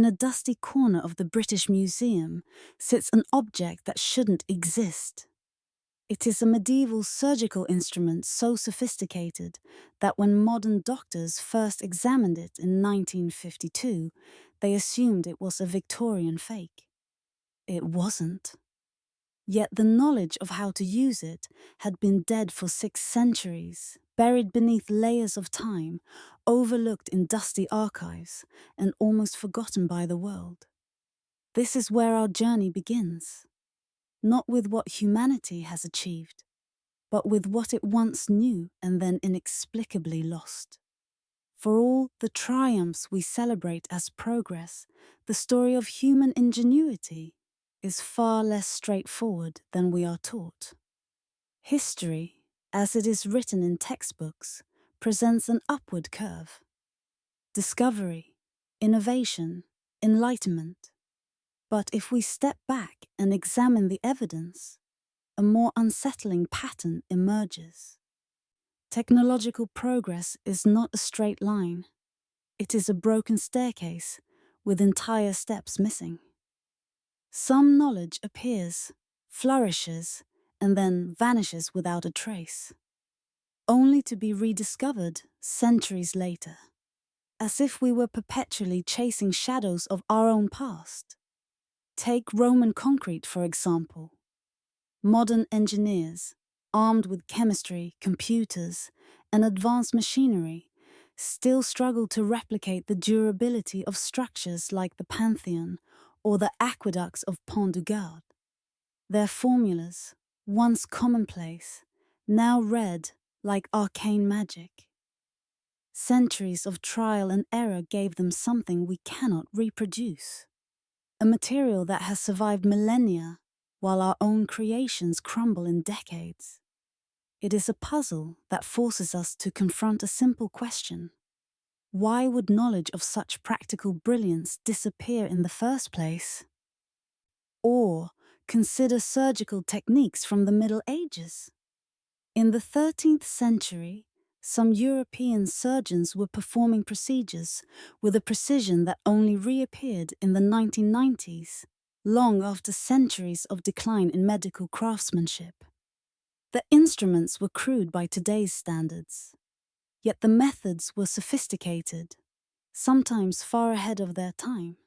a dusty corner of the British Museum sits an object that shouldn't exist. It is a medieval surgical instrument so sophisticated that when modern doctors first examined it in 1952, they assumed it was a Victorian fake. It wasn't. Yet the knowledge of how to use it had been dead for 6 centuries, buried beneath layers of time, overlooked in dusty archives, and almost forgotten by the world. This is where our journey begins, not with what humanity has achieved, but with what it once knew and then inexplicably lost. For all the triumphs we celebrate as progress, the story of human ingenuity is far less straightforward than we are taught. History, as it is written in textbooks, presents an upward curve. Discovery, innovation, enlightenment. But if we step back and examine the evidence, a more unsettling pattern emerges. Technological progress is not a straight line. It is a broken staircase with entire steps missing. Some knowledge appears, flourishes, and then vanishes without a trace, only to be rediscovered centuries later, as if we were perpetually chasing shadows of our own past. Take Roman concrete, for example. Modern engineers, armed with chemistry, computers, and advanced machinery, still struggle to replicate the durability of structures like the Pantheon or the aqueducts of Pont du Gard. Their formulas, once commonplace, now read like arcane magic. Centuries of trial and error gave them something we cannot reproduce. A material that has survived millennia, while our own creations crumble in decades. It is a puzzle that forces us to confront a simple question. Why would knowledge of such practical brilliance disappear in the first place? Or consider surgical techniques from the Middle Ages. In the 13th century, some European surgeons were performing procedures with a precision that only reappeared in the 1990s, long after centuries of decline in medical craftsmanship. The instruments were crude by today's standards, yet the methods were sophisticated, sometimes far ahead of their time.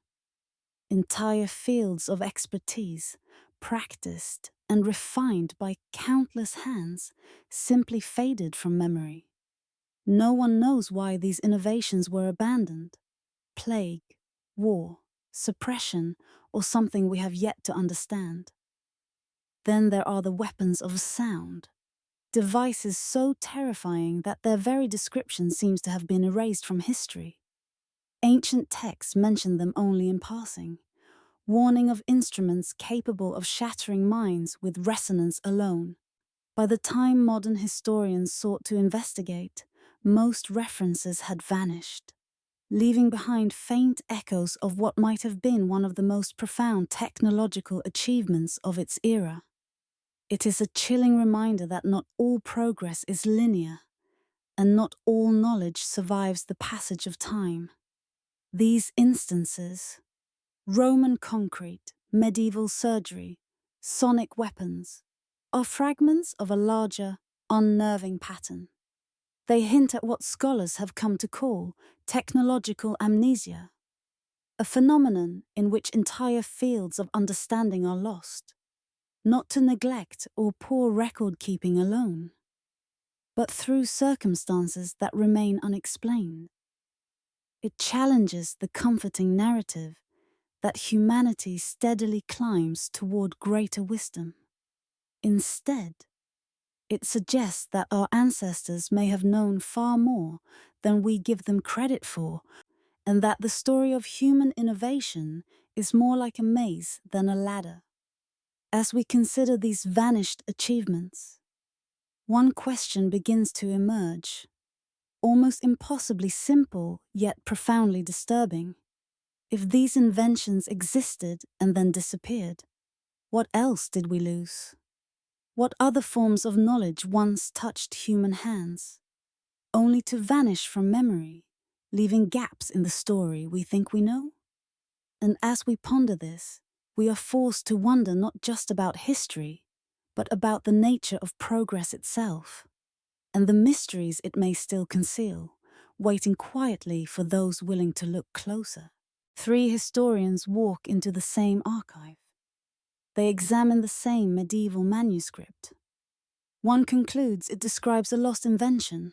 Entire fields of expertise, practiced and refined by countless hands, simply faded from memory. No one knows why these innovations were abandoned. Plague, war, suppression, or something we have yet to understand. Then there are the weapons of sound, devices so terrifying that their very description seems to have been erased from history. Ancient texts mention them only in passing, warning of instruments capable of shattering minds with resonance alone. By the time modern historians sought to investigate, most references had vanished, leaving behind faint echoes of what might have been one of the most profound technological achievements of its era. It is a chilling reminder that not all progress is linear, and not all knowledge survives the passage of time. These instances, Roman concrete, medieval surgery, sonic weapons, are fragments of a larger, unnerving pattern. They hint at what scholars have come to call technological amnesia, a phenomenon in which entire fields of understanding are lost, not to neglect or poor record-keeping alone, but through circumstances that remain unexplained. It challenges the comforting narrative that humanity steadily climbs toward greater wisdom. Instead, it suggests that our ancestors may have known far more than we give them credit for, and that the story of human innovation is more like a maze than a ladder. As we consider these vanished achievements, one question begins to emerge, almost impossibly simple yet profoundly disturbing. If these inventions existed and then disappeared, what else did we lose? What other forms of knowledge once touched human hands, only to vanish from memory, leaving gaps in the story we think we know? And as we ponder this, we are forced to wonder not just about history, but about the nature of progress itself, and the mysteries it may still conceal, waiting quietly for those willing to look closer. Three historians walk into the same archive. They examine the same medieval manuscript. One concludes it describes a lost invention.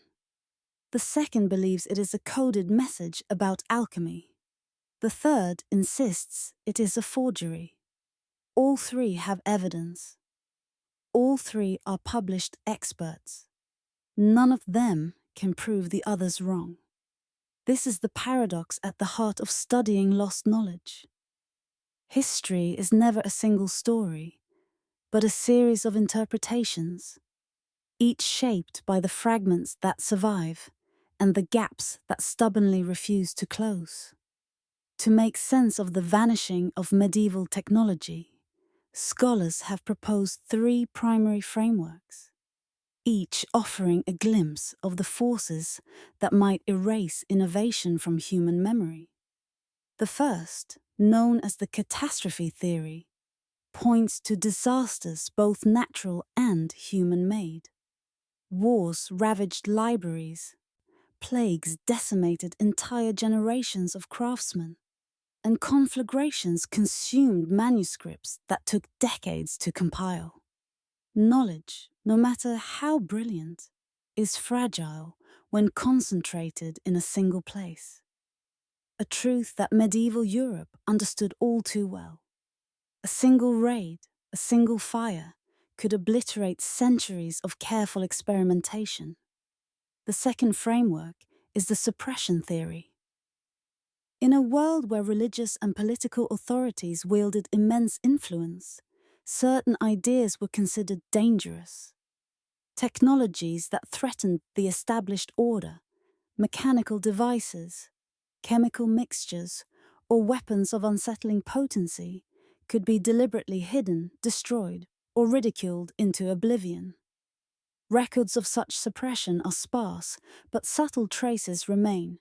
The second believes it is a coded message about alchemy. The third insists it is a forgery. All three have evidence. All three are published experts. None of them can prove the others wrong. This is the paradox at the heart of studying lost knowledge. History is never a single story, but a series of interpretations, each shaped by the fragments that survive and the gaps that stubbornly refuse to close. To make sense of the vanishing of medieval technology, scholars have proposed three primary frameworks, each offering a glimpse of the forces that might erase innovation from human memory. The first, known as the catastrophe theory, points to disasters both natural and human-made. Wars ravaged libraries, plagues decimated entire generations of craftsmen, and conflagrations consumed manuscripts that took decades to compile. Knowledge, no matter how brilliant, is fragile when concentrated in a single place. A truth that medieval Europe understood all too well. A single raid, a single fire, could obliterate centuries of careful experimentation. The second framework is the suppression theory. In a world where religious and political authorities wielded immense influence, certain ideas were considered dangerous. Technologies that threatened the established order, mechanical devices, chemical mixtures, or weapons of unsettling potency could be deliberately hidden, destroyed, or ridiculed into oblivion. Records of such suppression are sparse, but subtle traces remain.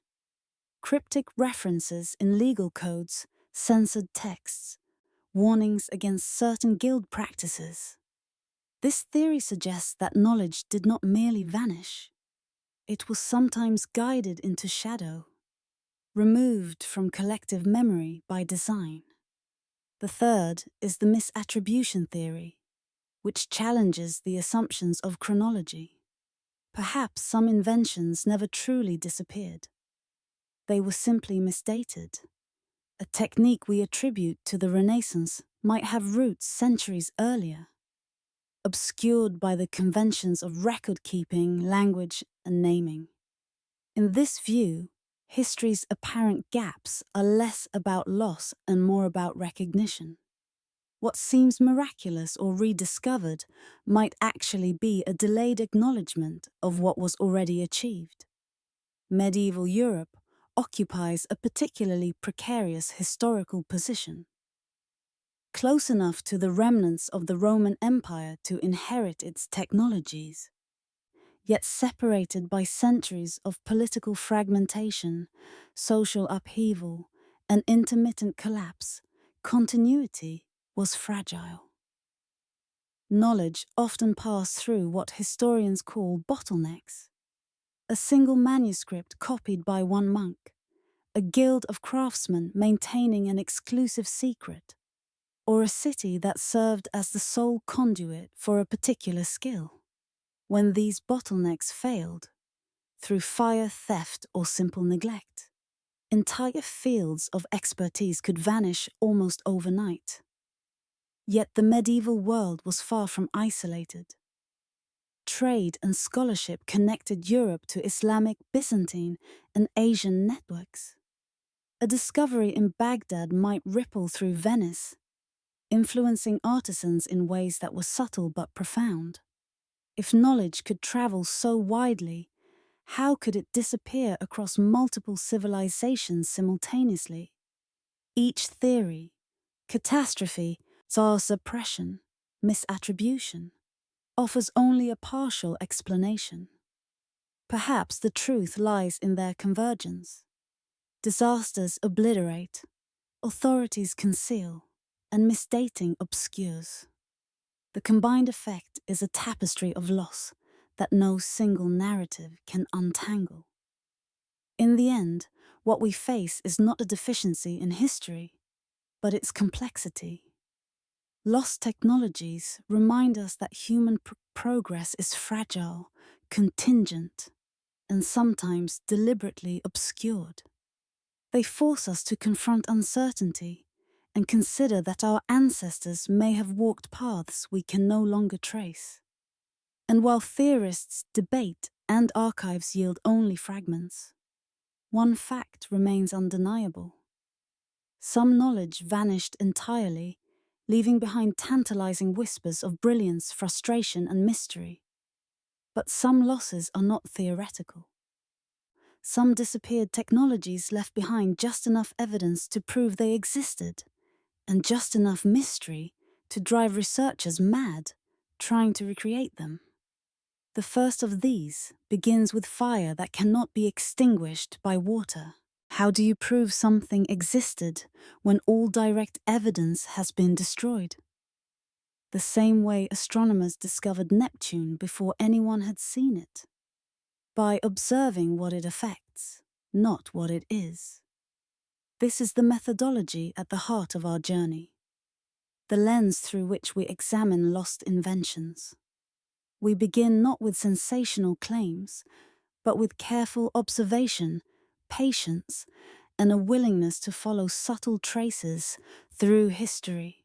Cryptic references in legal codes, censored texts, warnings against certain guild practices. This theory suggests that knowledge did not merely vanish. It was sometimes guided into shadow, removed from collective memory by design. The third is the misattribution theory, which challenges the assumptions of chronology. Perhaps some inventions never truly disappeared. They were simply misdated. A technique we attribute to the Renaissance might have roots centuries earlier, obscured by the conventions of record-keeping, language, and naming. In this view, history's apparent gaps are less about loss and more about recognition. What seems miraculous or rediscovered might actually be a delayed acknowledgement of what was already achieved. Medieval Europe occupies a particularly precarious historical position. Close enough to the remnants of the Roman Empire to inherit its technologies, yet separated by centuries of political fragmentation, social upheaval, and intermittent collapse, continuity was fragile. Knowledge often passed through what historians call bottlenecks. A single manuscript copied by one monk, a guild of craftsmen maintaining an exclusive secret, or a city that served as the sole conduit for a particular skill. When these bottlenecks failed, through fire, theft, or simple neglect, entire fields of expertise could vanish almost overnight. Yet the medieval world was far from isolated. Trade and scholarship connected Europe to Islamic, Byzantine, and Asian networks. A discovery in Baghdad might ripple through Venice, influencing artisans in ways that were subtle but profound. If knowledge could travel so widely, how could it disappear across multiple civilizations simultaneously? Each theory, catastrophe, or suppression, misattribution, offers only a partial explanation. Perhaps the truth lies in their convergence. Disasters obliterate, Authorities conceal, and misdating obscures. The combined effect is a tapestry of loss that no single narrative can untangle. In the end, what we face is not a deficiency in history, but its complexity. Lost technologies remind us that human progress is fragile, contingent, and sometimes deliberately obscured. They force us to confront uncertainty and consider that our ancestors may have walked paths we can no longer trace. And while theorists debate and archives yield only fragments, one fact remains undeniable. Some knowledge vanished entirely, leaving behind tantalizing whispers of brilliance, frustration, and mystery. But some losses are not theoretical. Some disappeared technologies left behind just enough evidence to prove they existed, and just enough mystery to drive researchers mad, trying to recreate them. The first of these begins with fire that cannot be extinguished by water. How do you prove something existed when all direct evidence has been destroyed? The same way astronomers discovered Neptune before anyone had seen it. By observing what it affects, not what it is. This is the methodology at the heart of our journey, the lens through which we examine lost inventions. We begin not with sensational claims, but with careful observation, patience, and a willingness to follow subtle traces through history.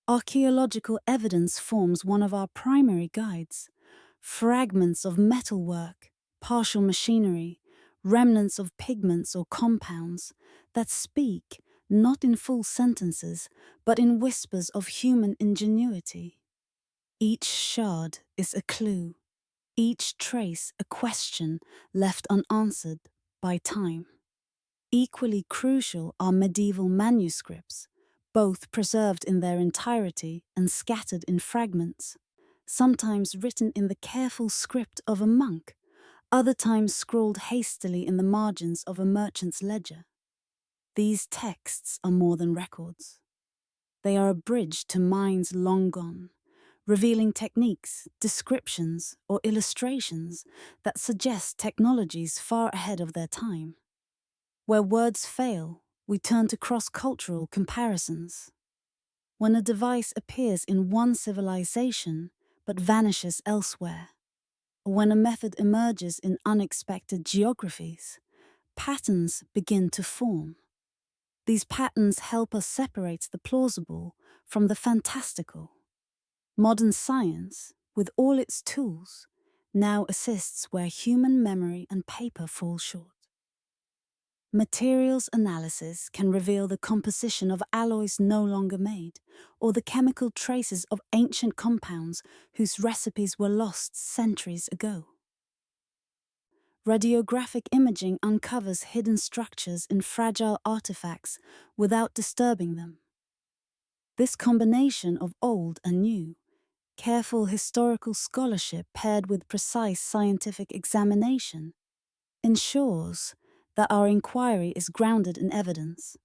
Archaeological evidence forms one of our primary guides. Fragments of metalwork, partial machinery, remnants of pigments or compounds that speak not in full sentences, but in whispers of human ingenuity. Each shard is a clue, each trace a question left unanswered by time. Equally crucial are medieval manuscripts, both preserved in their entirety and scattered in fragments, sometimes written in the careful script of a monk, other times scrawled hastily in the margins of a merchant's ledger. These texts are more than records. They are a bridge to minds long gone, revealing techniques, descriptions, or illustrations that suggest technologies far ahead of their time. Where words fail, we turn to cross-cultural comparisons. When a device appears in one civilization but vanishes elsewhere, or when a method emerges in unexpected geographies, patterns begin to form. These patterns help us separate the plausible from the fantastical. Modern science, with all its tools, now assists where human memory and paper fall short. Materials analysis can reveal the composition of alloys no longer made, or the chemical traces of ancient compounds whose recipes were lost centuries ago. Radiographic imaging uncovers hidden structures in fragile artifacts without disturbing them. This combination of old and new, careful historical scholarship paired with precise scientific examination, ensures that our inquiry is grounded in evidence,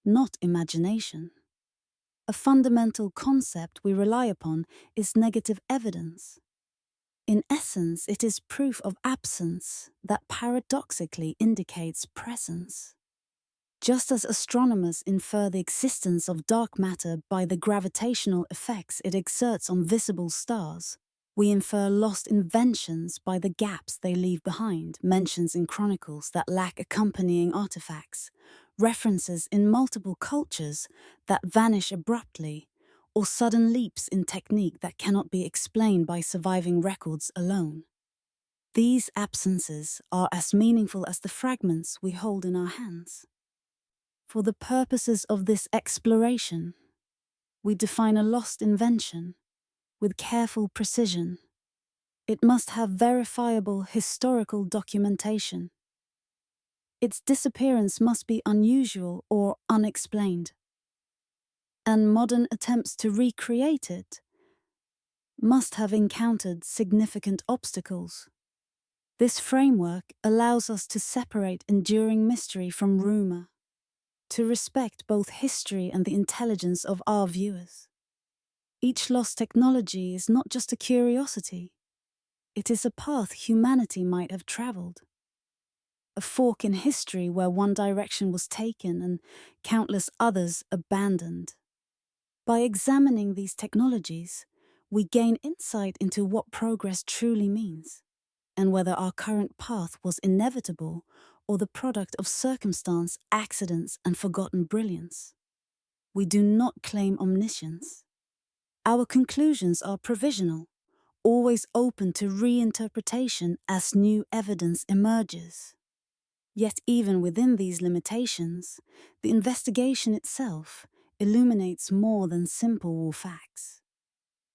not imagination. A fundamental concept we rely upon is negative evidence. In essence, it is proof of absence that paradoxically indicates presence. Just as astronomers infer the existence of dark matter by the gravitational effects it exerts on visible stars, we infer lost inventions by the gaps they leave behind, mentions in chronicles that lack accompanying artifacts, references in multiple cultures that vanish abruptly, or sudden leaps in technique that cannot be explained by surviving records alone. These absences are as meaningful as the fragments we hold in our hands. For the purposes of this exploration, we define a lost invention with careful precision. It must have verifiable historical documentation. Its disappearance must be unusual or unexplained. And modern attempts to recreate it must have encountered significant obstacles. This framework allows us to separate enduring mystery from rumor, to respect both history and the intelligence of our viewers. Each lost technology is not just a curiosity, it is a path humanity might have traveled. A fork in history where one direction was taken and countless others abandoned. By examining these technologies, we gain insight into what progress truly means, and whether our current path was inevitable or the product of circumstance, accidents, and forgotten brilliance. We do not claim omniscience. Our conclusions are provisional, always open to reinterpretation as new evidence emerges. Yet even within these limitations, the investigation itself illuminates more than simple facts.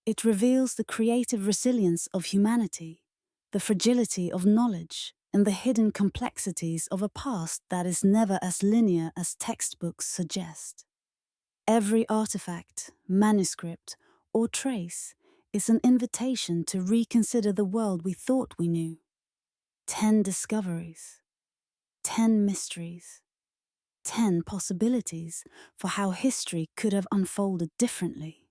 It reveals the creative resilience of humanity, the fragility of knowledge, and the hidden complexities of a past that is never as linear as textbooks suggest. Every artifact, manuscript, or trace is an invitation to reconsider the world we thought we knew. 10 discoveries, 10 mysteries, 10 possibilities for how history could have unfolded differently.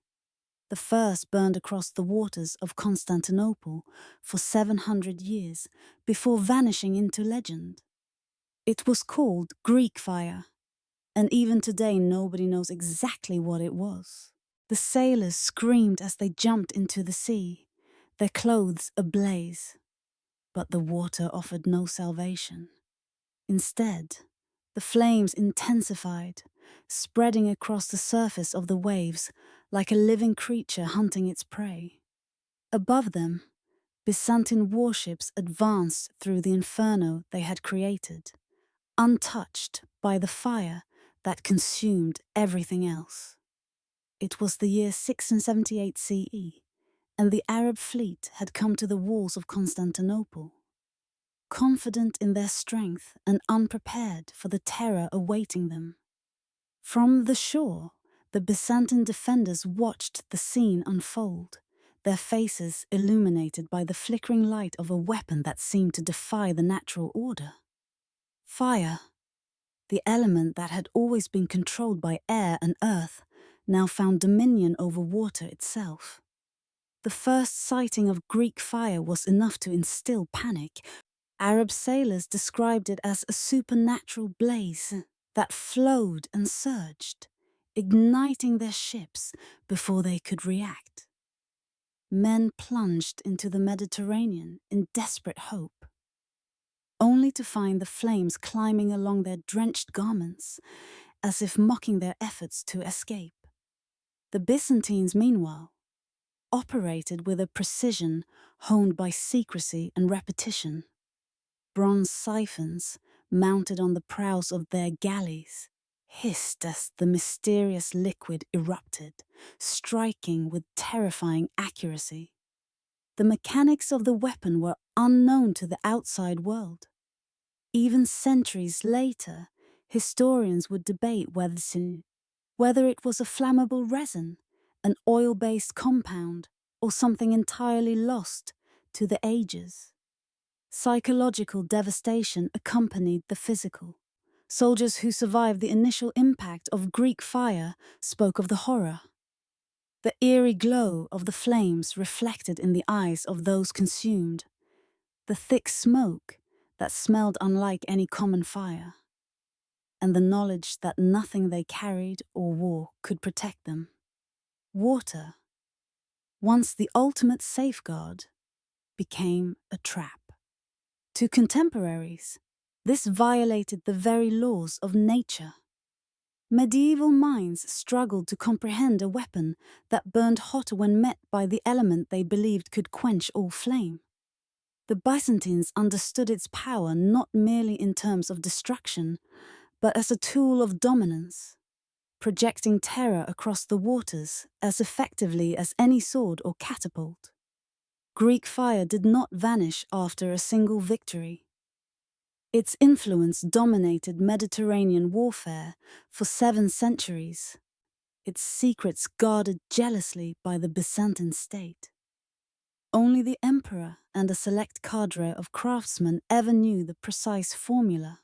The first burned across the waters of Constantinople for 700 years before vanishing into legend. It was called Greek fire, and even today nobody knows exactly what it was. The sailors screamed as they jumped into the sea, their clothes ablaze. But the water offered no salvation. Instead, the flames intensified, spreading across the surface of the waves like a living creature hunting its prey. Above them, Byzantine warships advanced through the inferno they had created, untouched by the fire that consumed everything else. It was the year 678 CE, and the Arab fleet had come to the walls of Constantinople. Confident in their strength and unprepared for the terror awaiting them. From the shore, the Byzantine defenders watched the scene unfold, their faces illuminated by the flickering light of a weapon that seemed to defy the natural order. Fire, the element that had always been controlled by air and earth, now found dominion over water itself. The first sighting of Greek fire was enough to instill panic. Arab sailors described it as a supernatural blaze that flowed and surged, igniting their ships before they could react. Men plunged into the Mediterranean in desperate hope, only to find the flames climbing along their drenched garments, as if mocking their efforts to escape. The Byzantines, meanwhile, operated with a precision honed by secrecy and repetition. Bronze siphons, mounted on the prows of their galleys, hissed as the mysterious liquid erupted, striking with terrifying accuracy. The mechanics of the weapon were unknown to the outside world. Even centuries later, historians would debate whether it was a flammable resin, an oil-based compound, or something entirely lost to the ages. Psychological devastation accompanied the physical. Soldiers who survived the initial impact of Greek fire spoke of the horror. The eerie glow of the flames reflected in the eyes of those consumed, the thick smoke that smelled unlike any common fire, and the knowledge that nothing they carried or wore could protect them. Water, once the ultimate safeguard, became a trap. To contemporaries, this violated the very laws of nature. Medieval minds struggled to comprehend a weapon that burned hotter when met by the element they believed could quench all flame. The Byzantines understood its power not merely in terms of destruction, but as a tool of dominance, projecting terror across the waters as effectively as any sword or catapult. Greek fire did not vanish after a single victory. Its influence dominated Mediterranean warfare for 7 centuries, its secrets guarded jealously by the Byzantine state. Only the emperor and a select cadre of craftsmen ever knew the precise formula.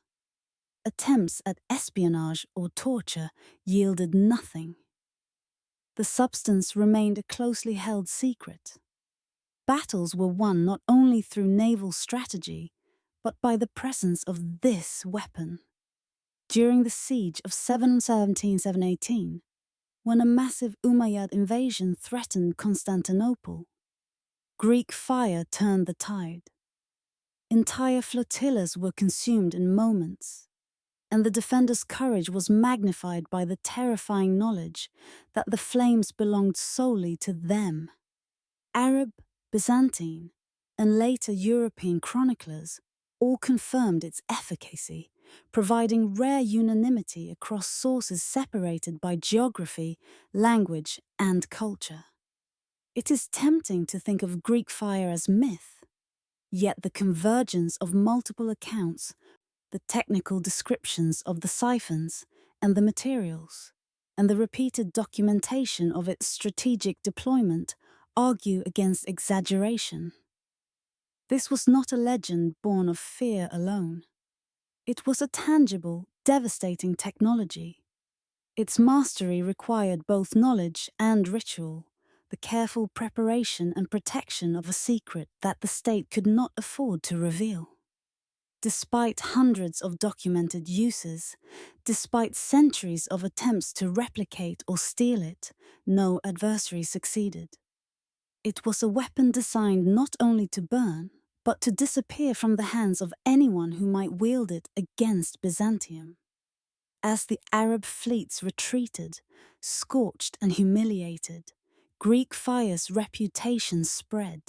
attempts at espionage or torture yielded nothing. The substance remained a closely held secret. Battles were won not only through naval strategy, but by the presence of this weapon. During the siege of 717-718, when a massive Umayyad invasion threatened Constantinople, Greek fire turned the tide. Entire flotillas were consumed in moments, and the defenders' courage was magnified by the terrifying knowledge that the flames belonged solely to them. Arab, Byzantine, and later European chroniclers all confirmed its efficacy, providing rare unanimity across sources separated by geography, language, and culture. It is tempting to think of Greek fire as myth, yet the convergence of multiple accounts, the technical descriptions of the siphons and the materials, and the repeated documentation of its strategic deployment argue against exaggeration. This was not a legend born of fear alone. It was a tangible, devastating technology. Its mastery required both knowledge and ritual, the careful preparation and protection of a secret that the state could not afford to reveal. Despite hundreds of documented uses, despite centuries of attempts to replicate or steal it, no adversary succeeded. It was a weapon designed not only to burn, but to disappear from the hands of anyone who might wield it against Byzantium. As the Arab fleets retreated, scorched and humiliated, Greek fire's reputation spread.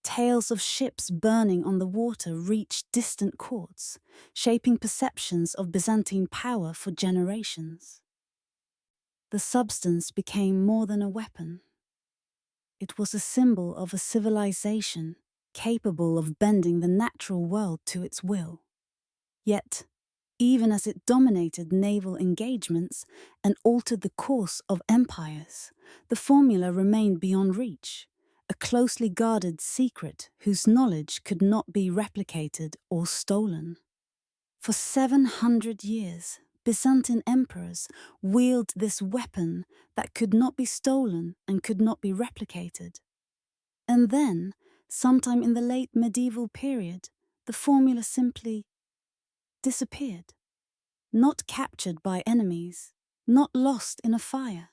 Tales of ships burning on the water reached distant courts, shaping perceptions of Byzantine power for generations. The substance became more than a weapon. It was a symbol of a civilization capable of bending the natural world to its will. Yet, even as it dominated naval engagements and altered the course of empires, the formula remained beyond reach, a closely guarded secret whose knowledge could not be replicated or stolen. For 700 years, Byzantine emperors wielded this weapon that could not be stolen and could not be replicated. And then, sometime in the late medieval period, the formula simply disappeared. Not captured by enemies, not lost in a fire.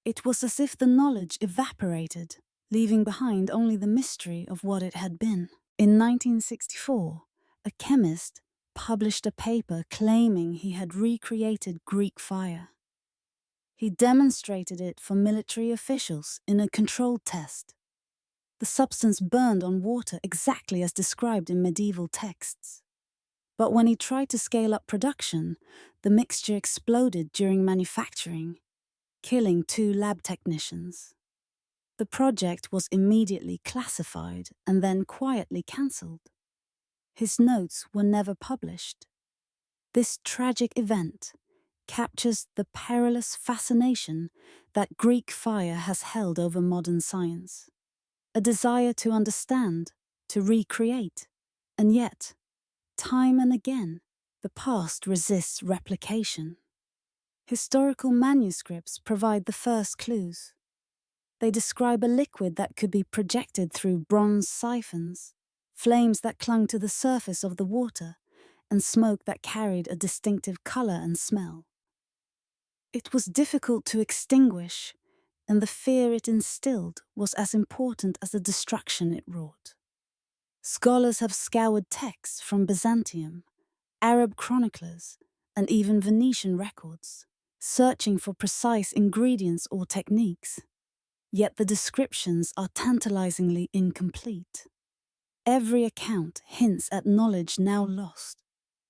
It was as if the knowledge evaporated, leaving behind only the mystery of what it had been. In 1964, a chemist published a paper claiming he had recreated Greek fire. He demonstrated it for military officials in a controlled test. The substance burned on water exactly as described in medieval texts. But when he tried to scale up production, the mixture exploded during manufacturing, killing 2 lab technicians. The project was immediately classified and then quietly cancelled. His notes were never published. This tragic event captures the perilous fascination that Greek fire has held over modern science. A desire to understand, to recreate, and yet, time and again, the past resists replication. Historical manuscripts provide the first clues. They describe a liquid that could be projected through bronze siphons, flames that clung to the surface of the water, and smoke that carried a distinctive color and smell. It was difficult to extinguish, and the fear it instilled was as important as the destruction it wrought. Scholars have scoured texts from Byzantium, Arab chroniclers, and even Venetian records, searching for precise ingredients or techniques. Yet the descriptions are tantalizingly incomplete. Every account hints at knowledge now lost,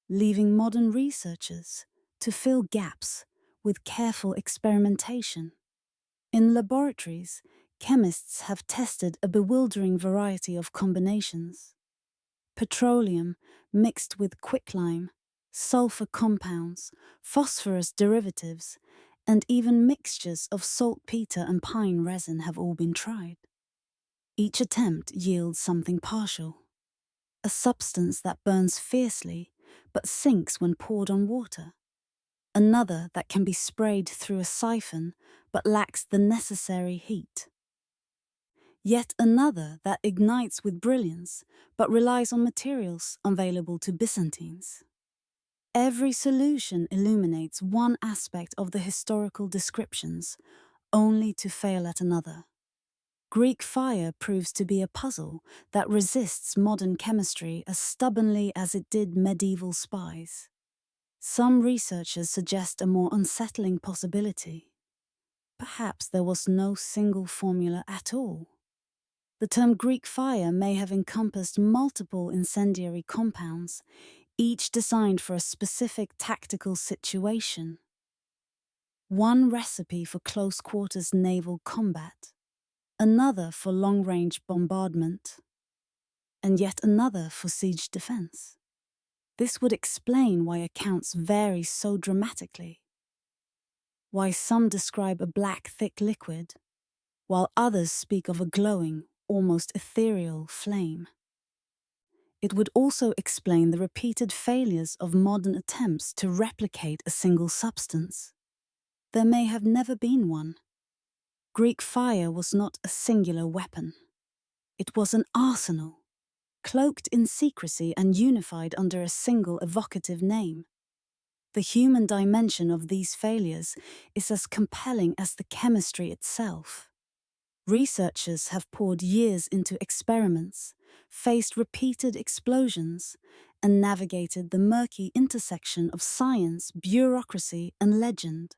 leaving modern researchers to fill gaps with careful experimentation. In laboratories, chemists have tested a bewildering variety of combinations. Petroleum mixed with quicklime, sulfur compounds, phosphorus derivatives, and even mixtures of saltpeter and pine resin have all been tried. Each attempt yields something partial. A substance that burns fiercely, but sinks when poured on water. Another that can be sprayed through a siphon, but lacks the necessary heat. Yet another that ignites with brilliance, but relies on materials available to Byzantines. Every solution illuminates one aspect of the historical descriptions, only to fail at another. Greek fire proves to be a puzzle that resists modern chemistry as stubbornly as it did medieval spies. Some researchers suggest a more unsettling possibility. Perhaps there was no single formula at all. The term Greek fire may have encompassed multiple incendiary compounds, each designed for a specific tactical situation. One recipe for close-quarters naval combat, another for long-range bombardment, and yet another for siege defense. This would explain why accounts vary so dramatically. Why some describe a black, thick liquid, while others speak of a glowing, almost ethereal flame. It would also explain the repeated failures of modern attempts to replicate a single substance. There may have never been one. Greek fire was not a singular weapon. It was an arsenal, cloaked in secrecy and unified under a single evocative name. The human dimension of these failures is as compelling as the chemistry itself. Researchers have poured years into experiments, faced repeated explosions, and navigated the murky intersection of science, bureaucracy, and legend.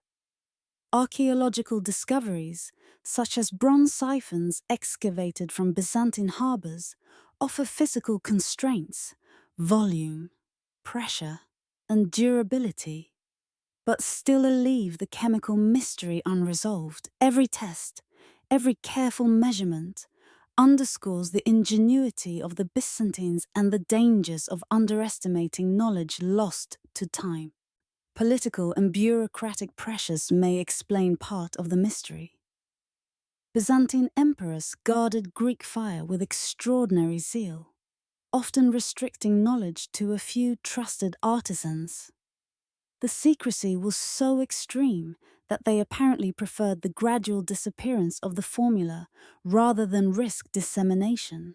Archaeological discoveries, such as bronze siphons excavated from Byzantine harbors, offer physical constraints, volume, pressure, and durability, but still leave the chemical mystery unresolved. Every test, every careful measurement, underscores the ingenuity of the Byzantines and the dangers of underestimating knowledge lost to time. Political and bureaucratic pressures may explain part of the mystery. Byzantine emperors guarded Greek fire with extraordinary zeal, often restricting knowledge to a few trusted artisans. The secrecy was so extreme that they apparently preferred the gradual disappearance of the formula rather than risk dissemination.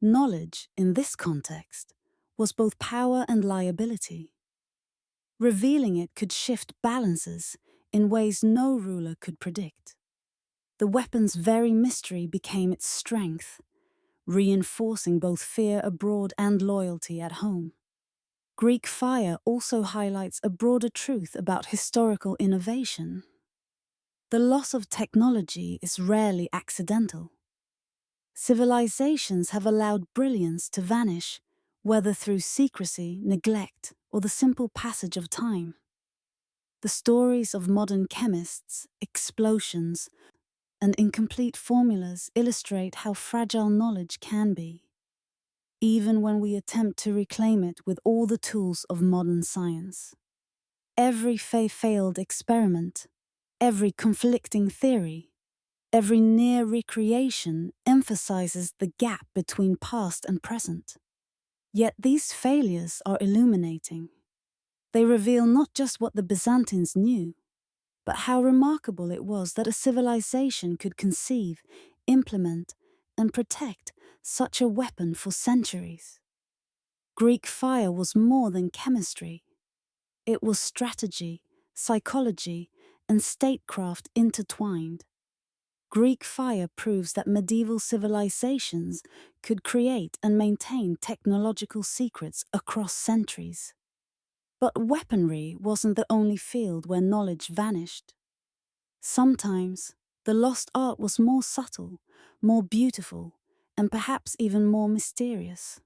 Knowledge, in this context, was both power and liability. Revealing it could shift balances in ways no ruler could predict. The weapon's very mystery became its strength, reinforcing both fear abroad and loyalty at home. Greek fire also highlights a broader truth about historical innovation. The loss of technology is rarely accidental. Civilizations have allowed brilliance to vanish, whether through secrecy, neglect, or the simple passage of time. The stories of modern chemists, explosions, and incomplete formulas illustrate how fragile knowledge can be, even when we attempt to reclaim it with all the tools of modern science. Every failed experiment, every conflicting theory, every near recreation emphasizes the gap between past and present. Yet these failures are illuminating. They reveal not just what the Byzantines knew, but how remarkable it was that a civilization could conceive, implement, and protect such a weapon for centuries. Greek fire was more than chemistry. It was strategy, psychology, and statecraft intertwined. Greek fire proves that medieval civilizations could create and maintain technological secrets across centuries. But weaponry wasn't the only field where knowledge vanished. Sometimes, the lost art was more subtle, more beautiful, and perhaps even more mysterious.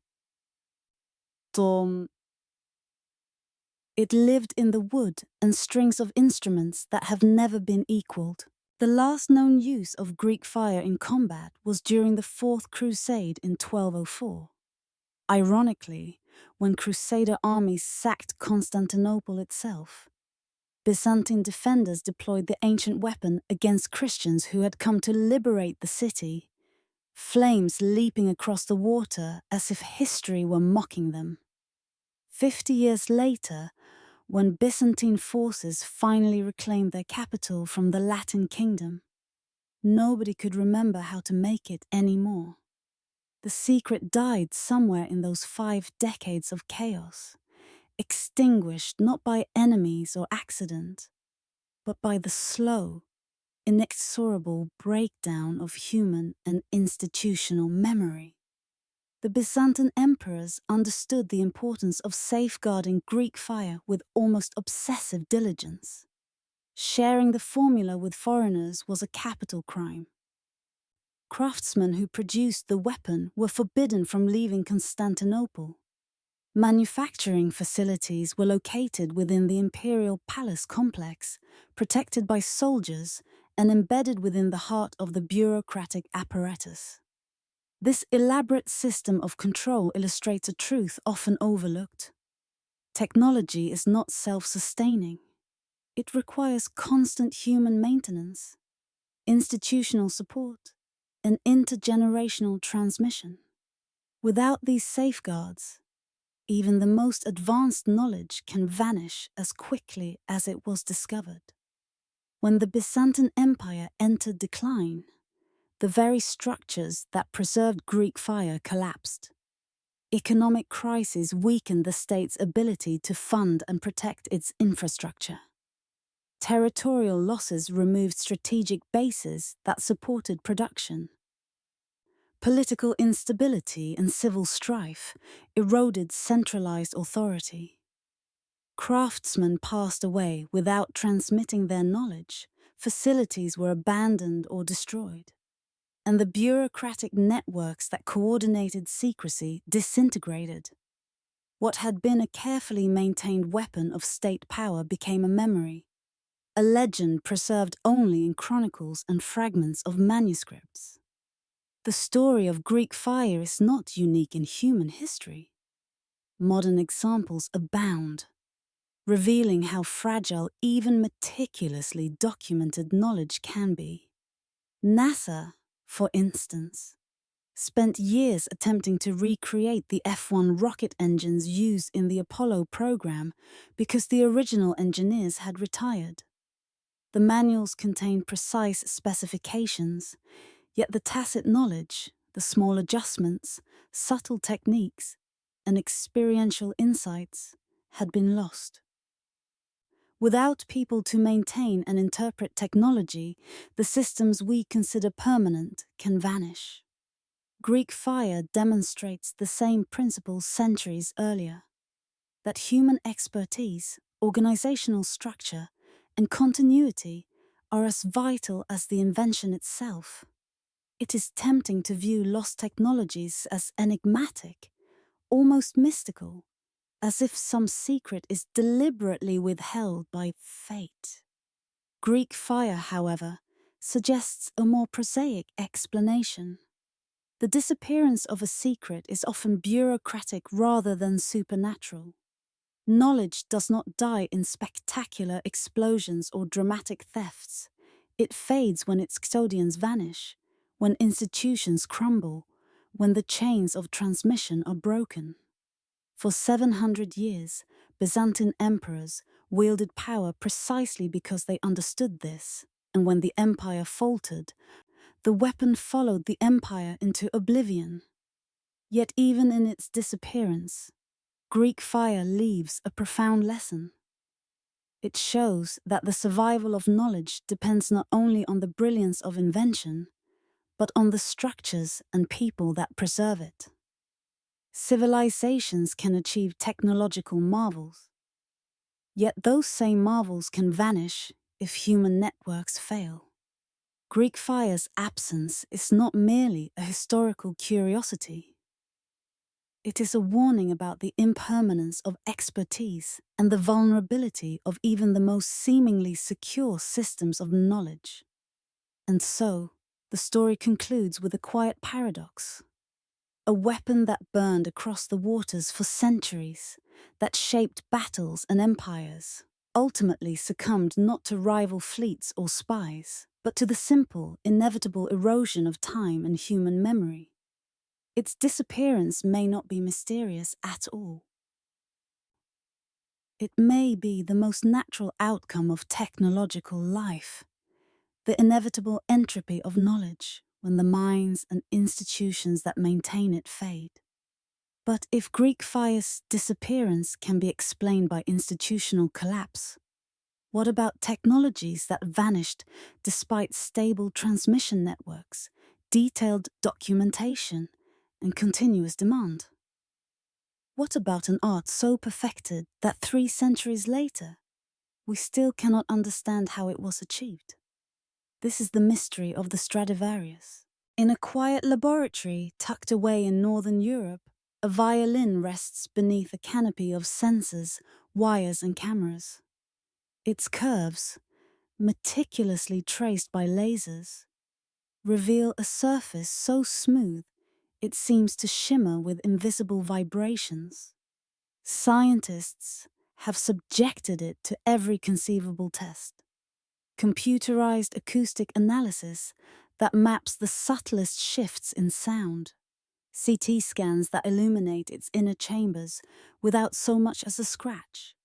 It lived in the wood and strings of instruments that have never been equaled. The last known use of Greek fire in combat was during the Fourth Crusade in 1204. Ironically, when Crusader armies sacked Constantinople itself, Byzantine defenders deployed the ancient weapon against Christians who had come to liberate the city, flames leaping across the water as if history were mocking them. 50 years later, when Byzantine forces finally reclaimed their capital from the Latin kingdom, nobody could remember how to make it anymore. The secret died somewhere in those 5 decades of chaos, extinguished not by enemies or accident, but by the slow, inexorable breakdown of human and institutional memory. The Byzantine emperors understood the importance of safeguarding Greek fire with almost obsessive diligence. Sharing the formula with foreigners was a capital crime. Craftsmen who produced the weapon were forbidden from leaving Constantinople. Manufacturing facilities were located within the imperial palace complex, protected by soldiers and embedded within the heart of the bureaucratic apparatus. This elaborate system of control illustrates a truth often overlooked. Technology is not self-sustaining. It requires constant human maintenance, institutional support, and intergenerational transmission. Without these safeguards, even the most advanced knowledge can vanish as quickly as it was discovered. When the Byzantine Empire entered decline, the very structures that preserved Greek fire collapsed. Economic crises weakened the state's ability to fund and protect its infrastructure. Territorial losses removed strategic bases that supported production. Political instability and civil strife eroded centralized authority. Craftsmen passed away without transmitting their knowledge, facilities were abandoned or destroyed, and the bureaucratic networks that coordinated secrecy disintegrated. What had been a carefully maintained weapon of state power became a memory, a legend preserved only in chronicles and fragments of manuscripts. The story of Greek fire is not unique in human history. Modern examples abound, revealing how fragile even meticulously documented knowledge can be. NASA, for instance, spent years attempting to recreate the F-1 rocket engines used in the Apollo program because the original engineers had retired. The manuals contained precise specifications, yet the tacit knowledge, the small adjustments, subtle techniques, and experiential insights had been lost. Without people to maintain and interpret technology, the systems we consider permanent can vanish. Greek fire demonstrates the same principles centuries earlier, that human expertise, organizational structure, and continuity are as vital as the invention itself. It is tempting to view lost technologies as enigmatic, almost mystical, as if some secret is deliberately withheld by fate. Greek fire, however, suggests a more prosaic explanation. The disappearance of a secret is often bureaucratic rather than supernatural. Knowledge does not die in spectacular explosions or dramatic thefts. It fades when its custodians vanish, when institutions crumble, when the chains of transmission are broken. For 700 years, Byzantine emperors wielded power precisely because they understood this, and when the empire faltered, the weapon followed the empire into oblivion. Yet even in its disappearance, Greek fire leaves a profound lesson. It shows that the survival of knowledge depends not only on the brilliance of invention, but on the structures and people that preserve it. Civilizations can achieve technological marvels, yet those same marvels can vanish if human networks fail. Greek fire's absence is not merely a historical curiosity. It is a warning about the impermanence of expertise and the vulnerability of even the most seemingly secure systems of knowledge. And so, the story concludes with a quiet paradox. A weapon that burned across the waters for centuries, that shaped battles and empires, ultimately succumbed not to rival fleets or spies, but to the simple, inevitable erosion of time and human memory. Its disappearance may not be mysterious at all. It may be the most natural outcome of technological life, the inevitable entropy of knowledge when the minds and institutions that maintain it fade. But if Greek fire's disappearance can be explained by institutional collapse, what about technologies that vanished despite stable transmission networks, detailed documentation, and continuous demand? What about an art so perfected that 3 centuries later, we still cannot understand how it was achieved? This is the mystery of the Stradivarius. In a quiet laboratory tucked away in northern Europe, a violin rests beneath a canopy of sensors, wires, and cameras. Its curves, meticulously traced by lasers, reveal a surface so smooth it seems to shimmer with invisible vibrations. Scientists have subjected it to every conceivable test. Computerized acoustic analysis that maps the subtlest shifts in sound, CT scans that illuminate its inner chambers without so much as a scratch,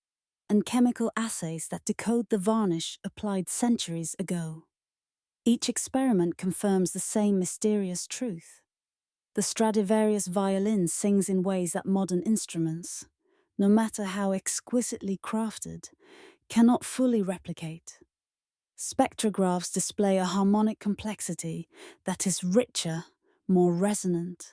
and chemical assays that decode the varnish applied centuries ago. Each experiment confirms the same mysterious truth. The Stradivarius violin sings in ways that modern instruments, no matter how exquisitely crafted, cannot fully replicate. Spectrographs display a harmonic complexity that is richer, more resonant,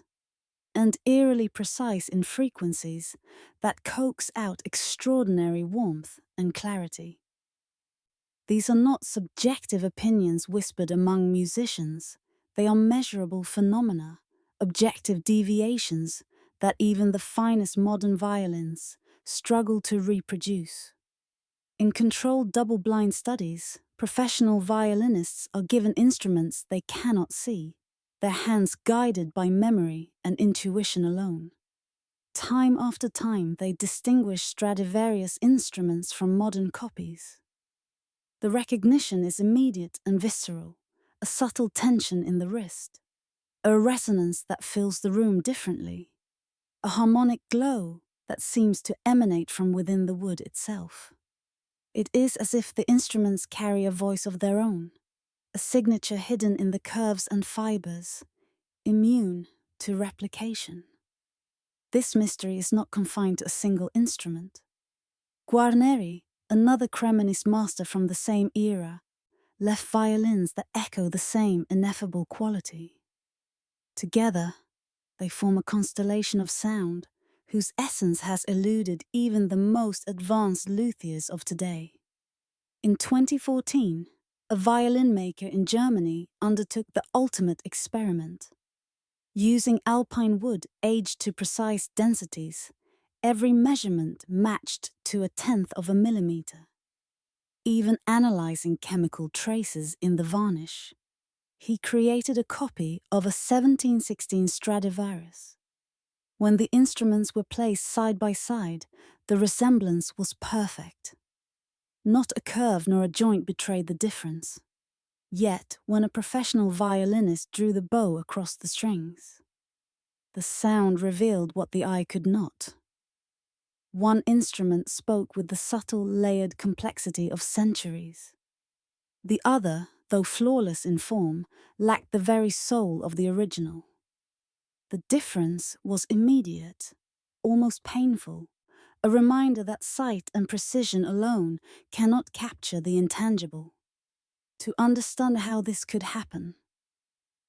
and eerily precise in frequencies that coax out extraordinary warmth and clarity. These are not subjective opinions whispered among musicians. They are measurable phenomena, objective deviations that even the finest modern violins struggle to reproduce. In controlled double-blind studies, professional violinists are given instruments they cannot see, their hands guided by memory and intuition alone. Time after time, they distinguish Stradivarius instruments from modern copies. The recognition is immediate and visceral, a subtle tension in the wrist, a resonance that fills the room differently, a harmonic glow that seems to emanate from within the wood itself. It is as if the instruments carry a voice of their own, a signature hidden in the curves and fibers, immune to replication. This mystery is not confined to a single instrument. Guarneri, another Cremonese master from the same era, left violins that echo the same ineffable quality. Together, they form a constellation of sound whose essence has eluded even the most advanced luthiers of today. In 2014, a violin maker in Germany undertook the ultimate experiment. Using alpine wood aged to precise densities, every measurement matched to 1/10 of a millimeter. Even analyzing chemical traces in the varnish, he created a copy of a 1716 Stradivarius. When the instruments were placed side by side, the resemblance was perfect. Not a curve nor a joint betrayed the difference. Yet, when a professional violinist drew the bow across the strings, the sound revealed what the eye could not. One instrument spoke with the subtle, layered complexity of centuries. The other, though flawless in form, lacked the very soul of the original. The difference was immediate, almost painful, a reminder that sight and precision alone cannot capture the intangible. To understand how this could happen,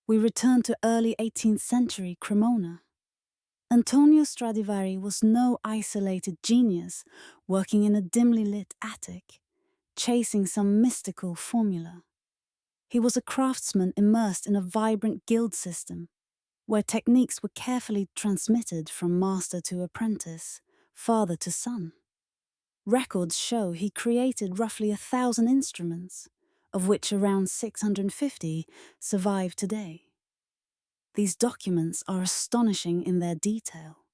we return to early 18th century Cremona. Antonio Stradivari was no isolated genius working in a dimly lit attic, chasing some mystical formula. He was a craftsman immersed in a vibrant guild system, where techniques were carefully transmitted from master to apprentice, father to son. Records show he created roughly 1,000 instruments, of which around 650 survive today. These documents are astonishing in their detail.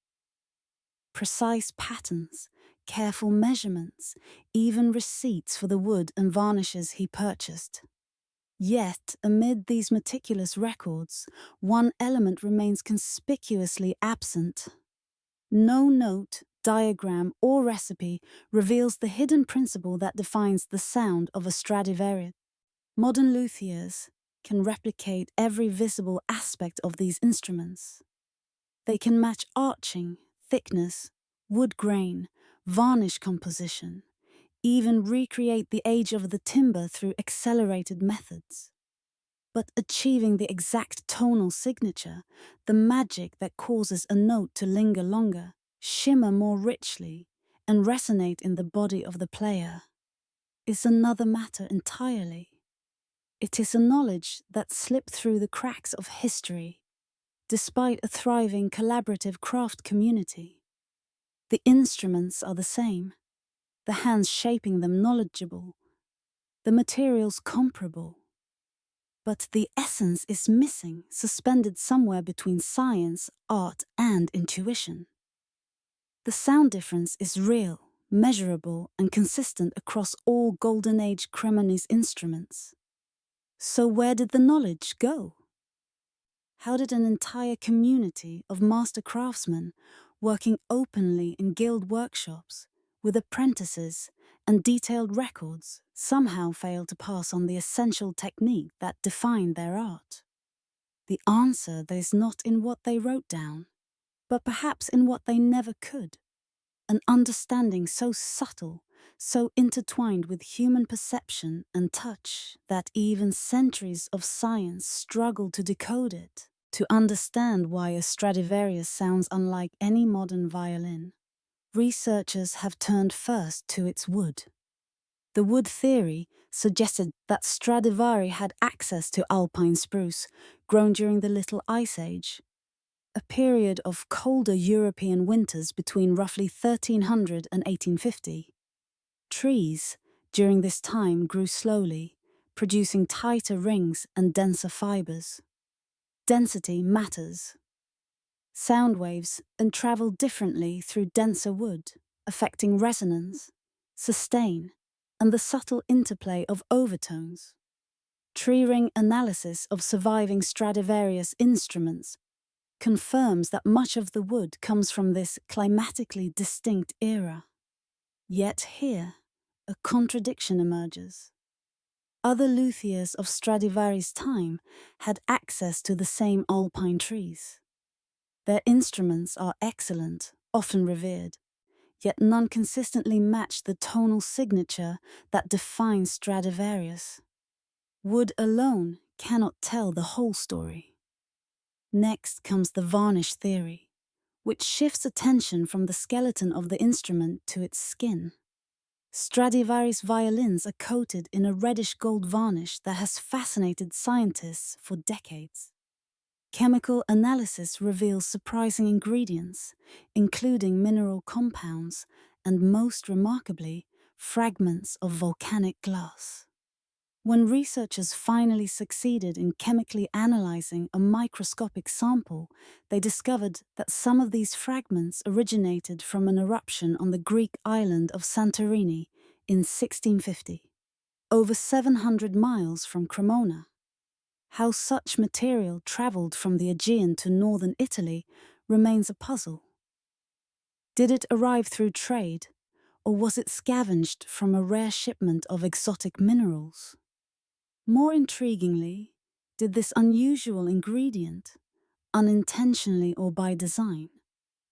Precise patterns, careful measurements, even receipts for the wood and varnishes he purchased. Yet, amid these meticulous records, one element remains conspicuously absent. No note, diagram, or recipe reveals the hidden principle that defines the sound of a Stradivarius. Modern luthiers can replicate every visible aspect of these instruments. They can match arching, thickness, wood grain, varnish composition, even recreate the age of the timbre through accelerated methods. But achieving the exact tonal signature, the magic that causes a note to linger longer, shimmer more richly, and resonate in the body of the player, is another matter entirely. It is a knowledge that slipped through the cracks of history, despite a thriving collaborative craft community. The instruments are the same, the hands shaping them knowledgeable, the materials comparable. But the essence is missing, suspended somewhere between science, art, and intuition. The sound difference is real, measurable, and consistent across all Golden Age Cremonese instruments. So where did the knowledge go? How did an entire community of master craftsmen working openly in guild workshops, with apprentices and detailed records, somehow fail to pass on the essential technique that defined their art? The answer is not in what they wrote down, but perhaps in what they never could. An understanding so subtle, so intertwined with human perception and touch that even centuries of science struggle to decode it. To understand why a Stradivarius sounds unlike any modern violin, researchers have turned first to its wood. The wood theory suggested that Stradivari had access to alpine spruce, grown during the Little Ice Age, a period of colder European winters between roughly 1300 and 1850. Trees, during this time, grew slowly, producing tighter rings and denser fibers. Density matters. Sound waves travel differently through denser wood, affecting resonance, sustain, and the subtle interplay of overtones. Tree ring analysis of surviving Stradivarius instruments confirms that much of the wood comes from this climatically distinct era. Yet here, a contradiction emerges. Other luthiers of Stradivari's time had access to the same alpine trees. Their instruments are excellent, often revered, yet none consistently match the tonal signature that defines Stradivarius. Wood alone cannot tell the whole story. Next comes the varnish theory, which shifts attention from the skeleton of the instrument to its skin. Stradivari's violins are coated in a reddish-gold varnish that has fascinated scientists for decades. Chemical analysis reveals surprising ingredients, including mineral compounds and, most remarkably, fragments of volcanic glass. When researchers finally succeeded in chemically analyzing a microscopic sample, they discovered that some of these fragments originated from an eruption on the Greek island of Santorini in 1650, over 700 miles from Cremona. How such material traveled from the Aegean to northern Italy remains a puzzle. Did it arrive through trade, or was it scavenged from a rare shipment of exotic minerals? More intriguingly, did this unusual ingredient, unintentionally or by design,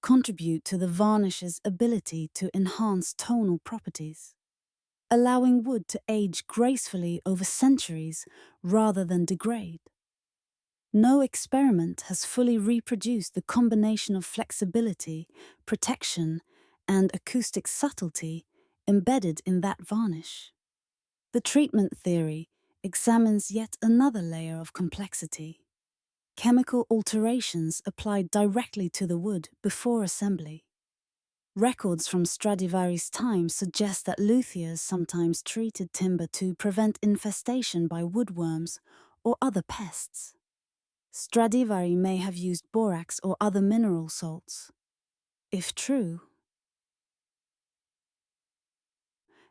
contribute to the varnish's ability to enhance tonal properties, allowing wood to age gracefully over centuries rather than degrade? No experiment has fully reproduced the combination of flexibility, protection, and acoustic subtlety embedded in that varnish. The treatment theory examines yet another layer of complexity: chemical alterations applied directly to the wood before assembly. Records from Stradivari's time suggest that luthiers sometimes treated timber to prevent infestation by woodworms or other pests. Stradivari may have used borax or other mineral salts. If true,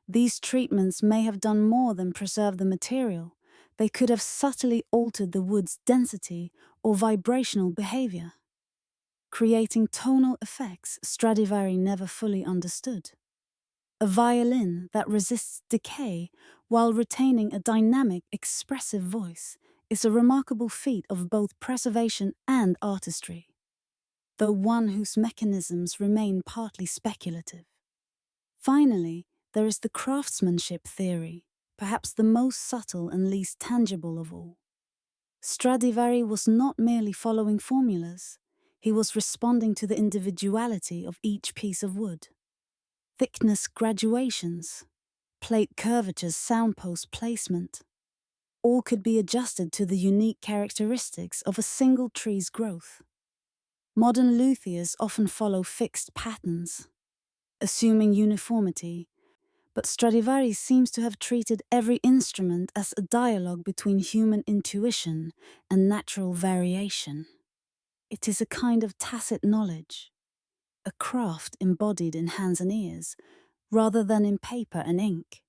these treatments may have done more than preserve the material. They could have subtly altered the wood's density or vibrational behavior. creating tonal effects Stradivari never fully understood. A violin that resists decay while retaining a dynamic, expressive voice is a remarkable feat of both preservation and artistry, though one whose mechanisms remain partly speculative. Finally, there is the craftsmanship theory, perhaps the most subtle and least tangible of all. Stradivari was not merely following formulas, he was responding to the individuality of each piece of wood. Thickness graduations, plate curvatures, soundpost placement, all could be adjusted to the unique characteristics of a single tree's growth. Modern luthiers often follow fixed patterns, assuming uniformity, but Stradivari seems to have treated every instrument as a dialogue between human intuition and natural variation. It is a kind of tacit knowledge, a craft embodied in hands and ears, rather than in paper and ink,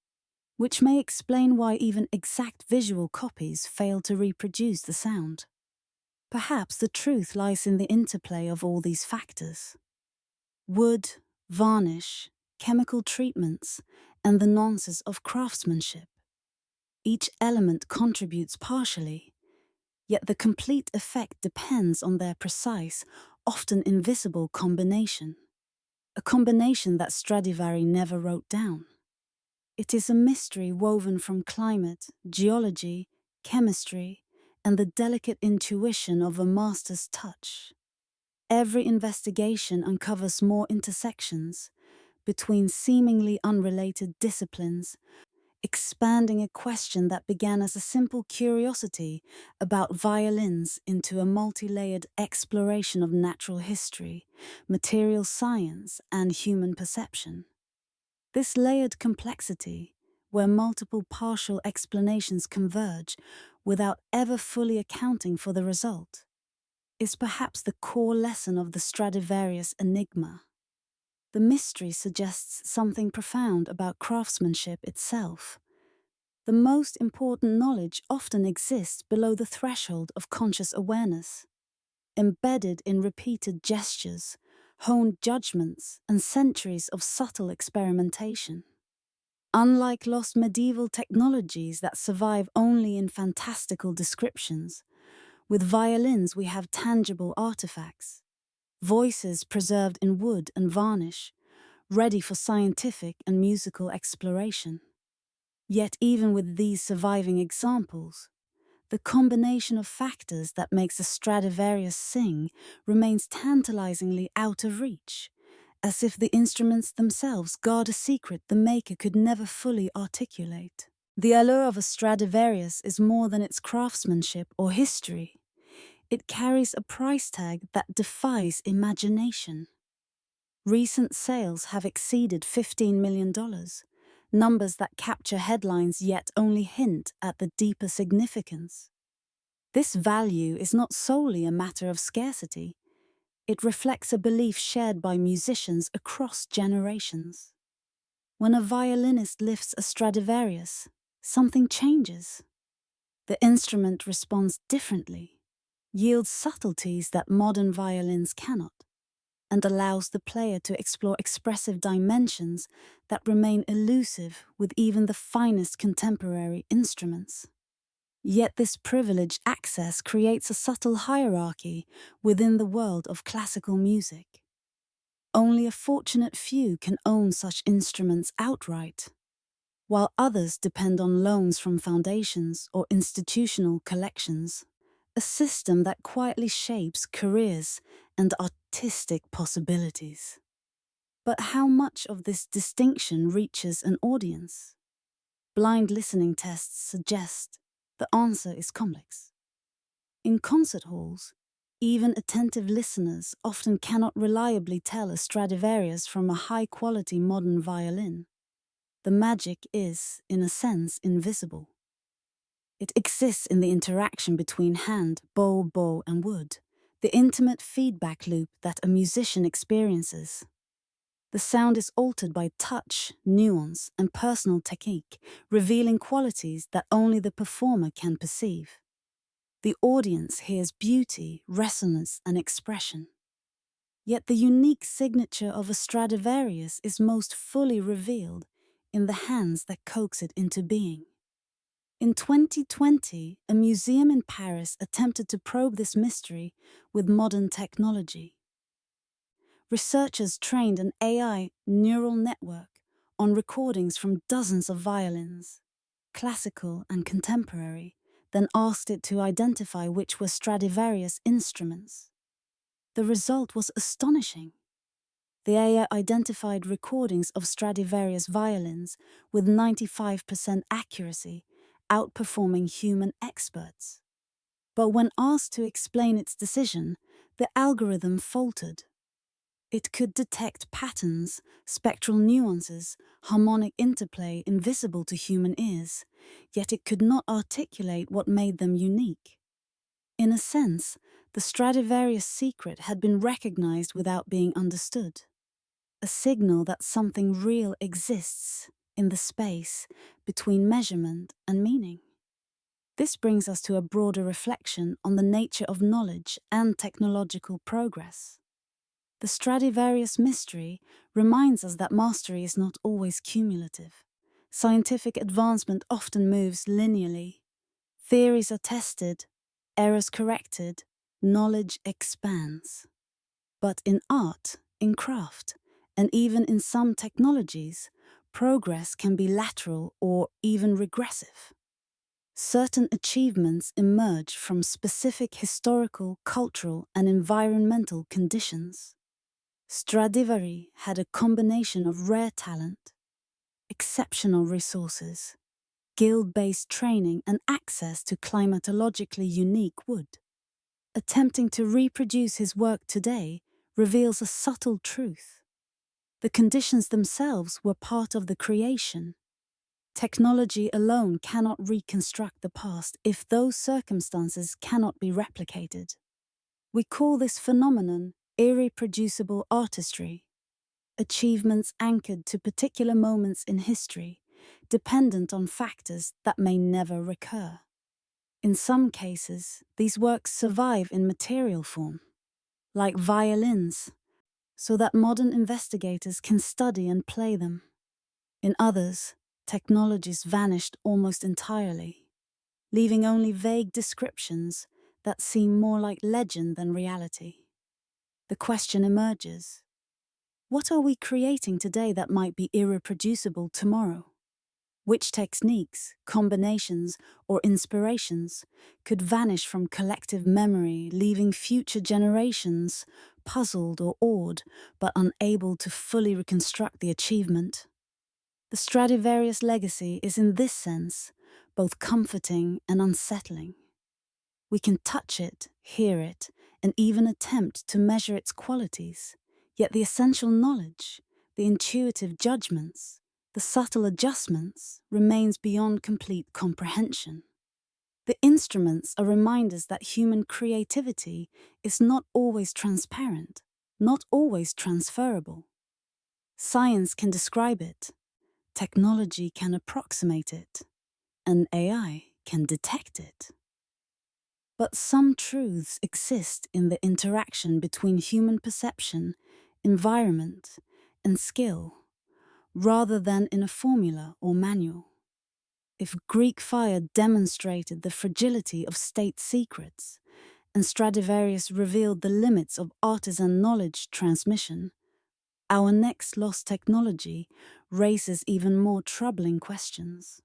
which may explain why even exact visual copies fail to reproduce the sound. Perhaps the truth lies in the interplay of all these factors. Wood, varnish, chemical treatments, and the nuances of craftsmanship. Each element contributes partially, yet the complete effect depends on their precise, often invisible combination. A combination that Stradivari never wrote down. It is a mystery woven from climate, geology, chemistry, and the delicate intuition of a master's touch. Every investigation uncovers more intersections between seemingly unrelated disciplines, expanding a question that began as a simple curiosity about violins into a multi-layered exploration of natural history, material science, and human perception. This layered complexity, where multiple partial explanations converge without ever fully accounting for the result, is perhaps the core lesson of the Stradivarius enigma. The mystery suggests something profound about craftsmanship itself. The most important knowledge often exists below the threshold of conscious awareness, embedded in repeated gestures, honed judgments, and centuries of subtle experimentation. Unlike lost medieval technologies that survive only in fantastical descriptions, with violins we have tangible artifacts, voices preserved in wood and varnish, ready for scientific and musical exploration. Yet even with these surviving examples, the combination of factors that makes a Stradivarius sing remains tantalizingly out of reach, as if the instruments themselves guard a secret the maker could never fully articulate. The allure of a Stradivarius is more than its craftsmanship or history. It carries a price tag that defies imagination. Recent sales have exceeded $15 million, numbers that capture headlines yet only hint at the deeper significance. This value is not solely a matter of scarcity. It reflects a belief shared by musicians across generations. When a violinist lifts a Stradivarius, something changes. The instrument responds differently, yields subtleties that modern violins cannot, and allows the player to explore expressive dimensions that remain elusive with even the finest contemporary instruments. Yet this privileged access creates a subtle hierarchy within the world of classical music. Only a fortunate few can own such instruments outright, while others depend on loans from foundations or institutional collections, a system that quietly shapes careers and artistic possibilities. But how much of this distinction reaches an audience? Blind listening tests suggest the answer is complex. In concert halls, even attentive listeners often cannot reliably tell a Stradivarius from a high-quality modern violin. The magic is, in a sense, invisible. It exists in the interaction between hand, bow, and wood, the intimate feedback loop that a musician experiences. The sound is altered by touch, nuance, and personal technique, revealing qualities that only the performer can perceive. The audience hears beauty, resonance, and expression. Yet the unique signature of a Stradivarius is most fully revealed in the hands that coax it into being. In 2020, a museum in Paris attempted to probe this mystery with modern technology. Researchers trained an AI neural network on recordings from dozens of violins, classical and contemporary, then asked it to identify which were Stradivarius instruments. The result was astonishing. The AI identified recordings of Stradivarius violins with 95% accuracy, outperforming human experts. But when asked to explain its decision, the algorithm faltered. It could detect patterns, spectral nuances, harmonic interplay invisible to human ears, yet it could not articulate what made them unique. In a sense, the Stradivarius secret had been recognized without being understood. A signal that something real exists in the space between measurement and meaning. This brings us to a broader reflection on the nature of knowledge and technological progress. The Stradivarius mystery reminds us that mastery is not always cumulative. Scientific advancement often moves linearly. Theories are tested, errors corrected, knowledge expands. But in art, in craft, and even in some technologies, progress can be lateral or even regressive. Certain achievements emerge from specific historical, cultural, and environmental conditions. Stradivari had a combination of rare talent, exceptional resources, guild-based training, and access to climatologically unique wood. Attempting to reproduce his work today reveals a subtle truth. The conditions themselves were part of the creation. Technology alone cannot reconstruct the past if those circumstances cannot be replicated. We call this phenomenon irreproducible artistry. Achievements anchored to particular moments in history, dependent on factors that may never recur. In some cases, these works survive in material form, like violins, so that modern investigators can study and play them. In others, technologies vanished almost entirely, leaving only vague descriptions that seem more like legend than reality. The question emerges: what are we creating today that might be irreproducible tomorrow? Which techniques, combinations, or inspirations could vanish from collective memory, leaving future generations puzzled or awed, but unable to fully reconstruct the achievement? The Stradivarius legacy is in this sense both comforting and unsettling. We can touch it, hear it, and even attempt to measure its qualities, yet the essential knowledge, the intuitive judgments, the subtle adjustments remains beyond complete comprehension. The instruments are reminders that human creativity is not always transparent, not always transferable. Science can describe it, technology can approximate it, and AI can detect it. But some truths exist in the interaction between human perception, environment, and skill, rather than in a formula or manual. If Greek fire demonstrated the fragility of state secrets, and Stradivarius revealed the limits of artisan knowledge transmission, our next lost technology raises even more troubling questions.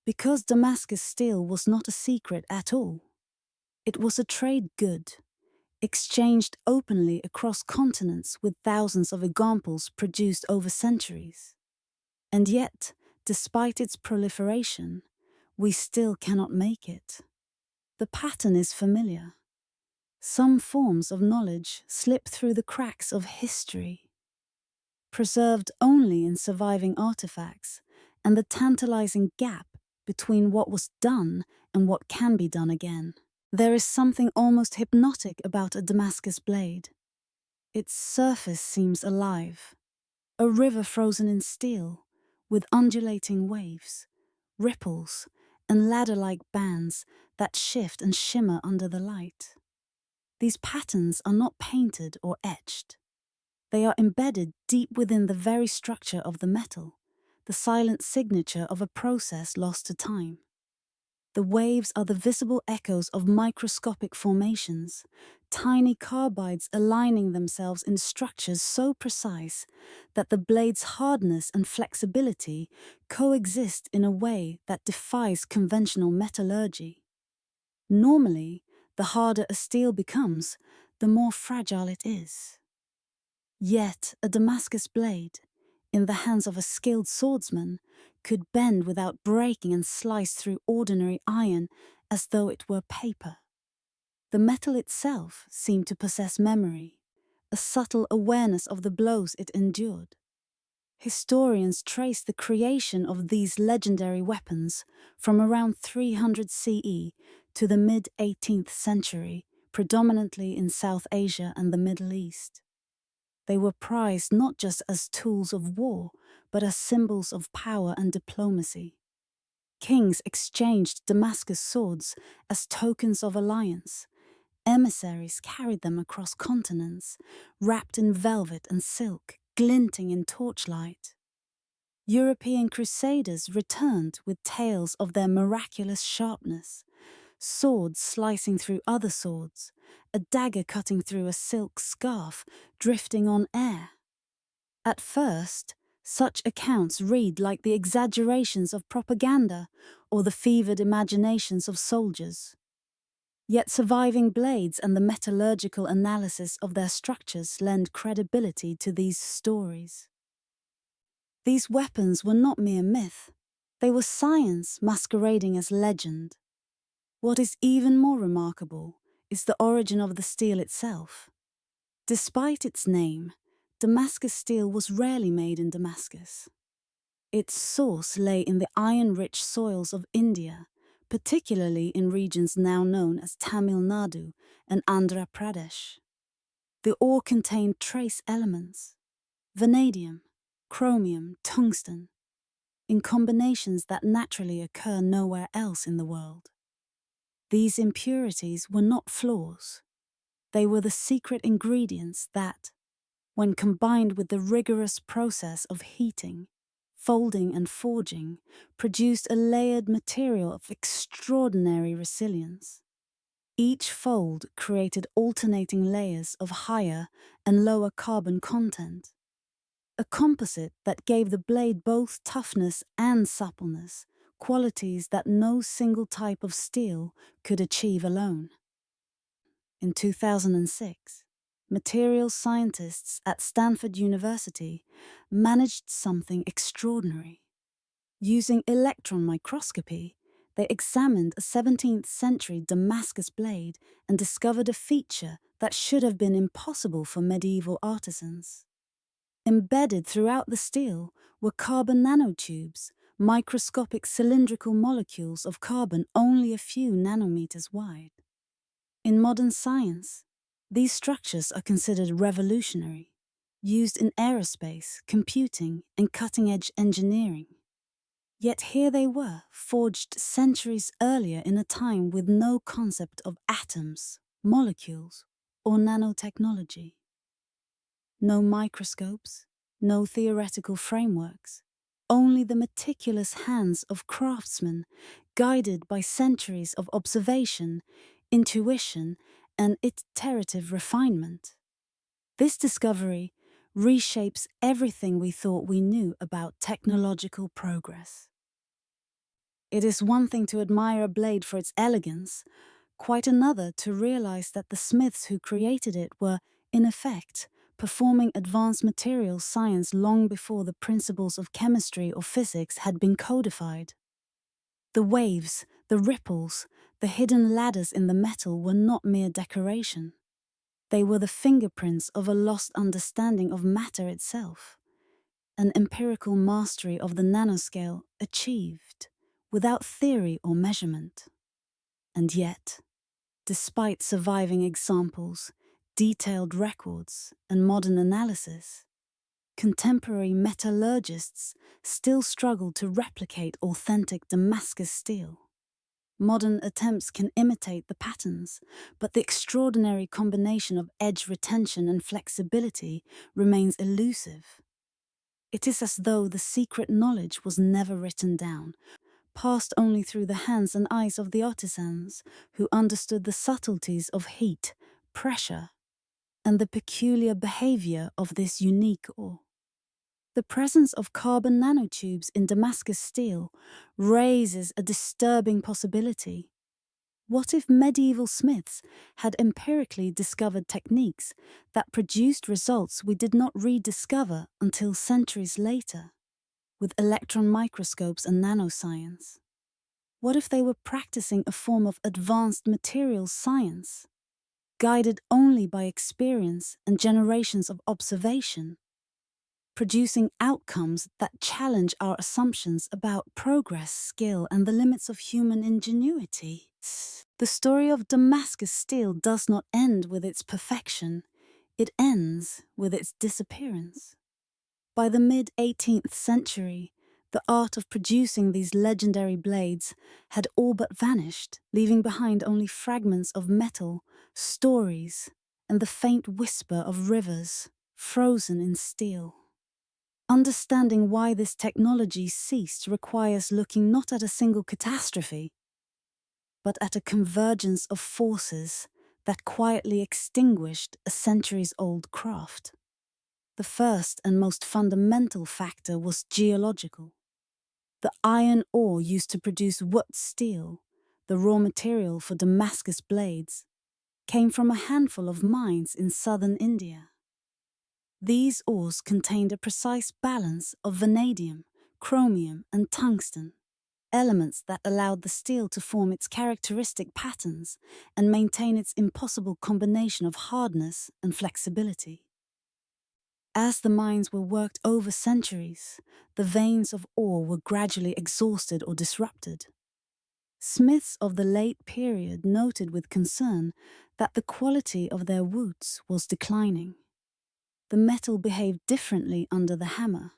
Because Damascus steel was not a secret at all, it was a trade good, exchanged openly across continents with thousands of examples produced over centuries. And yet, despite its proliferation, we still cannot make it. The pattern is familiar. Some forms of knowledge slip through the cracks of history, preserved only in surviving artifacts, and the tantalizing gap between what was done and what can be done again. There is something almost hypnotic about a Damascus blade. Its surface seems alive, a river frozen in steel, with undulating waves, ripples, and ladder-like bands that shift and shimmer under the light. These patterns are not painted or etched. They are embedded deep within the very structure of the metal, the silent signature of a process lost to time. The waves are the visible echoes of microscopic formations, tiny carbides aligning themselves in structures so precise that the blade's hardness and flexibility coexist in a way that defies conventional metallurgy. Normally, the harder a steel becomes, the more fragile it is. Yet a Damascus blade, in the hands of a skilled swordsman, could bend without breaking and slice through ordinary iron as though it were paper. The metal itself seemed to possess memory, a subtle awareness of the blows it endured. Historians trace the creation of these legendary weapons from around 300 CE to the mid-18th century, predominantly in South Asia and the Middle East. They were prized not just as tools of war, but as symbols of power and diplomacy. Kings exchanged Damascus swords as tokens of alliance. Emissaries carried them across continents, wrapped in velvet and silk, glinting in torchlight. European crusaders returned with tales of their miraculous sharpness, swords slicing through other swords, a dagger cutting through a silk scarf, drifting on air. At first, such accounts read like the exaggerations of propaganda or the fevered imaginations of soldiers. Yet surviving blades and the metallurgical analysis of their structures lend credibility to these stories. These weapons were not mere myth, they were science masquerading as legend. What is even more remarkable is the origin of the steel itself. Despite its name, Damascus steel was rarely made in Damascus. Its source lay in the iron-rich soils of India, particularly in regions now known as Tamil Nadu and Andhra Pradesh. The ore contained trace elements: vanadium, chromium, tungsten, in combinations that naturally occur nowhere else in the world. These impurities were not flaws. They were the secret ingredients that, when combined with the rigorous process of heating, folding and forging, produced a layered material of extraordinary resilience. Each fold created alternating layers of higher and lower carbon content, a composite that gave the blade both toughness and suppleness, qualities that no single type of steel could achieve alone. In 2006, materials scientists at Stanford University managed something extraordinary. Using electron microscopy, they examined a 17th century Damascus blade and discovered a feature that should have been impossible for medieval artisans. Embedded throughout the steel were carbon nanotubes, microscopic cylindrical molecules of carbon only a few nanometers wide. In modern science, these structures are considered revolutionary, used in aerospace, computing, and cutting-edge engineering. Yet here they were, forged centuries earlier in a time with no concept of atoms, molecules, or nanotechnology. No microscopes, no theoretical frameworks, only the meticulous hands of craftsmen guided by centuries of observation, intuition, and iterative refinement. This discovery reshapes everything we thought we knew about technological progress. It is one thing to admire a blade for its elegance, quite another to realize that the smiths who created it were, in effect, performing advanced materials science long before the principles of chemistry or physics had been codified. The waves, the ripples, the hidden ladders in the metal were not mere decoration. They were the fingerprints of a lost understanding of matter itself, an empirical mastery of the nanoscale achieved without theory or measurement. And yet, despite surviving examples, detailed records, and modern analysis, contemporary metallurgists still struggle to replicate authentic Damascus steel. Modern attempts can imitate the patterns, but the extraordinary combination of edge retention and flexibility remains elusive. It is as though the secret knowledge was never written down, passed only through the hands and eyes of the artisans who understood the subtleties of heat, pressure, and the peculiar behavior of this unique ore. The presence of carbon nanotubes in Damascus steel raises a disturbing possibility. What if medieval smiths had empirically discovered techniques that produced results we did not rediscover until centuries later, with electron microscopes and nanoscience? What if they were practicing a form of advanced materials science, guided only by experience and generations of observation, producing outcomes that challenge our assumptions about progress, skill, and the limits of human ingenuity? The story of Damascus steel does not end with its perfection, it ends with its disappearance. By the mid-18th century, the art of producing these legendary blades had all but vanished, leaving behind only fragments of metal, stories, and the faint whisper of rivers frozen in steel. Understanding why this technology ceased requires looking not at a single catastrophe, but at a convergence of forces that quietly extinguished a centuries-old craft. The first and most fundamental factor was geological. The iron ore used to produce wood steel, the raw material for Damascus blades, came from a handful of mines in southern India. These ores contained a precise balance of vanadium, chromium, and tungsten, elements that allowed the steel to form its characteristic patterns and maintain its impossible combination of hardness and flexibility. As the mines were worked over centuries, the veins of ore were gradually exhausted or disrupted. Smiths of the late period noted with concern that the quality of their woods was declining. The metal behaved differently under the hammer,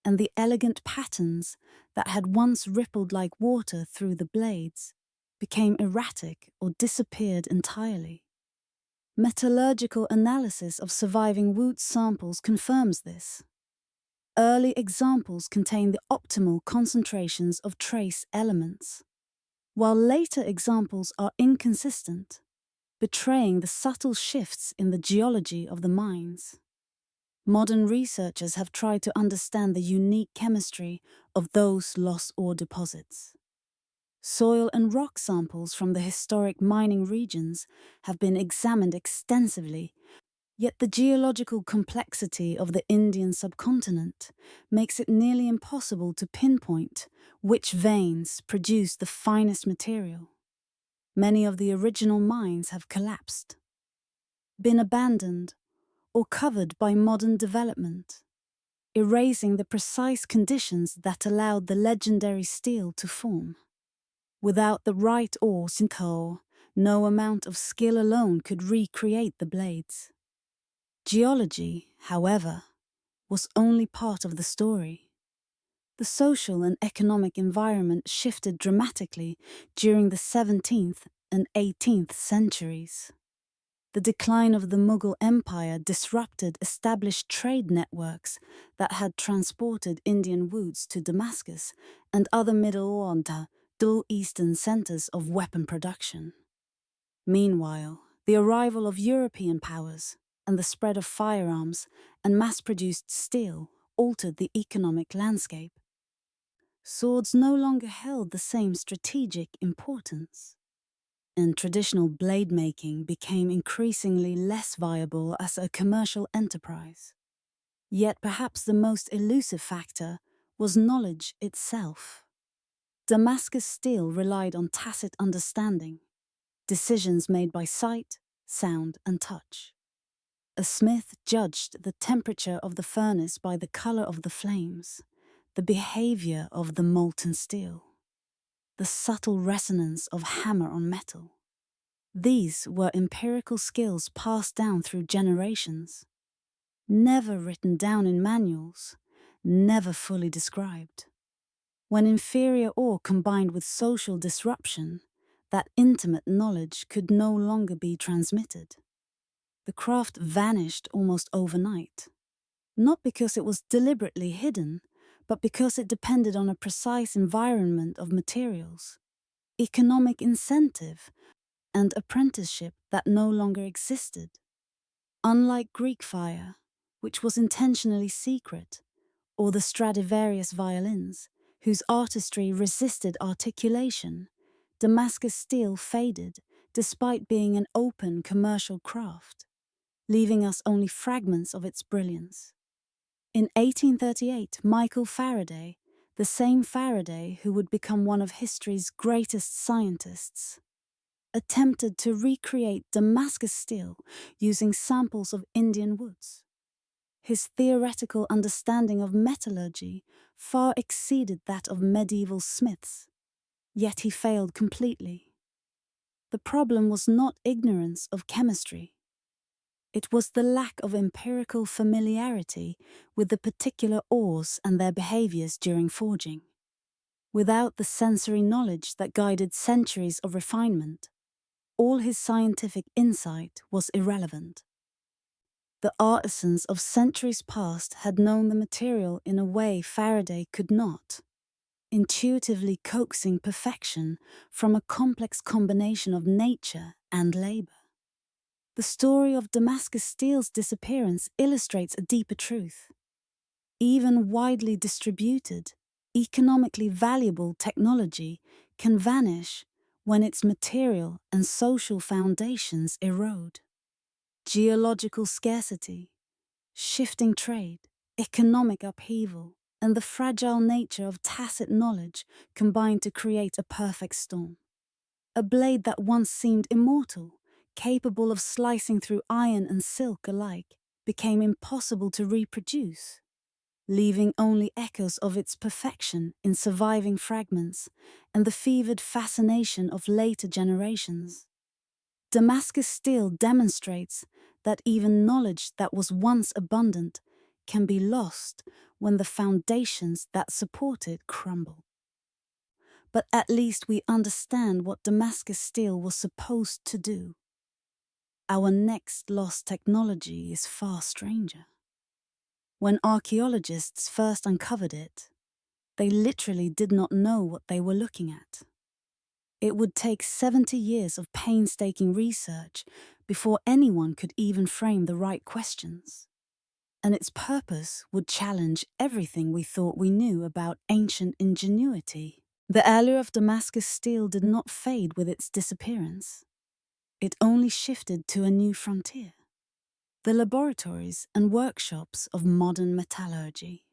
and the elegant patterns that had once rippled like water through the blades became erratic or disappeared entirely. Metallurgical analysis of surviving wood samples confirms this. Early examples contain the optimal concentrations of trace elements, while later examples are inconsistent, betraying the subtle shifts in the geology of the mines. Modern researchers have tried to understand the unique chemistry of those lost ore deposits. Soil and rock samples from the historic mining regions have been examined extensively, yet the geological complexity of the Indian subcontinent makes it nearly impossible to pinpoint which veins produce the finest material. Many of the original mines have collapsed, been abandoned, or covered by modern development, erasing the precise conditions that allowed the legendary steel to form. Without the right ore, no amount of skill alone could recreate the blades. Geology, however, was only part of the story. The social and economic environment shifted dramatically during the 17th and 18th centuries. The decline of the Mughal Empire disrupted established trade networks that had transported Indian woods to Damascus and other Middle Eastern centers of weapon production. Meanwhile, the arrival of European powers and the spread of firearms and mass-produced steel altered the economic landscape. Swords no longer held the same strategic importance, and traditional blade making became increasingly less viable as a commercial enterprise. Yet perhaps the most elusive factor was knowledge itself. Damascus steel relied on tacit understanding, decisions made by sight, sound, and touch. A smith judged the temperature of the furnace by the color of the flames, the behavior of the molten steel, the subtle resonance of hammer on metal. These were empirical skills passed down through generations, never written down in manuals, never fully described. When inferior ore combined with social disruption, that intimate knowledge could no longer be transmitted. The craft vanished almost overnight, not because it was deliberately hidden, but because it depended on a precise environment of materials, economic incentive, and apprenticeship that no longer existed. Unlike Greek fire, which was intentionally secret, or the Stradivarius violins, whose artistry resisted articulation, Damascus steel faded despite being an open commercial craft, leaving us only fragments of its brilliance. In 1838, Michael Faraday, the same Faraday who would become one of history's greatest scientists, attempted to recreate Damascus steel using samples of Indian woods. His theoretical understanding of metallurgy far exceeded that of medieval smiths, yet he failed completely. The problem was not ignorance of chemistry. It was the lack of empirical familiarity with the particular ores and their behaviors during forging. Without the sensory knowledge that guided centuries of refinement, all his scientific insight was irrelevant. The artisans of centuries past had known the material in a way Faraday could not, intuitively coaxing perfection from a complex combination of nature and labor. The story of Damascus steel's disappearance illustrates a deeper truth. Even widely distributed, economically valuable technology can vanish when its material and social foundations erode. Geological scarcity, shifting trade, economic upheaval, and the fragile nature of tacit knowledge combine to create a perfect storm. A blade that once seemed immortal, capable of slicing through iron and silk alike, became impossible to reproduce, leaving only echoes of its perfection in surviving fragments and the fevered fascination of later generations. Damascus steel demonstrates that even knowledge that was once abundant can be lost when the foundations that support it crumble. But at least we understand what Damascus steel was supposed to do. Our next lost technology is far stranger. When archaeologists first uncovered it, they literally did not know what they were looking at. It would take 70 years of painstaking research before anyone could even frame the right questions. And its purpose would challenge everything we thought we knew about ancient ingenuity. The allure of Damascus steel did not fade with its disappearance. It only shifted to a new frontier: the laboratories and workshops of modern metallurgy.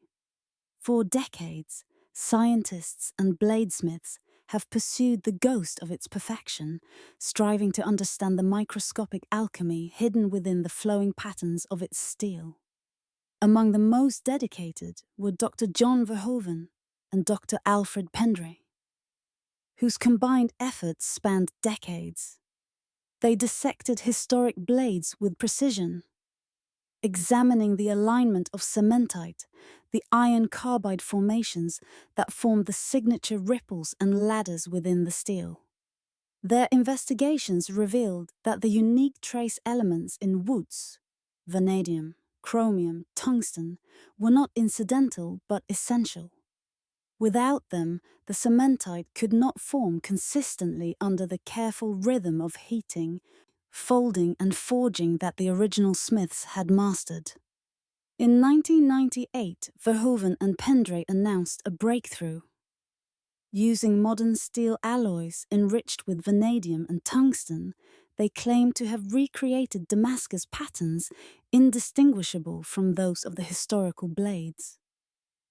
For decades, scientists and bladesmiths have pursued the ghost of its perfection, striving to understand the microscopic alchemy hidden within the flowing patterns of its steel. Among the most dedicated were Dr. John Verhoeven and Dr. Alfred Pendray, whose combined efforts spanned decades. They dissected historic blades with precision, examining the alignment of cementite, the iron carbide formations that formed the signature ripples and ladders within the steel. Their investigations revealed that the unique trace elements in woods, vanadium, chromium, tungsten, were not incidental but essential. Without them, the cementite could not form consistently under the careful rhythm of heating, folding, and forging that the original smiths had mastered. In 1998, Verhoeven and Pendray announced a breakthrough. Using modern steel alloys enriched with vanadium and tungsten, they claimed to have recreated Damascus patterns indistinguishable from those of the historical blades.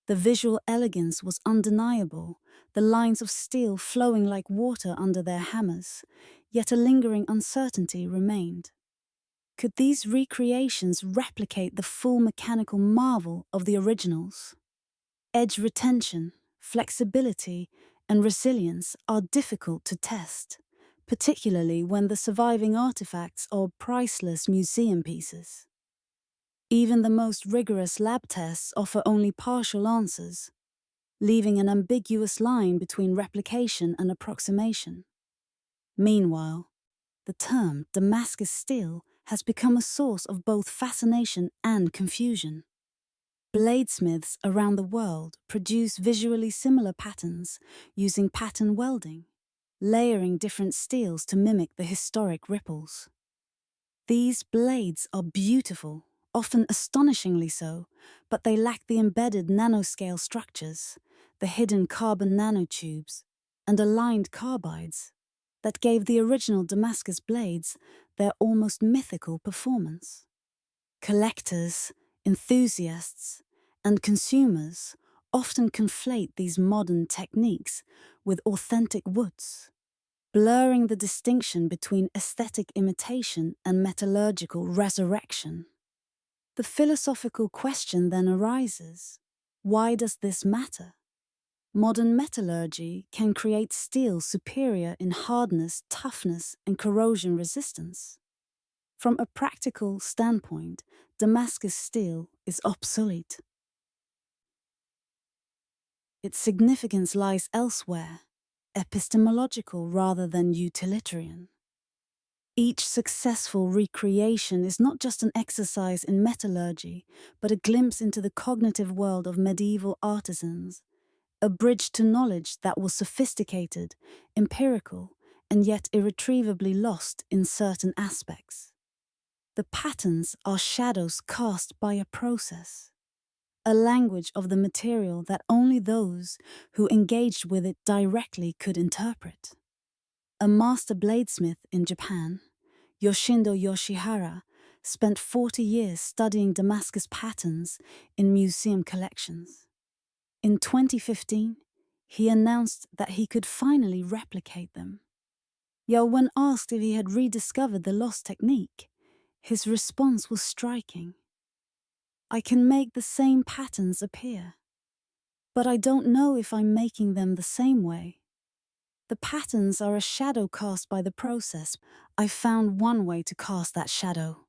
The visual elegance was undeniable, the lines of steel flowing like water under their hammers, yet a lingering uncertainty remained. Could these recreations replicate the full mechanical marvel of the originals? Edge retention, flexibility, and resilience are difficult to test, particularly when the surviving artifacts are priceless museum pieces. Even the most rigorous lab tests offer only partial answers, leaving an ambiguous line between replication and approximation. Meanwhile, the term Damascus steel has become a source of both fascination and confusion. Bladesmiths around the world produce visually similar patterns using pattern welding, layering different steels to mimic the historic ripples. These blades are beautiful, often astonishingly so, but they lack the embedded nanoscale structures, the hidden carbon nanotubes, and aligned carbides that gave the original Damascus blades their almost mythical performance. Collectors, enthusiasts, and consumers often conflate these modern techniques with authentic woods, blurring the distinction between aesthetic imitation and metallurgical resurrection. The philosophical question then arises: why does this matter? Modern metallurgy can create steel superior in hardness, toughness, and corrosion resistance. From a practical standpoint, Damascus steel is obsolete. Its significance lies elsewhere, epistemological rather than utilitarian. Each successful recreation is not just an exercise in metallurgy, but a glimpse into the cognitive world of medieval artisans, a bridge to knowledge that was sophisticated, empirical, and yet irretrievably lost in certain aspects. The patterns are shadows cast by a process, a language of the material that only those who engaged with it directly could interpret. A master bladesmith in Japan, Yoshindo Yoshihara, spent 40 years studying Damascus patterns in museum collections. In 2015, he announced that he could finally replicate them. Yet when asked if he had rediscovered the lost technique, his response was striking. I can make the same patterns appear, but I don't know if I'm making them the same way. The patterns are a shadow cast by the process. I found one way to cast that shadow,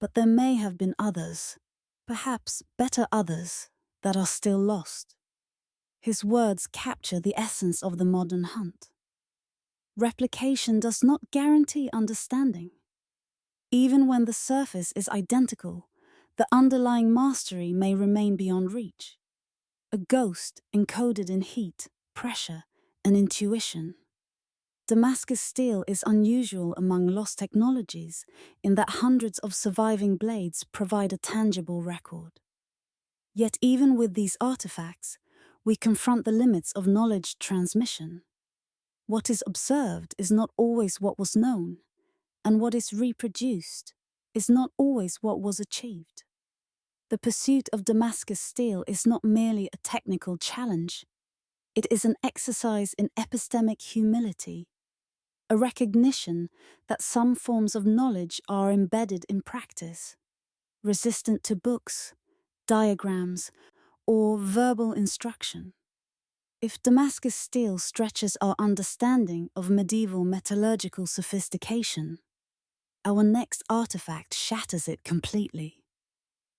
but there may have been others, perhaps better others, that are still lost. His words capture the essence of the modern hunt. Replication does not guarantee understanding. Even when the surface is identical, the underlying mastery may remain beyond reach. A ghost encoded in heat, pressure, and intuition. Damascus steel is unusual among lost technologies in that hundreds of surviving blades provide a tangible record. Yet even with these artifacts, we confront the limits of knowledge transmission. What is observed is not always what was known, and what is reproduced is not always what was achieved. The pursuit of Damascus steel is not merely a technical challenge. It is an exercise in epistemic humility, a recognition that some forms of knowledge are embedded in practice, resistant to books, diagrams, or verbal instruction. If Damascus steel stretches our understanding of medieval metallurgical sophistication, our next artifact shatters it completely.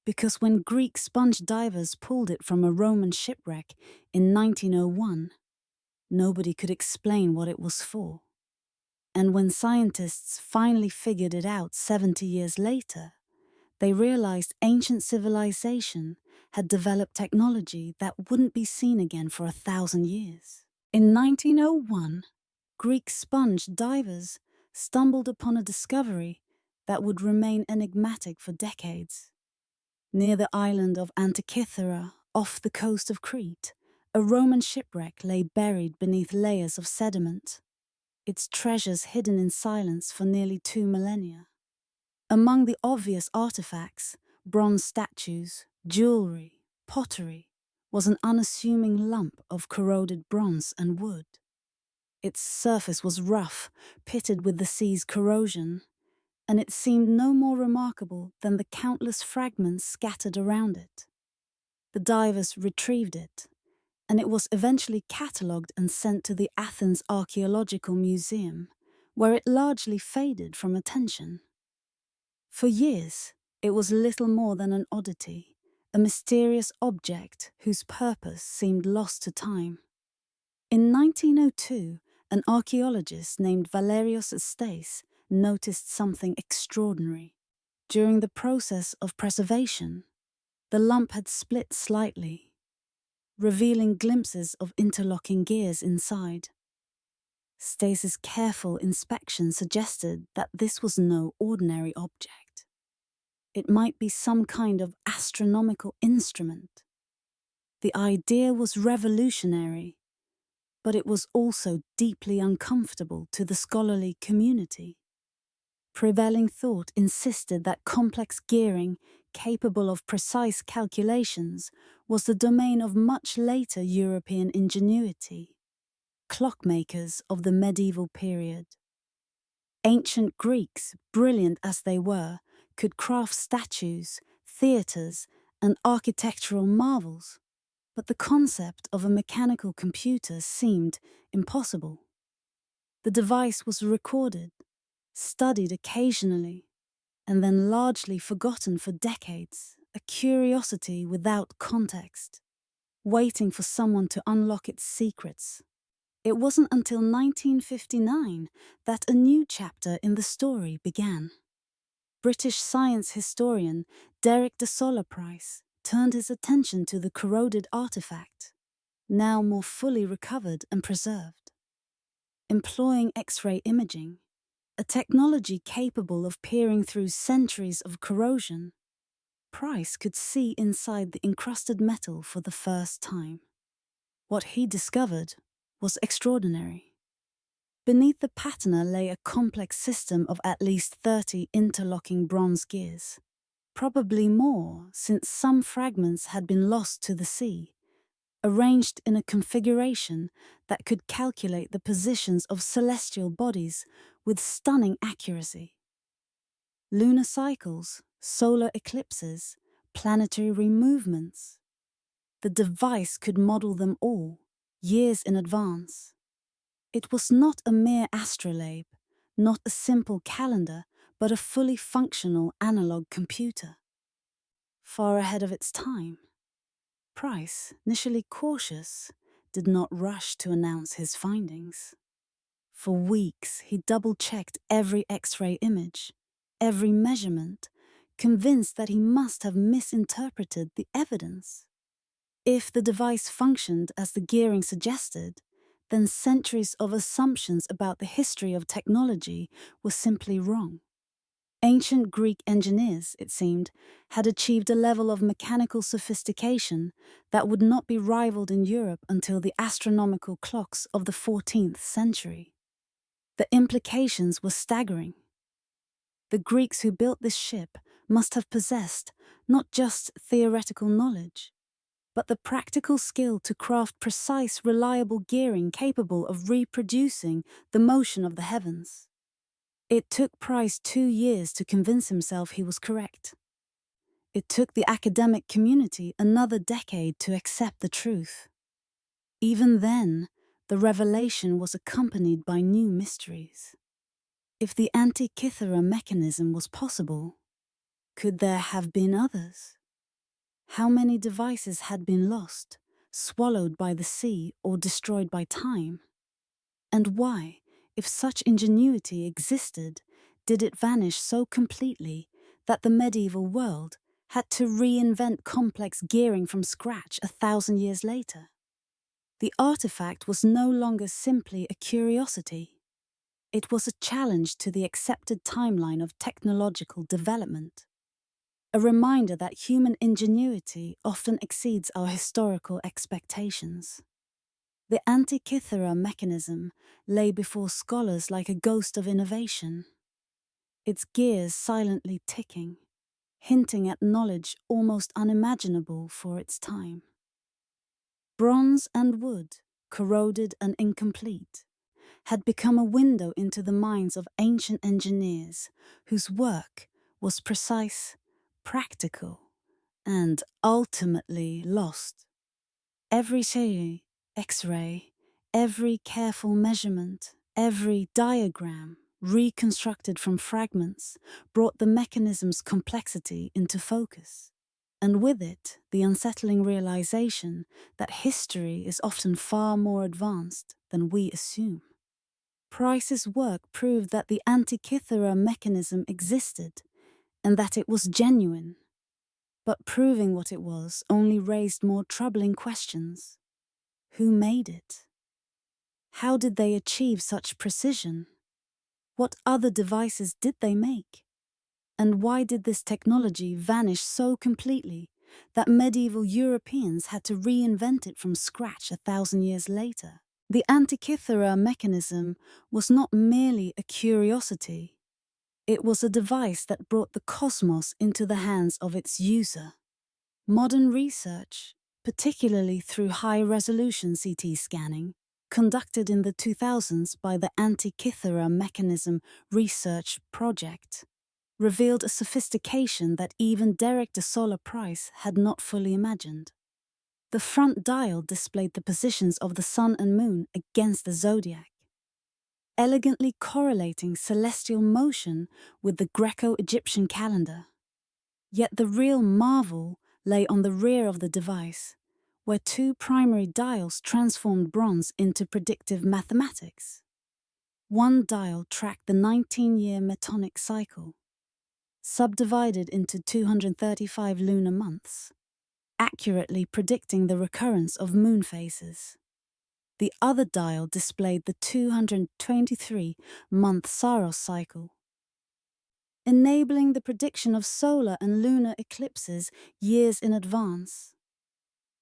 Because when Greek sponge divers pulled it from a Roman shipwreck in 1901, nobody could explain what it was for. And when scientists finally figured it out 70 years later, they realized ancient civilization had developed technology that wouldn't be seen again for 1,000 years. In 1901, Greek sponge divers stumbled upon a discovery that would remain enigmatic for decades. Near the island of Antikythera, off the coast of Crete, a Roman shipwreck lay buried beneath layers of sediment, its treasures hidden in silence for nearly 2 millennia. Among the obvious artifacts, bronze statues, jewelry, pottery, was an unassuming lump of corroded bronze and wood. Its surface was rough, pitted with the sea's corrosion, and it seemed no more remarkable than the countless fragments scattered around it. The divers retrieved it, and it was eventually catalogued and sent to the Athens Archaeological Museum, where it largely faded from attention. For years, it was little more than an oddity, a mysterious object whose purpose seemed lost to time. In 1902, an archaeologist named Valerios Stais noticed something extraordinary. During the process of preservation, the lump had split slightly, revealing glimpses of interlocking gears inside. Stace's careful inspection suggested that this was no ordinary object. It might be some kind of astronomical instrument. The idea was revolutionary, but it was also deeply uncomfortable to the scholarly community. Prevailing thought insisted that complex gearing, capable of precise calculations, was the domain of much later European ingenuity, clockmakers of the medieval period. Ancient Greeks, brilliant as they were, could craft statues, theatres, and architectural marvels, but the concept of a mechanical computer seemed impossible. The device was recorded, studied occasionally, and then largely forgotten for decades, a curiosity without context, waiting for someone to unlock its secrets. It wasn't until 1959 that a new chapter in the story began. British science historian Derek de Solla Price turned his attention to the corroded artifact, now more fully recovered and preserved. Employing X-ray imaging, a technology capable of peering through centuries of corrosion, Price could see inside the encrusted metal for the first time. What he discovered was extraordinary. Beneath the patina lay a complex system of at least 30 interlocking bronze gears, probably more since some fragments had been lost to the sea, arranged in a configuration that could calculate the positions of celestial bodies with stunning accuracy. Lunar cycles, solar eclipses, planetary movements. The device could model them all, years in advance. It was not a mere astrolabe, not a simple calendar, but a fully functional analog computer. Far ahead of its time, Price, initially cautious, did not rush to announce his findings. For weeks, he double-checked every X-ray image, every measurement, convinced that he must have misinterpreted the evidence. If the device functioned as the gearing suggested, then centuries of assumptions about the history of technology were simply wrong. Ancient Greek engineers, it seemed, had achieved a level of mechanical sophistication that would not be rivaled in Europe until the astronomical clocks of the 14th century. The implications were staggering. The Greeks who built this ship must have possessed not just theoretical knowledge, but the practical skill to craft precise, reliable gearing capable of reproducing the motion of the heavens. It took Price 2 years to convince himself he was correct. It took the academic community another decade to accept the truth. Even then, the revelation was accompanied by new mysteries. If the Antikythera mechanism was possible, could there have been others? How many devices had been lost, swallowed by the sea, or destroyed by time? And why, if such ingenuity existed, did it vanish so completely that the medieval world had to reinvent complex gearing from scratch 1,000 years later? The artifact was no longer simply a curiosity. It was a challenge to the accepted timeline of technological development. A reminder that human ingenuity often exceeds our historical expectations. The Antikythera mechanism lay before scholars like a ghost of innovation, its gears silently ticking, hinting at knowledge almost unimaginable for its time. Bronze and wood, corroded and incomplete, had become a window into the minds of ancient engineers whose work was precise, practical, and ultimately lost. Every series, X-ray, every careful measurement, every diagram, reconstructed from fragments, brought the mechanism's complexity into focus, and with it the unsettling realization that history is often far more advanced than we assume. Price's work proved that the Antikythera mechanism existed and that it was genuine. But proving what it was only raised more troubling questions. Who made it? How did they achieve such precision? What other devices did they make? And why did this technology vanish so completely that medieval Europeans had to reinvent it from scratch 1,000 years later? The Antikythera mechanism was not merely a curiosity. It was a device that brought the cosmos into the hands of its user. Modern research, particularly through high-resolution CT scanning, conducted in the 2000s by the Antikythera Mechanism Research Project, revealed a sophistication that even Derek de Solla Price had not fully imagined. The front dial displayed the positions of the sun and moon against the zodiac, elegantly correlating celestial motion with the Greco-Egyptian calendar. Yet the real marvel lay on the rear of the device, where two primary dials transformed bronze into predictive mathematics. One dial tracked the 19-year metonic cycle, subdivided into 235 lunar months, accurately predicting the recurrence of moon phases. The other dial displayed the 223-month Saros cycle, enabling the prediction of solar and lunar eclipses years in advance.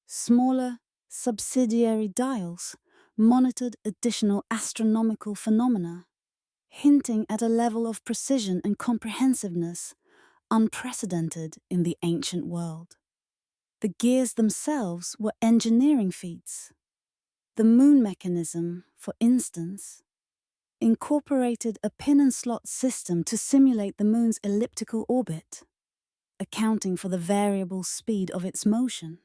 Smaller, subsidiary dials monitored additional astronomical phenomena, hinting at a level of precision and comprehensiveness unprecedented in the ancient world. The gears themselves were engineering feats. The moon mechanism, for instance, incorporated a pin and slot system to simulate the moon's elliptical orbit, accounting for the variable speed of its motion.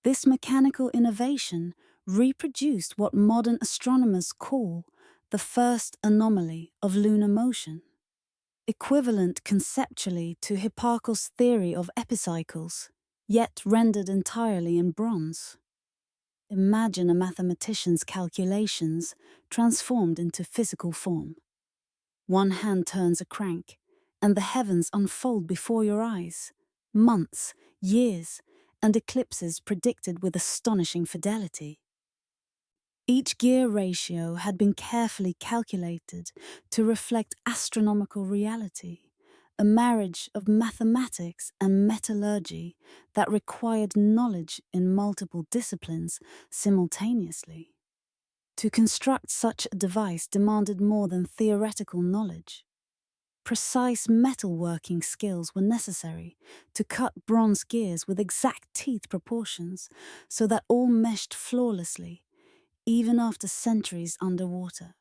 This mechanical innovation reproduced what modern astronomers call the first anomaly of lunar motion, equivalent conceptually to Hipparchus' theory of epicycles, yet rendered entirely in bronze. Imagine a mathematician's calculations transformed into physical form. One hand turns a crank, and the heavens unfold before your eyes. Months, years, and eclipses predicted with astonishing fidelity. Each gear ratio had been carefully calculated to reflect astronomical reality, a marriage of mathematics and metallurgy that required knowledge in multiple disciplines simultaneously. To construct such a device demanded more than theoretical knowledge. Precise metalworking skills were necessary to cut bronze gears with exact teeth proportions so that all meshed flawlessly, even after centuries underwater.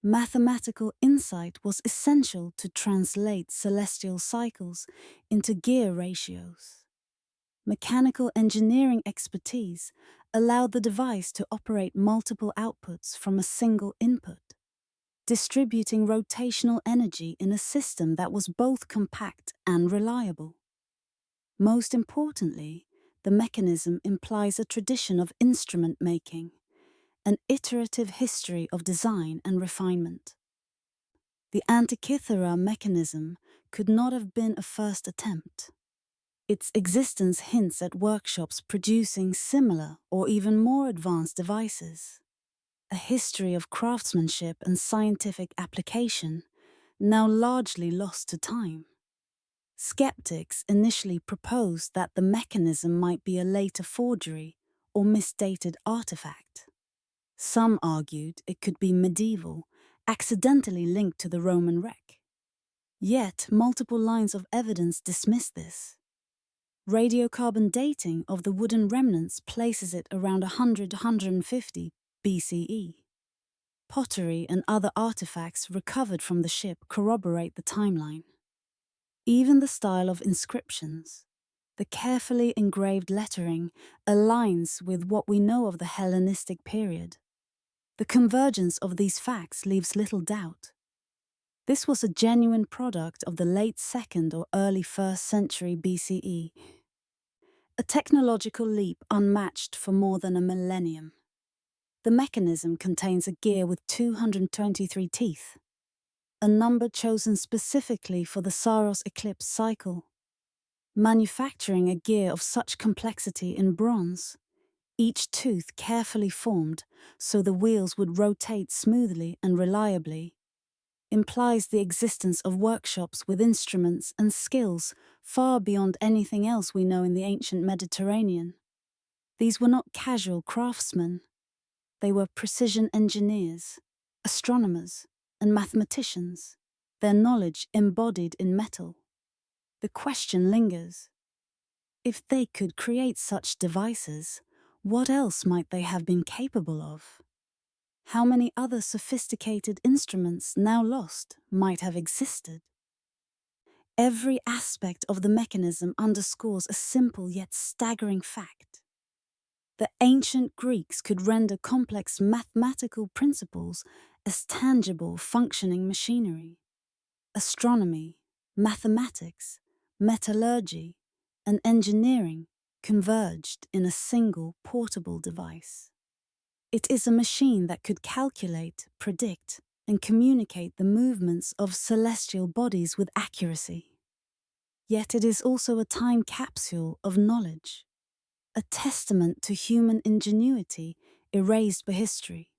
Mathematical insight was essential to translate celestial cycles into gear ratios. Mechanical engineering expertise allowed the device to operate multiple outputs from a single input, distributing rotational energy in a system that was both compact and reliable. Most importantly, the mechanism implies a tradition of instrument making, an iterative history of design and refinement. The Antikythera mechanism could not have been a first attempt. Its existence hints at workshops producing similar or even more advanced devices. A history of craftsmanship and scientific application, now largely lost to time. Skeptics initially proposed that the mechanism might be a later forgery or misdated artifact. Some argued it could be medieval, accidentally linked to the Roman wreck. Yet, multiple lines of evidence dismiss this. Radiocarbon dating of the wooden remnants places it around 100–150 BCE. Pottery and other artifacts recovered from the ship corroborate the timeline. Even the style of inscriptions, the carefully engraved lettering, aligns with what we know of the Hellenistic period. The convergence of these facts leaves little doubt. This was a genuine product of the late 2nd or early 1st century BCE, a technological leap unmatched for more than a millennium. The mechanism contains a gear with 223 teeth, a number chosen specifically for the Saros eclipse cycle. Manufacturing a gear of such complexity in bronze, each tooth carefully formed so the wheels would rotate smoothly and reliably, implies the existence of workshops with instruments and skills far beyond anything else we know in the ancient Mediterranean. These were not casual craftsmen. They were precision engineers, astronomers, and mathematicians, their knowledge embodied in metal. The question lingers. If they could create such devices, what else might they have been capable of? How many other sophisticated instruments now lost might have existed? Every aspect of the mechanism underscores a simple yet staggering fact. The ancient Greeks could render complex mathematical principles as tangible, functioning machinery. Astronomy, mathematics, metallurgy, and engineering converged in a single portable device. It is a machine that could calculate, predict, and communicate the movements of celestial bodies with accuracy. Yet it is also a time capsule of knowledge, a testament to human ingenuity erased by history.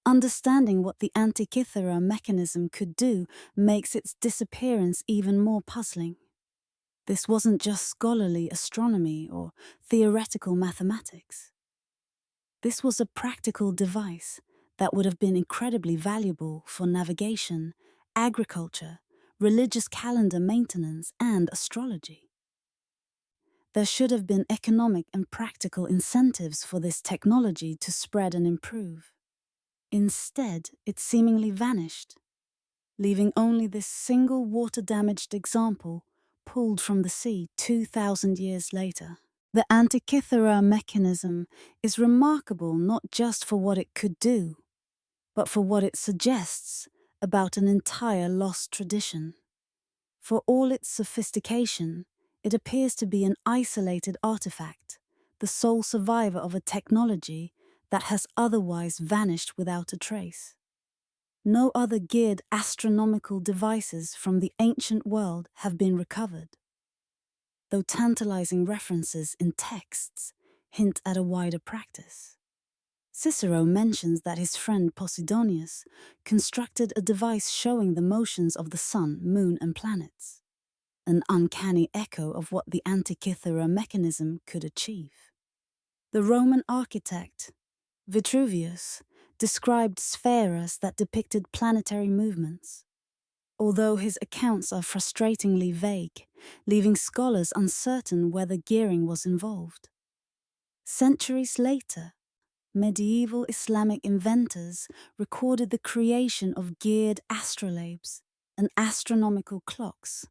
Understanding what the Antikythera mechanism could do makes its disappearance even more puzzling. This wasn't just scholarly astronomy or theoretical mathematics. This was a practical device that would have been incredibly valuable for navigation, agriculture, religious calendar maintenance, and astrology. There should have been economic and practical incentives for this technology to spread and improve. Instead, it seemingly vanished, leaving only this single water-damaged example pulled from the sea 2,000 years later. The Antikythera mechanism is remarkable not just for what it could do, but for what it suggests about an entire lost tradition. For all its sophistication, it appears to be an isolated artifact, the sole survivor of a technology that has otherwise vanished without a trace. No other geared astronomical devices from the ancient world have been recovered, though tantalizing references in texts hint at a wider practice. Cicero mentions that his friend Posidonius constructed a device showing the motions of the sun, moon, and planets, an uncanny echo of what the Antikythera mechanism could achieve. The Roman architect Vitruvius described spheres that depicted planetary movements, although his accounts are frustratingly vague, leaving scholars uncertain whether gearing was involved. Centuries later, medieval Islamic inventors recorded the creation of geared astrolabes and astronomical clocks,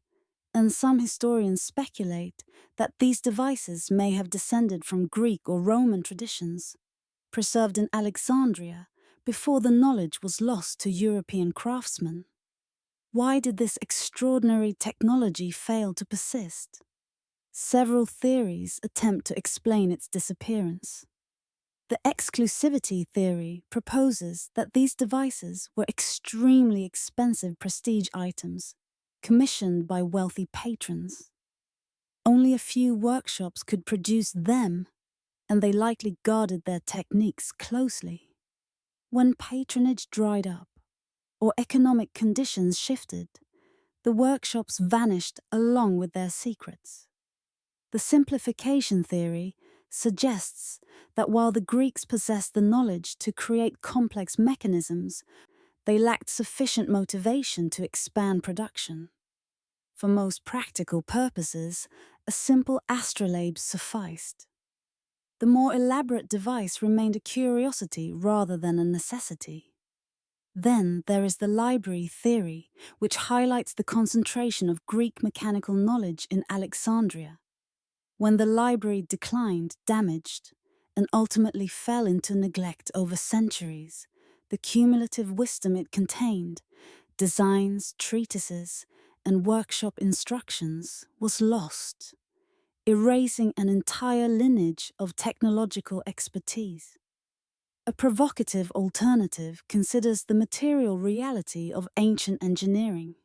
and some historians speculate that these devices may have descended from Greek or Roman traditions, preserved in Alexandria before the knowledge was lost to European craftsmen. Why did this extraordinary technology fail to persist? Several theories attempt to explain its disappearance. The exclusivity theory proposes that these devices were extremely expensive prestige items, commissioned by wealthy patrons. Only a few workshops could produce them, and they likely guarded their techniques closely. When patronage dried up, or economic conditions shifted, the workshops vanished along with their secrets. The simplification theory suggests that while the Greeks possessed the knowledge to create complex mechanisms, they lacked sufficient motivation to expand production. For most practical purposes, a simple astrolabe sufficed. The more elaborate device remained a curiosity rather than a necessity. Then there is the library theory, which highlights the concentration of Greek mechanical knowledge in Alexandria. When the library declined, damaged, and ultimately fell into neglect over centuries, the cumulative wisdom it contained, designs, treatises, and workshop instructions, was lost, erasing an entire lineage of technological expertise. A provocative alternative considers the material reality of ancient engineering.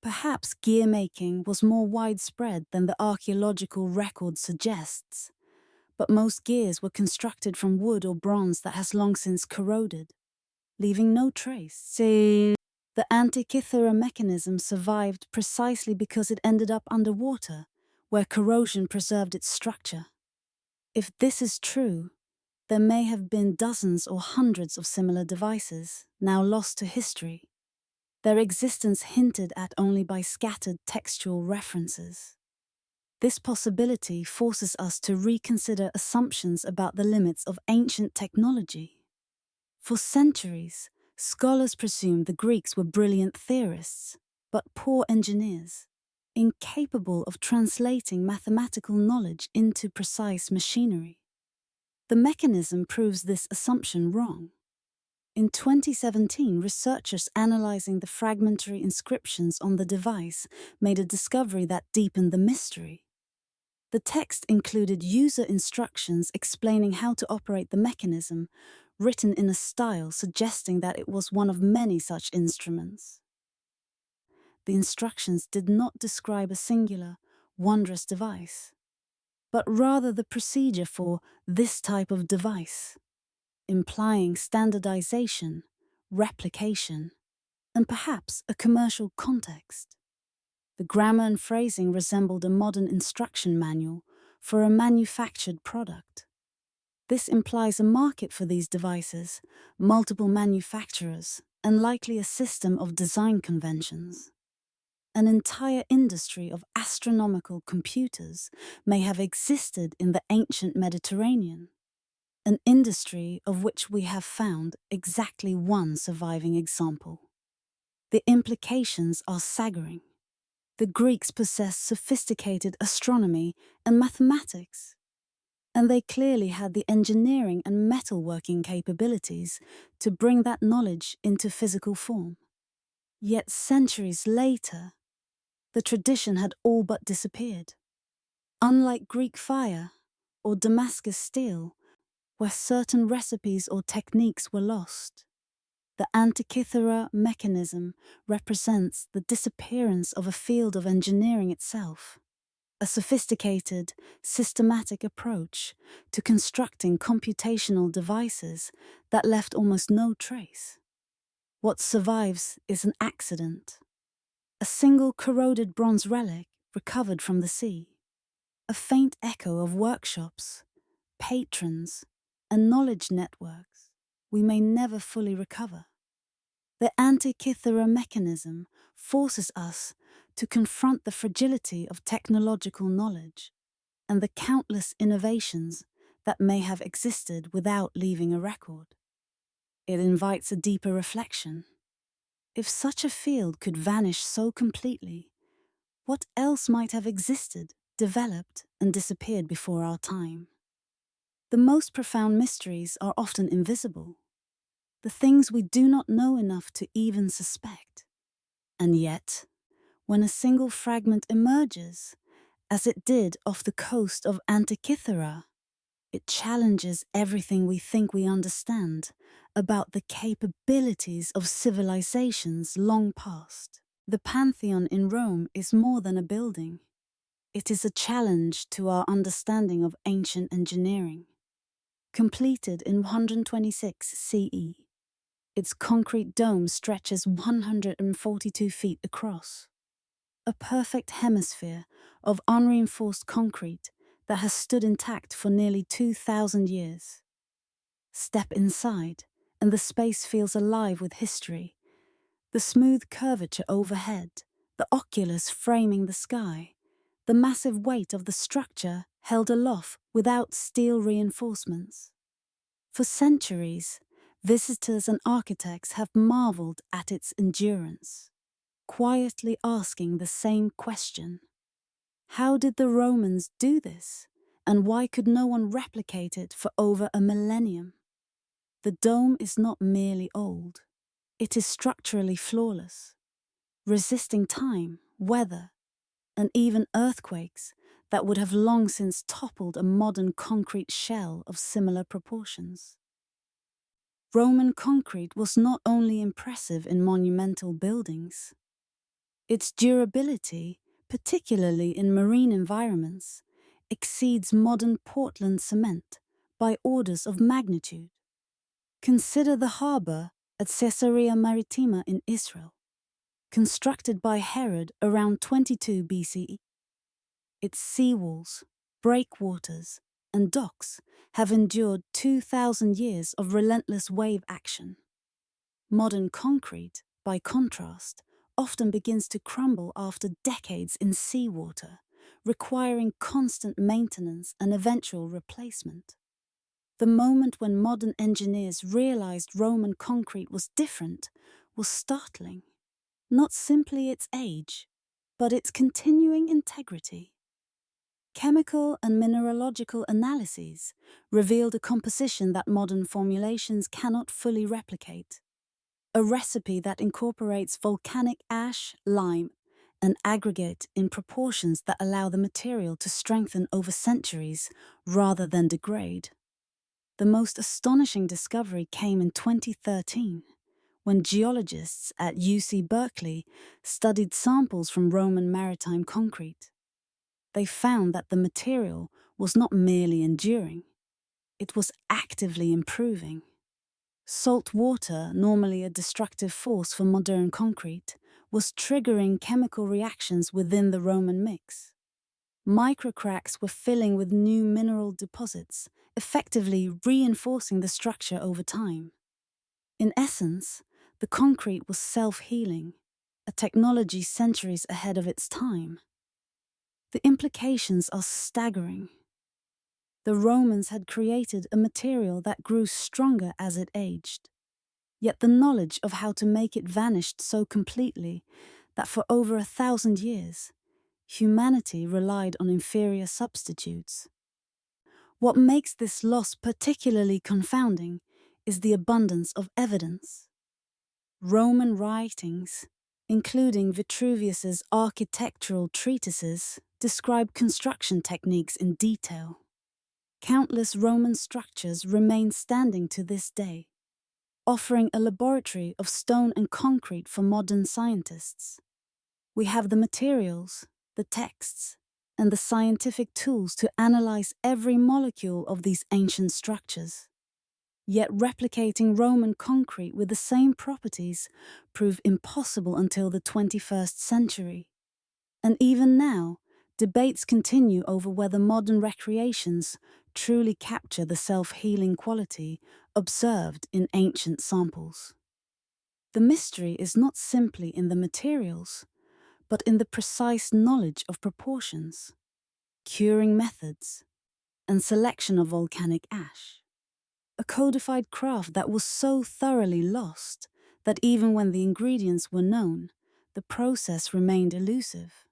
Perhaps gear making was more widespread than the archaeological record suggests, but most gears were constructed from wood or bronze that has long since corroded, leaving no trace. See, the Antikythera mechanism survived precisely because it ended up underwater, where corrosion preserved its structure. If this is true, there may have been dozens or hundreds of similar devices, now lost to history, their existence hinted at only by scattered textual references. This possibility forces us to reconsider assumptions about the limits of ancient technology. For centuries, scholars presumed the Greeks were brilliant theorists, but poor engineers, incapable of translating mathematical knowledge into precise machinery. The mechanism proves this assumption wrong. In 2017, researchers analyzing the fragmentary inscriptions on the device made a discovery that deepened the mystery. The text included user instructions explaining how to operate the mechanism, written in a style suggesting that it was one of many such instruments. The instructions did not describe a singular, wondrous device, but rather the procedure for this type of device, implying standardization, replication, and perhaps a commercial context. The grammar and phrasing resembled a modern instruction manual for a manufactured product. This implies a market for these devices, multiple manufacturers, and likely a system of design conventions. An entire industry of astronomical computers may have existed in the ancient Mediterranean, an industry of which we have found exactly one surviving example. The implications are staggering. The Greeks possessed sophisticated astronomy and mathematics, and they clearly had the engineering and metalworking capabilities to bring that knowledge into physical form. Yet centuries later, the tradition had all but disappeared. Unlike Greek fire or Damascus steel, where certain recipes or techniques were lost, the Antikythera mechanism represents the disappearance of a field of engineering itself, a sophisticated, systematic approach to constructing computational devices that left almost no trace. What survives is an accident, a single corroded bronze relic recovered from the sea, a faint echo of workshops, patrons, and knowledge networks we may never fully recover. The Antikythera mechanism forces us to confront the fragility of technological knowledge and the countless innovations that may have existed without leaving a record. It invites a deeper reflection. If such a field could vanish so completely, what else might have existed, developed, and disappeared before our time? The most profound mysteries are often invisible, the things we do not know enough to even suspect. And yet, when a single fragment emerges, as it did off the coast of Antikythera, it challenges everything we think we understand about the capabilities of civilizations long past. The Pantheon in Rome is more than a building. It is a challenge to our understanding of ancient engineering. Completed in 126 CE, its concrete dome stretches 142 feet across. A perfect hemisphere of unreinforced concrete that has stood intact for nearly 2,000 years. Step inside, and the space feels alive with history. The smooth curvature overhead, the oculus framing the sky, the massive weight of the structure held aloft without steel reinforcements. For centuries, visitors and architects have marveled at its endurance, quietly asking the same question. How did the Romans do this, and why could no one replicate it for over a millennium? The dome is not merely old, it is structurally flawless, resisting time, weather, and even earthquakes that would have long since toppled a modern concrete shell of similar proportions. Roman concrete was not only impressive in monumental buildings. Its durability, particularly in marine environments, exceeds modern Portland cement by orders of magnitude. Consider the harbor at Caesarea Maritima in Israel, constructed by Herod around 22 BCE. Its seawalls, breakwaters, and docks have endured 2,000 years of relentless wave action. Modern concrete, by contrast, often begins to crumble after decades in seawater, requiring constant maintenance and eventual replacement. The moment when modern engineers realized Roman concrete was different was startling. Not simply its age, but its continuing integrity. Chemical and mineralogical analyses revealed a composition that modern formulations cannot fully replicate. A recipe that incorporates volcanic ash, lime, and aggregate in proportions that allow the material to strengthen over centuries rather than degrade. The most astonishing discovery came in 2013, when geologists at UC Berkeley studied samples from Roman maritime concrete. They found that the material was not merely enduring, it was actively improving. Salt water, normally a destructive force for modern concrete, was triggering chemical reactions within the Roman mix. Microcracks were filling with new mineral deposits, effectively reinforcing the structure over time. In essence, the concrete was self-healing, a technology centuries ahead of its time. The implications are staggering. The Romans had created a material that grew stronger as it aged. Yet the knowledge of how to make it vanished so completely that for over 1,000 years, humanity relied on inferior substitutes. What makes this loss particularly confounding is the abundance of evidence. Roman writings, including Vitruvius's architectural treatises, describe construction techniques in detail. Countless Roman structures remain standing to this day, offering a laboratory of stone and concrete for modern scientists. We have the materials, the texts, and the scientific tools to analyze every molecule of these ancient structures. Yet replicating Roman concrete with the same properties proved impossible until the 21st century. And even now, debates continue over whether modern recreations truly capture the self-healing quality observed in ancient samples. The mystery is not simply in the materials, but in the precise knowledge of proportions, curing methods, and selection of volcanic ash. A codified craft that was so thoroughly lost that even when the ingredients were known, the process remained elusive.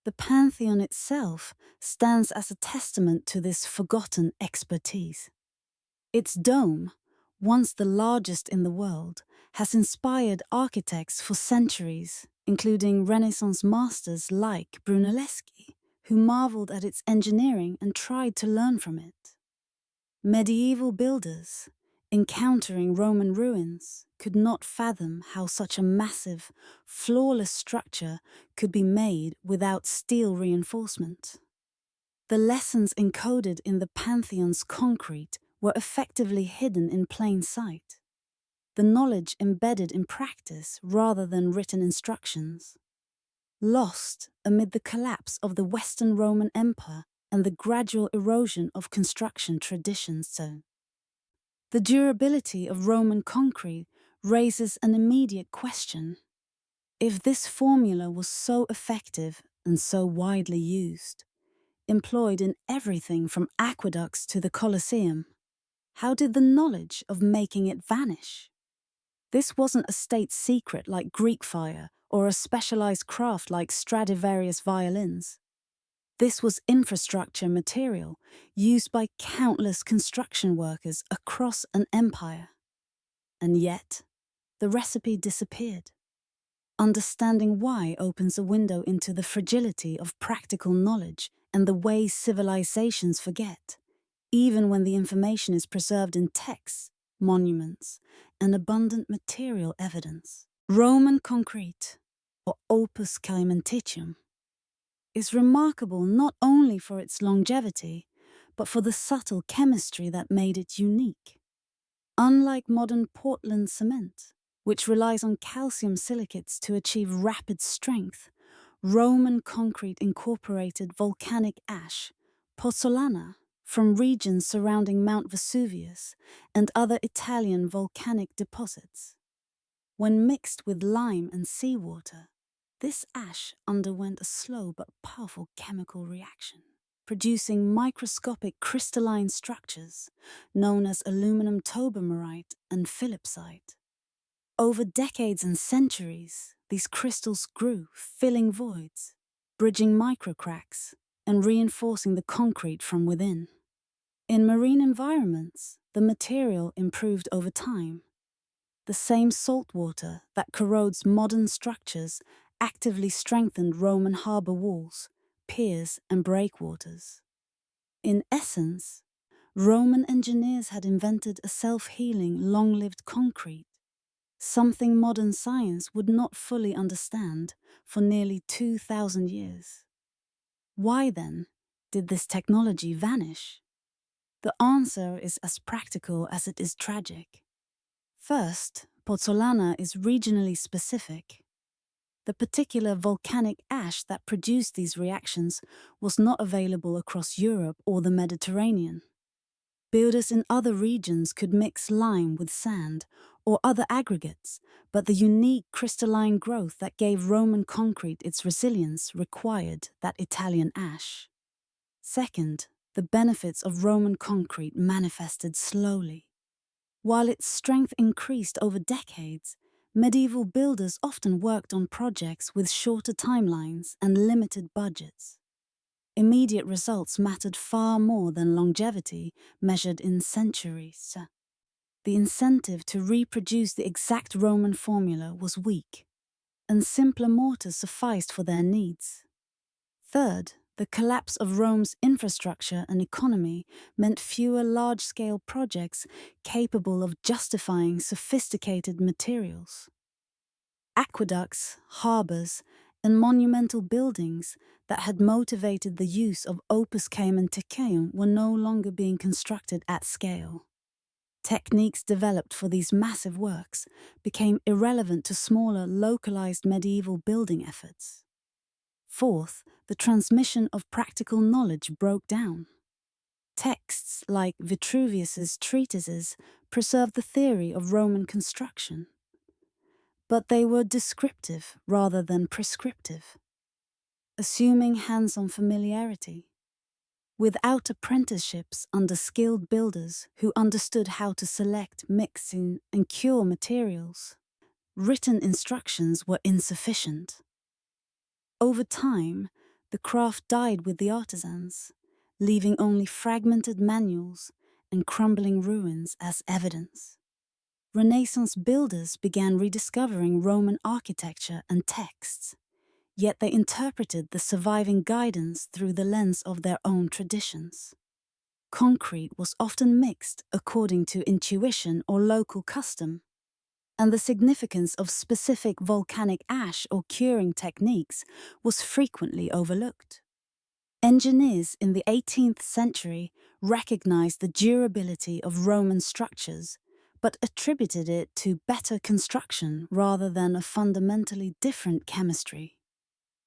The Pantheon itself stands as a testament to this forgotten expertise. Its dome, once the largest in the world, has inspired architects for centuries, including Renaissance masters like Brunelleschi, who marveled at its engineering and tried to learn from it. Medieval builders, encountering Roman ruins, could not fathom how such a massive, flawless structure could be made without steel reinforcement. The lessons encoded in the Pantheon's concrete were effectively hidden in plain sight. The knowledge embedded in practice rather than written instructions. Lost amid the collapse of the Western Roman Empire and the gradual erosion of construction traditions. The durability of Roman concrete raises an immediate question. If this formula was so effective and so widely used, employed in everything from aqueducts to the Colosseum, how did the knowledge of making it vanish? This wasn't a state secret like Greek fire or a specialized craft like Stradivarius violins. This was infrastructure material used by countless construction workers across an empire. And yet, the recipe disappeared. Understanding why opens a window into the fragility of practical knowledge and the ways civilizations forget, even when the information is preserved in texts monuments, and abundant material evidence. Roman concrete, or opus caementicum, is remarkable not only for its longevity, but for the subtle chemistry that made it unique. Unlike modern Portland cement, which relies on calcium silicates to achieve rapid strength, Roman concrete incorporated volcanic ash, pozzolana, from regions surrounding Mount Vesuvius and other Italian volcanic deposits. When mixed with lime and seawater, this ash underwent a slow but powerful chemical reaction, producing microscopic crystalline structures known as aluminum tobermarite and philipsite. Over decades and centuries, these crystals grew, filling voids, bridging microcracks, and reinforcing the concrete from within. In marine environments, the material improved over time. The same salt water that corrodes modern structures actively strengthened Roman harbor walls, piers, and breakwaters. In essence, Roman engineers had invented a self-healing, long-lived concrete, something modern science would not fully understand for nearly 2,000 years. Why, then, did this technology vanish? The answer is as practical as it is tragic. First, pozzolana is regionally specific. The particular volcanic ash that produced these reactions was not available across Europe or the Mediterranean. Builders in other regions could mix lime with sand or other aggregates, but the unique crystalline growth that gave Roman concrete its resilience required that Italian ash. Second, the benefits of Roman concrete manifested slowly. While its strength increased over decades, medieval builders often worked on projects with shorter timelines and limited budgets. Immediate results mattered far more than longevity measured in centuries. The incentive to reproduce the exact Roman formula was weak, and simpler mortars sufficed for their needs. Third, the collapse of Rome's infrastructure and economy meant fewer large-scale projects capable of justifying sophisticated materials. Aqueducts, harbors, and monumental buildings that had motivated the use of opus caementicum were no longer being constructed at scale. Techniques developed for these massive works became irrelevant to smaller, localized medieval building efforts. Fourth, the transmission of practical knowledge broke down. Texts like Vitruvius's treatises preserved the theory of Roman construction, but they were descriptive rather than prescriptive, assuming hands-on familiarity. Without apprenticeships under skilled builders who understood how to select, mix, and cure materials, written instructions were insufficient. Over time, the craft died with the artisans, leaving only fragmented manuals and crumbling ruins as evidence. Renaissance builders began rediscovering Roman architecture and texts, yet they interpreted the surviving guidance through the lens of their own traditions. Concrete was often mixed according to intuition or local custom, and the significance of specific volcanic ash or curing techniques was frequently overlooked. Engineers in the 18th century recognized the durability of Roman structures, but attributed it to better construction rather than a fundamentally different chemistry.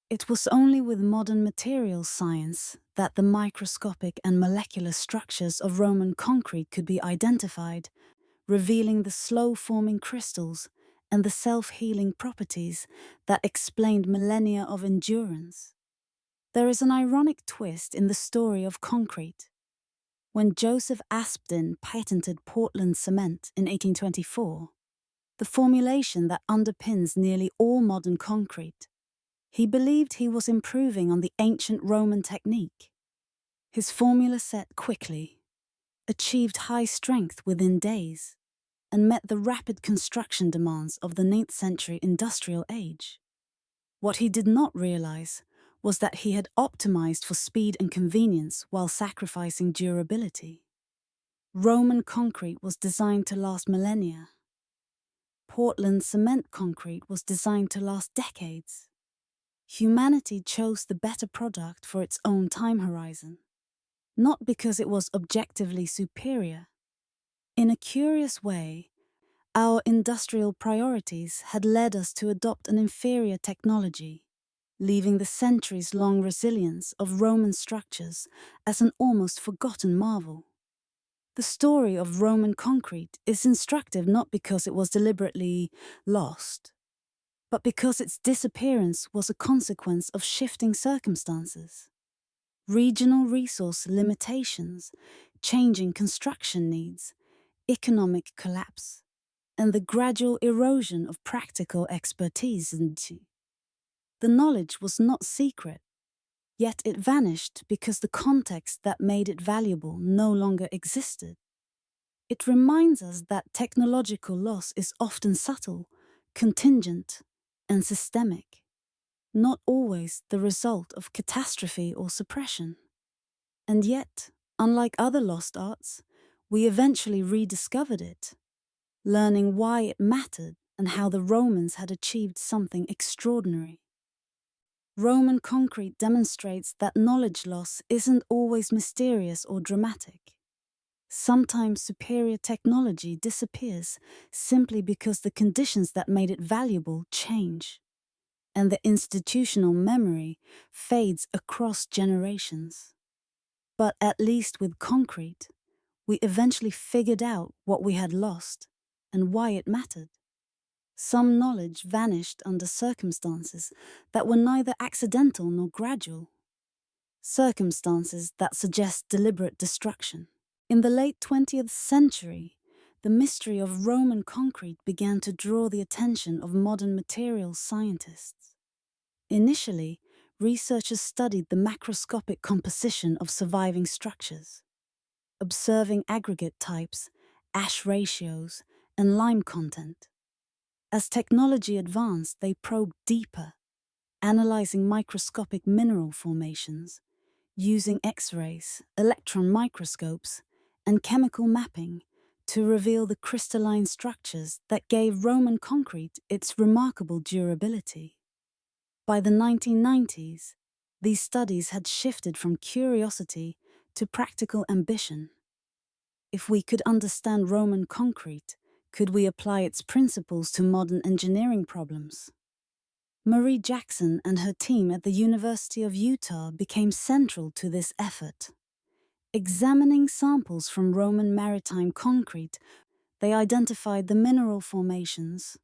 It was only with modern materials science that the microscopic and molecular structures of Roman concrete could be identified, revealing the slow-forming crystals and the self-healing properties that explained millennia of endurance. There is an ironic twist in the story of concrete. When Joseph Aspdin patented Portland cement in 1824, the formulation that underpins nearly all modern concrete, he believed he was improving on the ancient Roman technique. His formula set quickly, achieved high strength within days, and met the rapid construction demands of the 9th century industrial age. What he did not realize was that he had optimized for speed and convenience while sacrificing durability. Roman concrete was designed to last millennia. Portland cement concrete was designed to last decades. Humanity chose the better product for its own time horizon, not because it was objectively superior. In a curious way, our industrial priorities had led us to adopt an inferior technology, leaving the centuries-long resilience of Roman structures as an almost forgotten marvel. The story of Roman concrete is instructive not because it was deliberately lost, but because its disappearance was a consequence of shifting circumstances. Regional resource limitations, changing construction needs, economic collapse, and the gradual erosion of practical expertise. The knowledge was not secret, yet it vanished because the context that made it valuable no longer existed. It reminds us that technological loss is often subtle, contingent, and systemic, not always the result of catastrophe or suppression. And yet, unlike other lost arts, we eventually rediscovered it, learning why it mattered and how the Romans had achieved something extraordinary. Roman concrete demonstrates that knowledge loss isn't always mysterious or dramatic. Sometimes superior technology disappears simply because the conditions that made it valuable change, and the institutional memory fades across generations. But at least with concrete, we eventually figured out what we had lost and why it mattered. Some knowledge vanished under circumstances that were neither accidental nor gradual, circumstances that suggest deliberate destruction. In the late 20th century, the mystery of Roman concrete began to draw the attention of modern materials scientists. Initially, researchers studied the macroscopic composition of surviving structures, observing aggregate types, ash ratios, and lime content. As technology advanced, they probed deeper, analyzing microscopic mineral formations, using X-rays, electron microscopes, and chemical mapping to reveal the crystalline structures that gave Roman concrete its remarkable durability. By the 1990s, these studies had shifted from curiosity to practical ambition. If we could understand Roman concrete, could we apply its principles to modern engineering problems? Marie Jackson and her team at the University of Utah became central to this effort. Examining samples from Roman maritime concrete, they identified the mineral formations,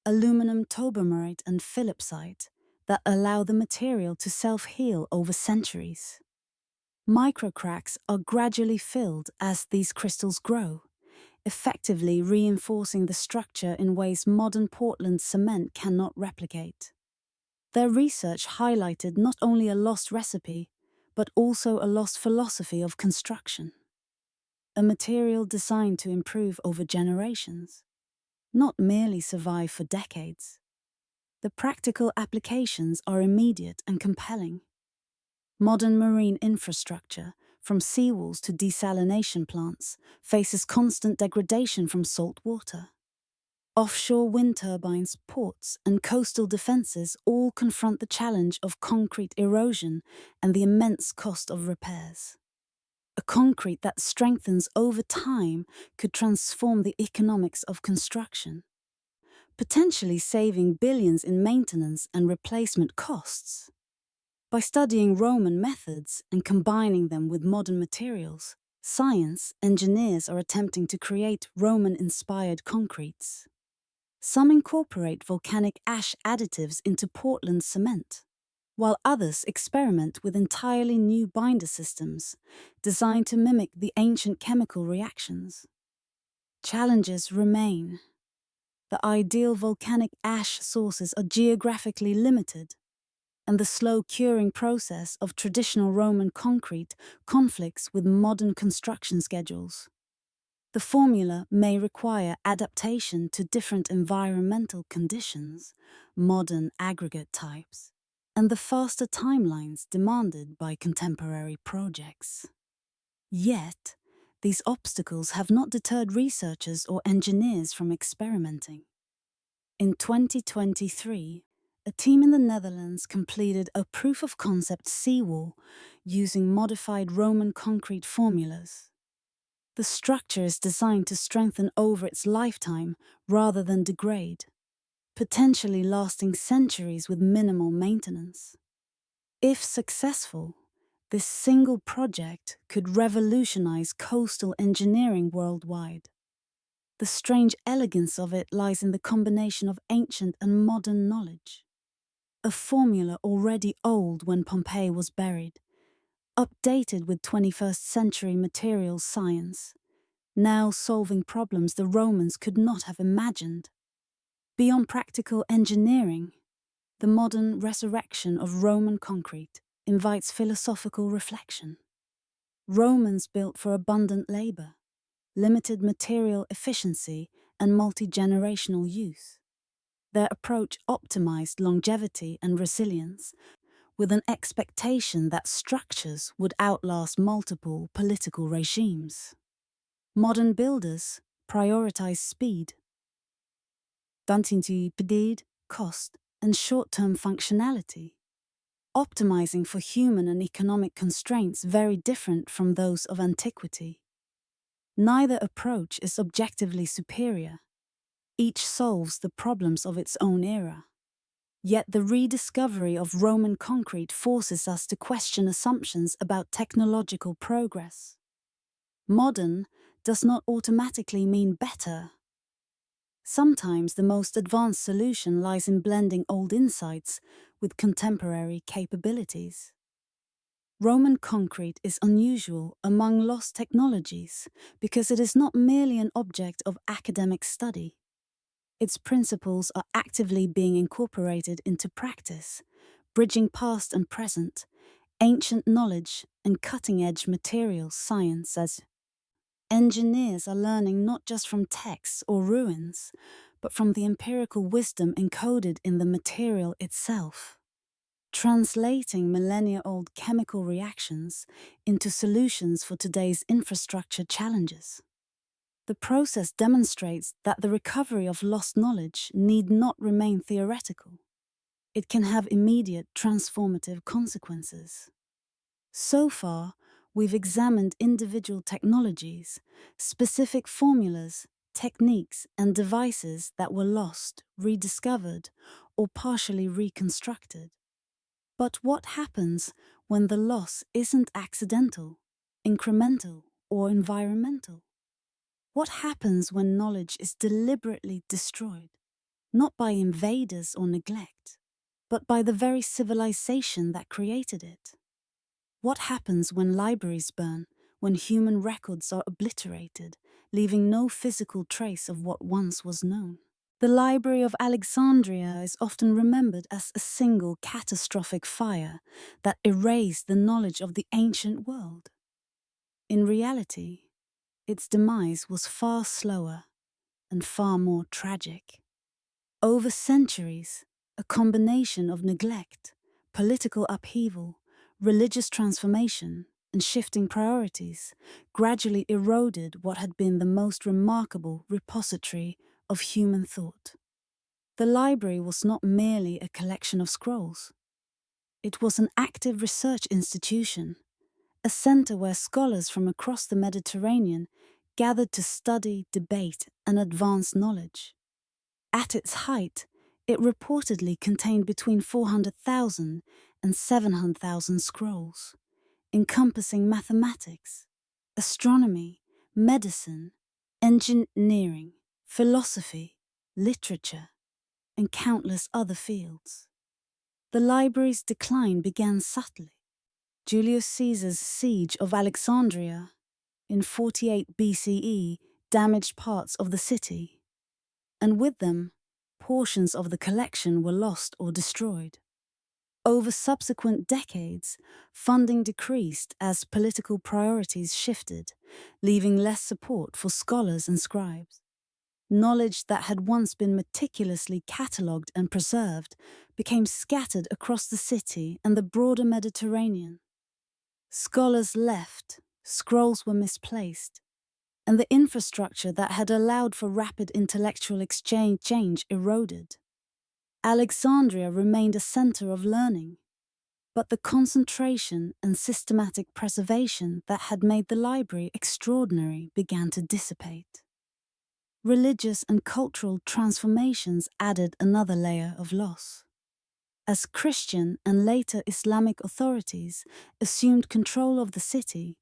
aluminum tobermorite and philipsite, that allow the material to self-heal over centuries. Microcracks are gradually filled as these crystals grow, effectively reinforcing the structure in ways modern Portland cement cannot replicate. Their research highlighted not only a lost recipe, but also a lost philosophy of construction. A material designed to improve over generations, not merely survive for decades. The practical applications are immediate and compelling. Modern marine infrastructure, from seawalls to desalination plants, faces constant degradation from salt water. Offshore wind turbines, ports, and coastal defenses all confront the challenge of concrete erosion and the immense cost of repairs. A concrete that strengthens over time could transform the economics of construction, potentially saving billions in maintenance and replacement costs. By studying Roman methods and combining them with modern materials, science engineers are attempting to create Roman-inspired concretes. Some incorporate volcanic ash additives into Portland cement, while others experiment with entirely new binder systems designed to mimic the ancient chemical reactions. Challenges remain. The ideal volcanic ash sources are geographically limited, and the slow curing process of traditional Roman concrete conflicts with modern construction schedules. The formula may require adaptation to different environmental conditions, modern aggregate types, and the faster timelines demanded by contemporary projects. Yet, these obstacles have not deterred researchers or engineers from experimenting. In 2023, a team in the Netherlands completed a proof-of-concept seawall using modified Roman concrete formulas. The structure is designed to strengthen over its lifetime rather than degrade, potentially lasting centuries with minimal maintenance. If successful, this single project could revolutionize coastal engineering worldwide. The strange elegance of it lies in the combination of ancient and modern knowledge. A formula already old when Pompeii was buried, updated with 21st century materials science, now solving problems the Romans could not have imagined. Beyond practical engineering, the modern resurrection of Roman concrete invites philosophical reflection. Romans built for abundant labor, limited material efficiency, and multi-generational use. Their approach optimized longevity and resilience, with an expectation that structures would outlast multiple political regimes. Modern builders prioritize speed, speed, cost, and short-term functionality, optimizing for human and economic constraints very different from those of antiquity. Neither approach is objectively superior. Each solves the problems of its own era. Yet the rediscovery of Roman concrete forces us to question assumptions about technological progress. Modern does not automatically mean better. Sometimes the most advanced solution lies in blending old insights with contemporary capabilities. Roman concrete is unusual among lost technologies because it is not merely an object of academic study. Its principles are actively being incorporated into practice, bridging past and present, ancient knowledge and cutting-edge materials science as engineers are learning not just from texts or ruins, but from the empirical wisdom encoded in the material itself, translating millennia-old chemical reactions into solutions for today's infrastructure challenges. The process demonstrates that the recovery of lost knowledge need not remain theoretical. It can have immediate transformative consequences. So far, we've examined individual technologies, specific formulas, techniques, and devices that were lost, rediscovered, or partially reconstructed. But what happens when the loss isn't accidental, incremental, or environmental? What happens when knowledge is deliberately destroyed, not by invaders or neglect, but by the very civilization that created it? What happens when libraries burn, when human records are obliterated, leaving no physical trace of what once was known? The Library of Alexandria is often remembered as a single catastrophic fire that erased the knowledge of the ancient world. In reality, its demise was far slower and far more tragic. Over centuries, a combination of neglect, political upheaval, religious transformation, and shifting priorities gradually eroded what had been the most remarkable repository of human thought. The library was not merely a collection of scrolls. It was an active research institution, a center where scholars from across the Mediterranean gathered to study, debate, and advance knowledge. At its height, it reportedly contained between 400,000 and 700,000 scrolls, encompassing mathematics, astronomy, medicine, engineering, philosophy, literature, and countless other fields. The library's decline began subtly. Julius Caesar's siege of Alexandria in 48 BCE damaged parts of the city, and with them, portions of the collection were lost or destroyed. Over subsequent decades, funding decreased as political priorities shifted, leaving less support for scholars and scribes. Knowledge that had once been meticulously catalogued and preserved became scattered across the city and the broader Mediterranean. Scholars left, scrolls were misplaced, and the infrastructure that had allowed for rapid intellectual exchange eroded. Alexandria remained a center of learning, but the concentration and systematic preservation that had made the library extraordinary began to dissipate. Religious and cultural transformations added another layer of loss. As Christian and later Islamic authorities assumed control of the city,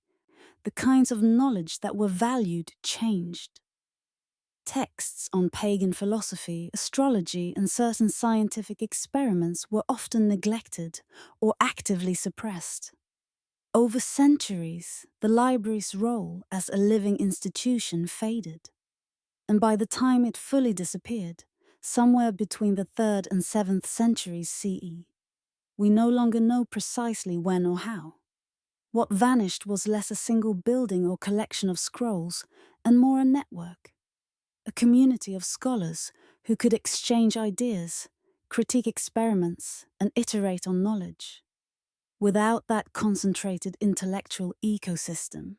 the kinds of knowledge that were valued changed. Texts on pagan philosophy, astrology, and certain scientific experiments were often neglected or actively suppressed. Over centuries, the library's role as a living institution faded, and by the time it fully disappeared, somewhere between the 3rd and 7th centuries CE, we no longer know precisely when or how. What vanished was less a single building or collection of scrolls, and more a network. A community of scholars who could exchange ideas, critique experiments, and iterate on knowledge. Without that concentrated intellectual ecosystem,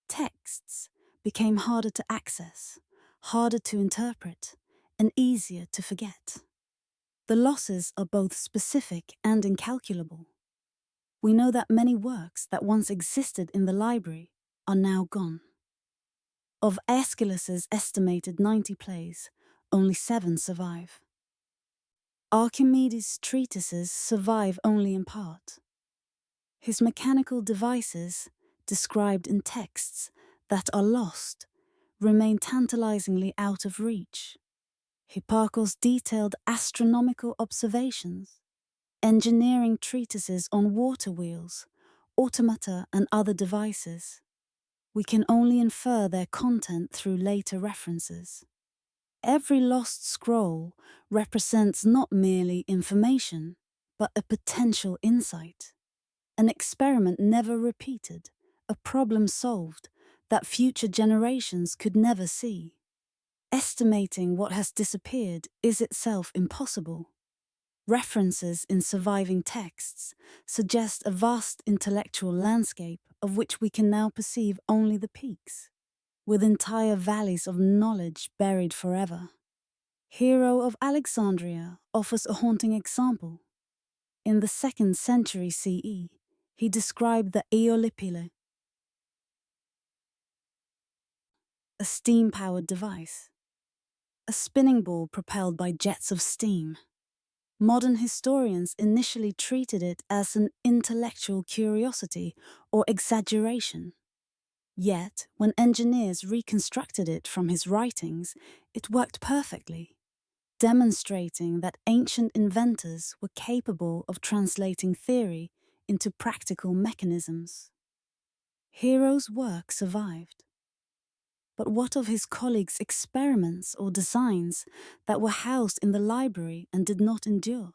texts became harder to access, harder to interpret, and easier to forget. The losses are both specific and incalculable. We know that many works that once existed in the library are now gone. Of Aeschylus's estimated 90 plays, only 7 survive. Archimedes' treatises survive only in part. His mechanical devices, described in texts that are lost, remain tantalizingly out of reach. Hipparchus' detailed astronomical observations, engineering treatises on water wheels, automata, and other devices. We can only infer their content through later references. Every lost scroll represents not merely information, but a potential insight. An experiment never repeated, a problem solved that future generations could never see. Estimating what has disappeared is itself impossible. References in surviving texts suggest a vast intellectual landscape of which we can now perceive only the peaks, with entire valleys of knowledge buried forever. Hero of Alexandria offers a haunting example. In the 2nd century CE, he described the Eolipile, a steam-powered device, a spinning ball propelled by jets of steam. Modern historians initially treated it as an intellectual curiosity or exaggeration. Yet, when engineers reconstructed it from his writings, it worked perfectly, demonstrating that ancient inventors were capable of translating theory into practical mechanisms. Hero's work survived. But what of his colleagues' experiments or designs that were housed in the library and did not endure?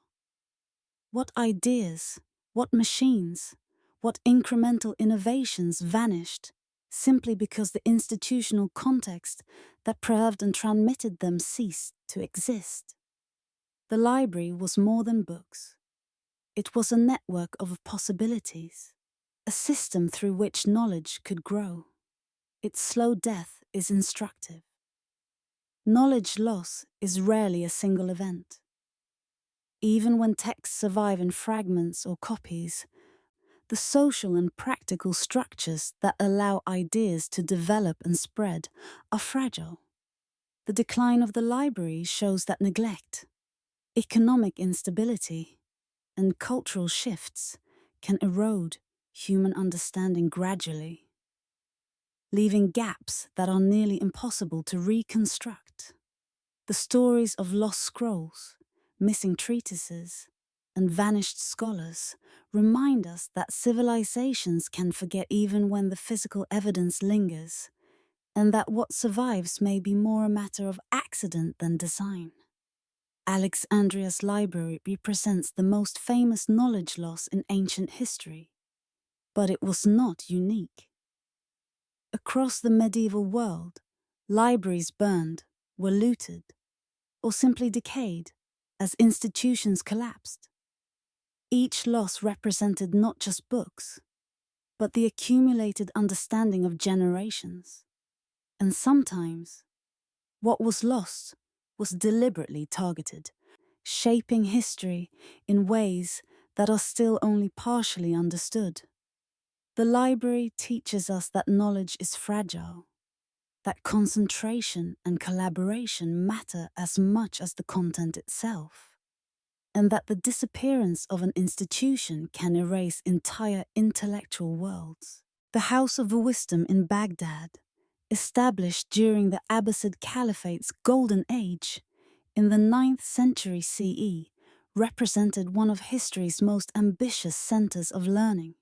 What ideas, what machines, what incremental innovations vanished simply because the institutional context that preserved and transmitted them ceased to exist? The library was more than books. It was a network of possibilities, a system through which knowledge could grow. Its slow death is instructive. Knowledge loss is rarely a single event. Even when texts survive in fragments or copies, the social and practical structures that allow ideas to develop and spread are fragile. The decline of the library shows that neglect, economic instability, and cultural shifts can erode human understanding gradually, leaving gaps that are nearly impossible to reconstruct. The stories of lost scrolls, missing treatises, and vanished scholars remind us that civilizations can forget even when the physical evidence lingers, and that what survives may be more a matter of accident than design. Alexandria's library represents the most famous knowledge loss in ancient history, but it was not unique. Across the medieval world, libraries burned, were looted, or simply decayed as institutions collapsed. Each loss represented not just books, but the accumulated understanding of generations. And sometimes, what was lost was deliberately targeted, shaping history in ways that are still only partially understood. The library teaches us that knowledge is fragile, that concentration and collaboration matter as much as the content itself, and that the disappearance of an institution can erase entire intellectual worlds. The House of Wisdom in Baghdad, established during the Abbasid Caliphate's golden age in the 9th century CE, represented one of history's most ambitious centers of learning.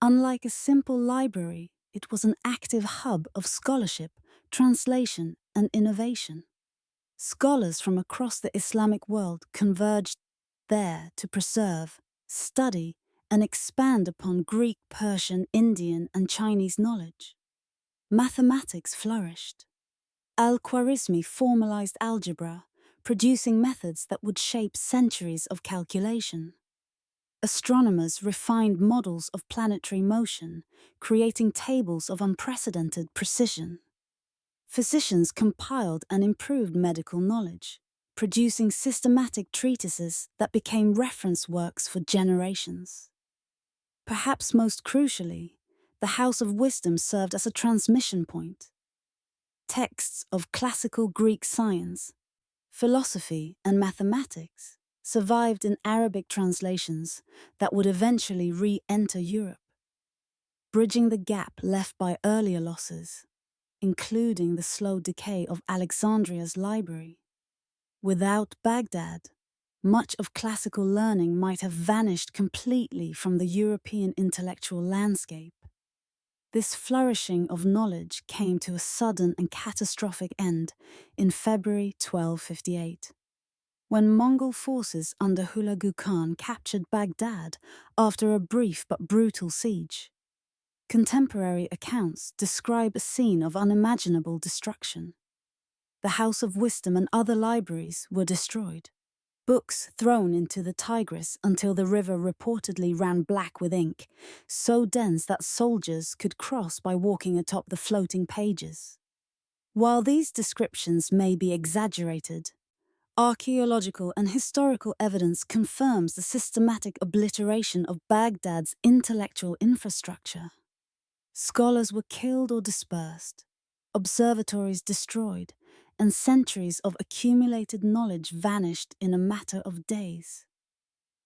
Unlike a simple library, it was an active hub of scholarship, translation, and innovation. Scholars from across the Islamic world converged there to preserve, study, and expand upon Greek, Persian, Indian, and Chinese knowledge. Mathematics flourished. Al-Khwarizmi formalized algebra, producing methods that would shape centuries of calculation. Astronomers refined models of planetary motion, creating tables of unprecedented precision. Physicians compiled and improved medical knowledge, producing systematic treatises that became reference works for generations. Perhaps most crucially, the House of Wisdom served as a transmission point. Texts of classical Greek science, philosophy, and mathematics survived in Arabic translations that would eventually re-enter Europe, bridging the gap left by earlier losses, including the slow decay of Alexandria's library. Without Baghdad, much of classical learning might have vanished completely from the European intellectual landscape. This flourishing of knowledge came to a sudden and catastrophic end in February 1258, when Mongol forces under Hulagu Khan captured Baghdad after a brief but brutal siege. Contemporary accounts describe a scene of unimaginable destruction. The House of Wisdom and other libraries were destroyed, books thrown into the Tigris until the river reportedly ran black with ink, so dense that soldiers could cross by walking atop the floating pages. While these descriptions may be exaggerated, archaeological and historical evidence confirms the systematic obliteration of Baghdad's intellectual infrastructure. Scholars were killed or dispersed, observatories destroyed, and centuries of accumulated knowledge vanished in a matter of days.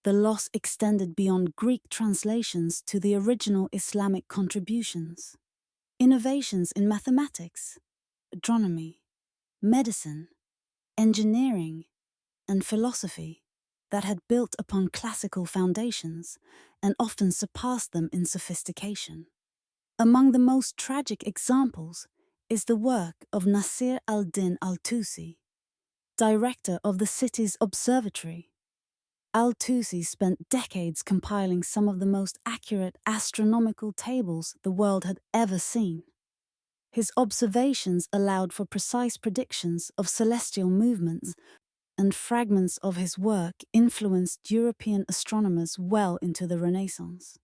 The loss extended beyond Greek translations to the original Islamic contributions. Innovations in mathematics, astronomy, medicine, engineering, and philosophy that had built upon classical foundations and often surpassed them in sophistication. Among the most tragic examples is the work of Nasir al-Din al-Tusi, director of the city's observatory. Al-Tusi spent decades compiling some of the most accurate astronomical tables the world had ever seen. His observations allowed for precise predictions of celestial movements, and fragments of his work influenced European astronomers well into the Renaissance.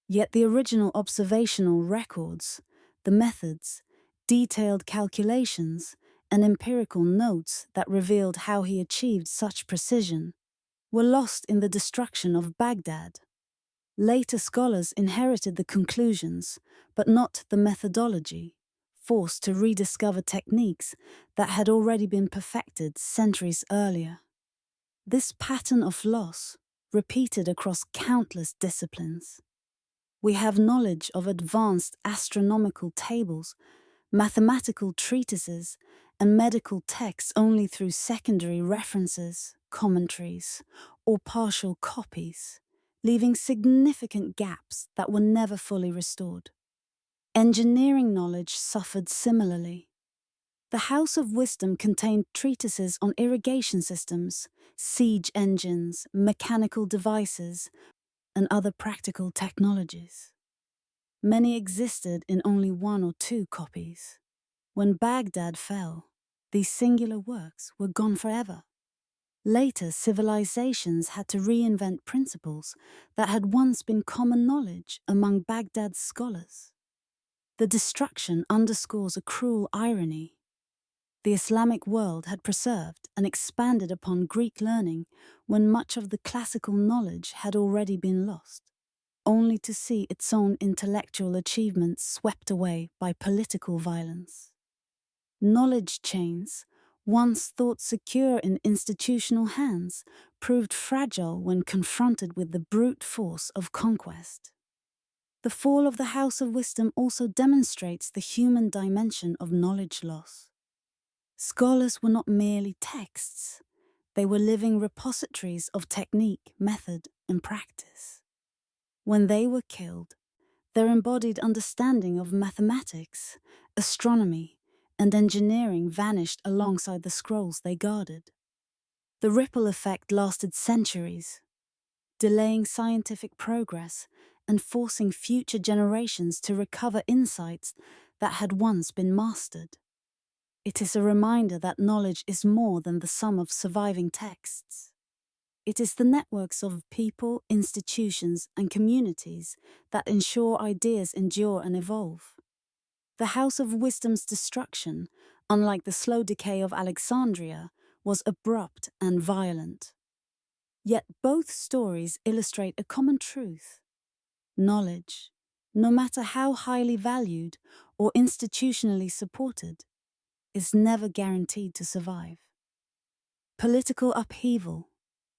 Yet the original observational records, the methods, detailed calculations, and empirical notes that revealed how he achieved such precision were lost in the destruction of Baghdad. Later scholars inherited the conclusions, but not the methodology, forced to rediscover techniques that had already been perfected centuries earlier. This pattern of loss repeated across countless disciplines. We have knowledge of advanced astronomical tables, mathematical treatises, and medical texts only through secondary references, commentaries, or partial copies, leaving significant gaps that were never fully restored. Engineering knowledge suffered similarly. The House of Wisdom contained treatises on irrigation systems, siege engines, mechanical devices, and other practical technologies. Many existed in only one or two copies. When Baghdad fell, these singular works were gone forever. Later civilizations had to reinvent principles that had once been common knowledge among Baghdad's scholars. The destruction underscores a cruel irony. The Islamic world had preserved and expanded upon Greek learning when much of the classical knowledge had already been lost, only to see its own intellectual achievements swept away by political violence. Knowledge chains, once thought secure in institutional hands, proved fragile when confronted with the brute force of conquest. The fall of the House of Wisdom also demonstrates the human dimension of knowledge loss. Scholars were not merely texts, they were living repositories of technique, method, and practice. When they were killed, their embodied understanding of mathematics, astronomy, and engineering vanished alongside the scrolls they guarded. The ripple effect lasted centuries, delaying scientific progress and forcing future generations to recover insights that had once been mastered. It is a reminder that knowledge is more than the sum of surviving texts. It is the networks of people, institutions, and communities that ensure ideas endure and evolve. The House of Wisdom's destruction, unlike the slow decay of Alexandria, was abrupt and violent. Yet both stories illustrate a common truth. Knowledge, no matter how highly valued or institutionally supported, is never guaranteed to survive. Political upheaval,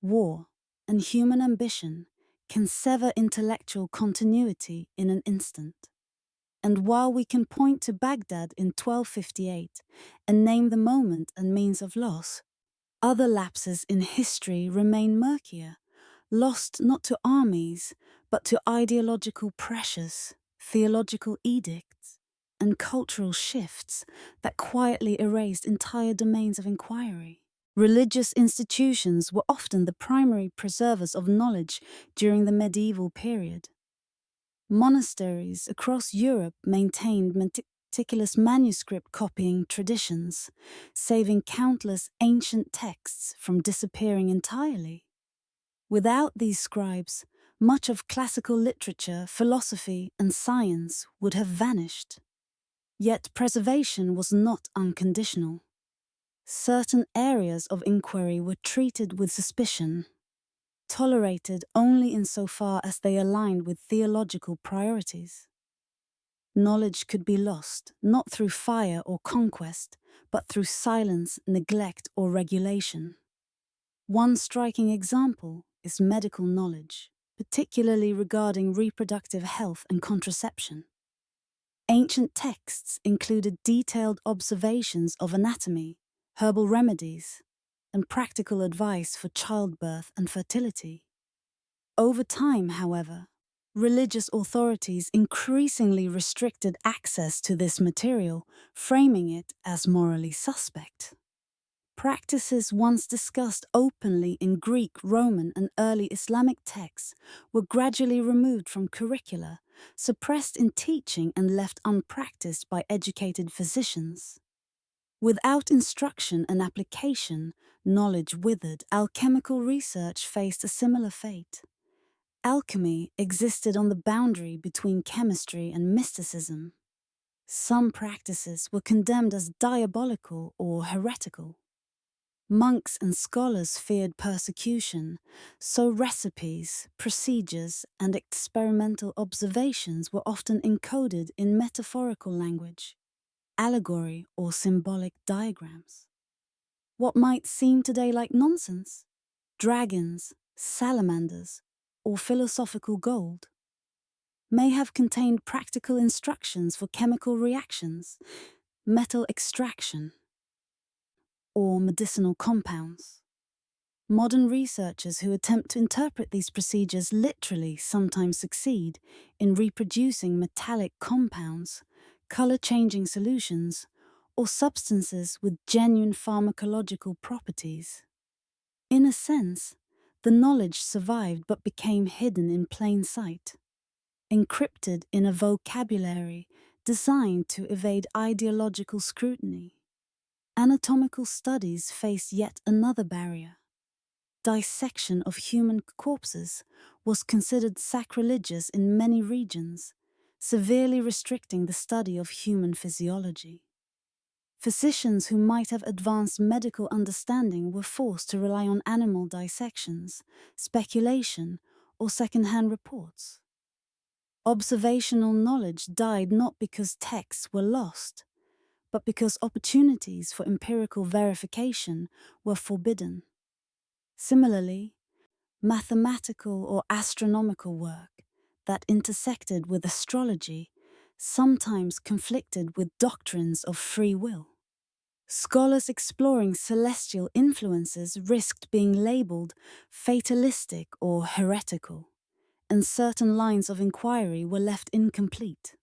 war, and human ambition can sever intellectual continuity in an instant. And while we can point to Baghdad in 1258 and name the moment and means of loss, other lapses in history remain murkier, lost not to armies, but to ideological pressures, theological edicts, and cultural shifts that quietly erased entire domains of inquiry. Religious institutions were often the primary preservers of knowledge during the medieval period. Monasteries across Europe maintained meticulous manuscript copying traditions, saving countless ancient texts from disappearing entirely. Without these scribes, much of classical literature, philosophy, and science would have vanished. Yet preservation was not unconditional. Certain areas of inquiry were treated with suspicion, tolerated only insofar as they aligned with theological priorities. Knowledge could be lost, not through fire or conquest, but through silence, neglect, or regulation. One striking example is medical knowledge, particularly regarding reproductive health and contraception. Ancient texts included detailed observations of anatomy, herbal remedies, and practical advice for childbirth and fertility. Over time, however, religious authorities increasingly restricted access to this material, framing it as morally suspect. Practices once discussed openly in Greek, Roman, and early Islamic texts were gradually removed from curricula, suppressed in teaching, and left unpracticed by educated physicians. Without instruction and application, knowledge withered. Alchemical research faced a similar fate. Alchemy existed on the boundary between chemistry and mysticism. Some practices were condemned as diabolical or heretical. Monks and scholars feared persecution, so recipes, procedures, and experimental observations were often encoded in metaphorical language, allegory, or symbolic diagrams. What might seem today like nonsense, dragons, salamanders, or philosophical gold, may have contained practical instructions for chemical reactions, metal extraction, or medicinal compounds. Modern researchers who attempt to interpret these procedures literally sometimes succeed in reproducing metallic compounds, color-changing solutions, or substances with genuine pharmacological properties. In a sense, the knowledge survived but became hidden in plain sight, encrypted in a vocabulary designed to evade ideological scrutiny. Anatomical studies faced yet another barrier. Dissection of human corpses was considered sacrilegious in many regions, severely restricting the study of human physiology. Physicians who might have advanced medical understanding were forced to rely on animal dissections, speculation, or second-hand reports. Observational knowledge died not because texts were lost, but because opportunities for empirical verification were forbidden. Similarly, mathematical or astronomical work that intersected with astrology sometimes conflicted with doctrines of free will. Scholars exploring celestial influences risked being labeled fatalistic or heretical, and certain lines of inquiry were left incomplete.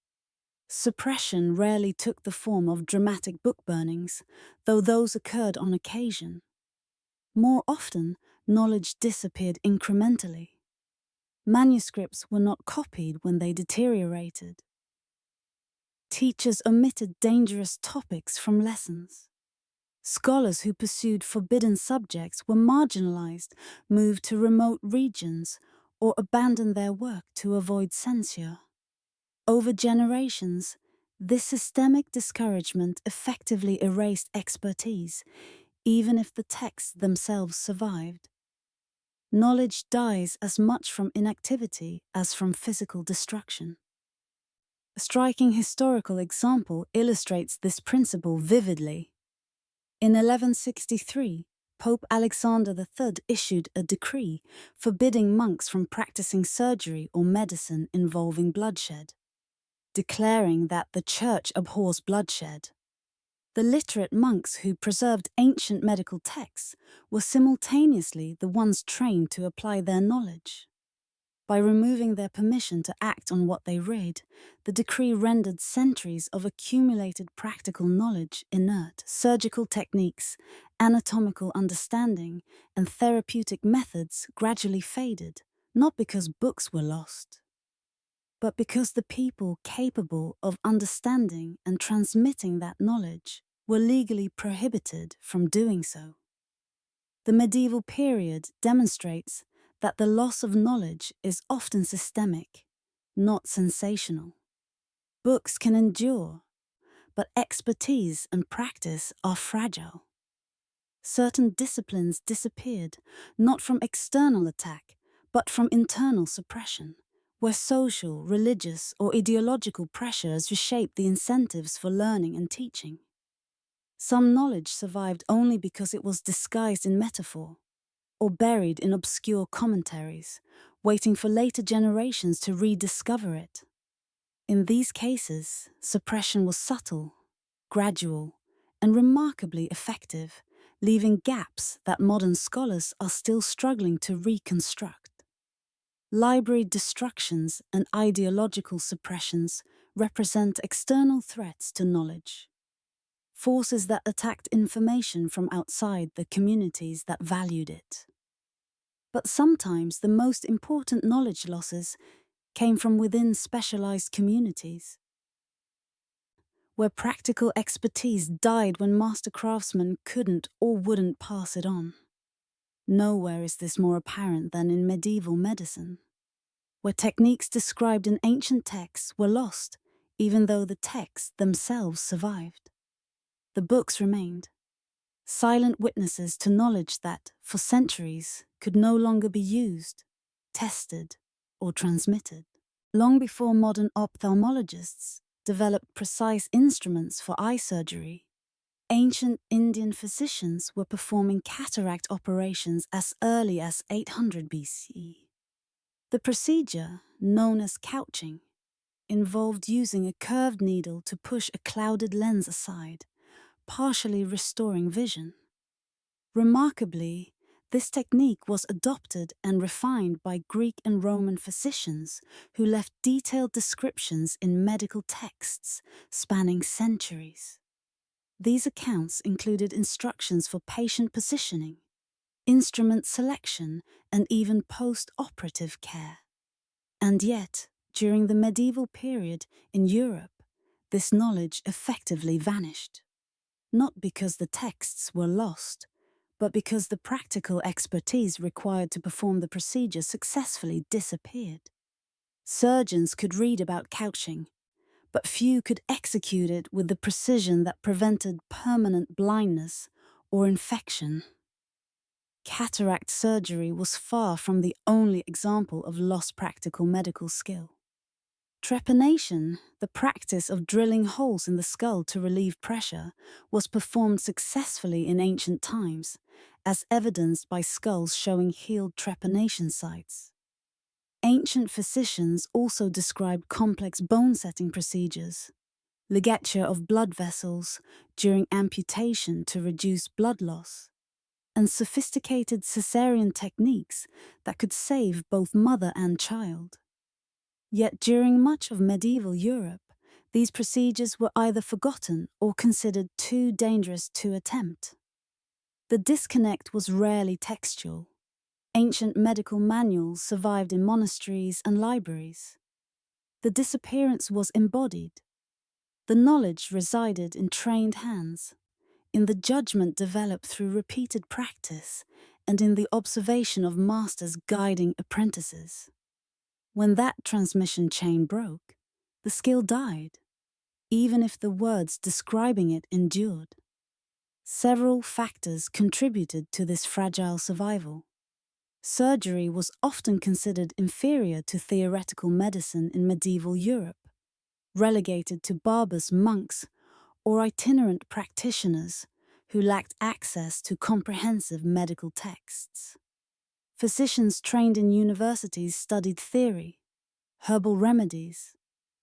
Suppression rarely took the form of dramatic book burnings, though those occurred on occasion. More often, knowledge disappeared incrementally. Manuscripts were not copied when they deteriorated. Teachers omitted dangerous topics from lessons. Scholars who pursued forbidden subjects were marginalized, moved to remote regions, or abandoned their work to avoid censure. Over generations, this systemic discouragement effectively erased expertise, even if the texts themselves survived. Knowledge dies as much from inactivity as from physical destruction. A striking historical example illustrates this principle vividly. In 1163, Pope Alexander III issued a decree forbidding monks from practicing surgery or medicine involving bloodshed, declaring that the Church abhors bloodshed. The literate monks who preserved ancient medical texts were simultaneously the ones trained to apply their knowledge. By removing their permission to act on what they read, the decree rendered centuries of accumulated practical knowledge inert. Surgical techniques, anatomical understanding, and therapeutic methods gradually faded, not because books were lost, but because the people capable of understanding and transmitting that knowledge were legally prohibited from doing so. The medieval period demonstrates that the loss of knowledge is often systemic, not sensational. Books can endure, but expertise and practice are fragile. Certain disciplines disappeared, not from external attack, but from internal suppression, where social, religious, or ideological pressures reshaped the incentives for learning and teaching. Some knowledge survived only because it was disguised in metaphor, or buried in obscure commentaries, waiting for later generations to rediscover it. In these cases, suppression was subtle, gradual, and remarkably effective, leaving gaps that modern scholars are still struggling to reconstruct. Library destructions and ideological suppressions represent external threats to knowledge, forces that attacked information from outside the communities that valued it. But sometimes the most important knowledge losses came from within specialized communities, where practical expertise died when master craftsmen couldn't or wouldn't pass it on. Nowhere is this more apparent than in medieval medicine, where techniques described in ancient texts were lost, even though the texts themselves survived. The books remained, silent witnesses to knowledge that, for centuries, could no longer be used, tested, or transmitted. Long before modern ophthalmologists developed precise instruments for eye surgery, ancient Indian physicians were performing cataract operations as early as 800 BCE. The procedure, known as couching, involved using a curved needle to push a clouded lens aside, partially restoring vision. Remarkably, this technique was adopted and refined by Greek and Roman physicians who left detailed descriptions in medical texts spanning centuries. These accounts included instructions for patient positioning, instrument selection, and even post-operative care. And yet, during the medieval period in Europe, this knowledge effectively vanished. Not because the texts were lost, but because the practical expertise required to perform the procedure successfully disappeared. Surgeons could read about couching, but few could execute it with the precision that prevented permanent blindness or infection. Cataract surgery was far from the only example of lost practical medical skill. Trepanation, the practice of drilling holes in the skull to relieve pressure, was performed successfully in ancient times, as evidenced by skulls showing healed trepanation sites. Ancient physicians also described complex bone-setting procedures, ligature of blood vessels during amputation to reduce blood loss, and sophisticated caesarean techniques that could save both mother and child. Yet during much of medieval Europe, these procedures were either forgotten or considered too dangerous to attempt. The disconnect was rarely textual. Ancient medical manuals survived in monasteries and libraries. The disappearance was embodied. The knowledge resided in trained hands, in the judgment developed through repeated practice, and in the observation of masters guiding apprentices. When that transmission chain broke, the skill died, even if the words describing it endured. Several factors contributed to this fragile survival. Surgery was often considered inferior to theoretical medicine in medieval Europe, relegated to barbers, monks, or itinerant practitioners who lacked access to comprehensive medical texts. Physicians trained in universities studied theory, herbal remedies,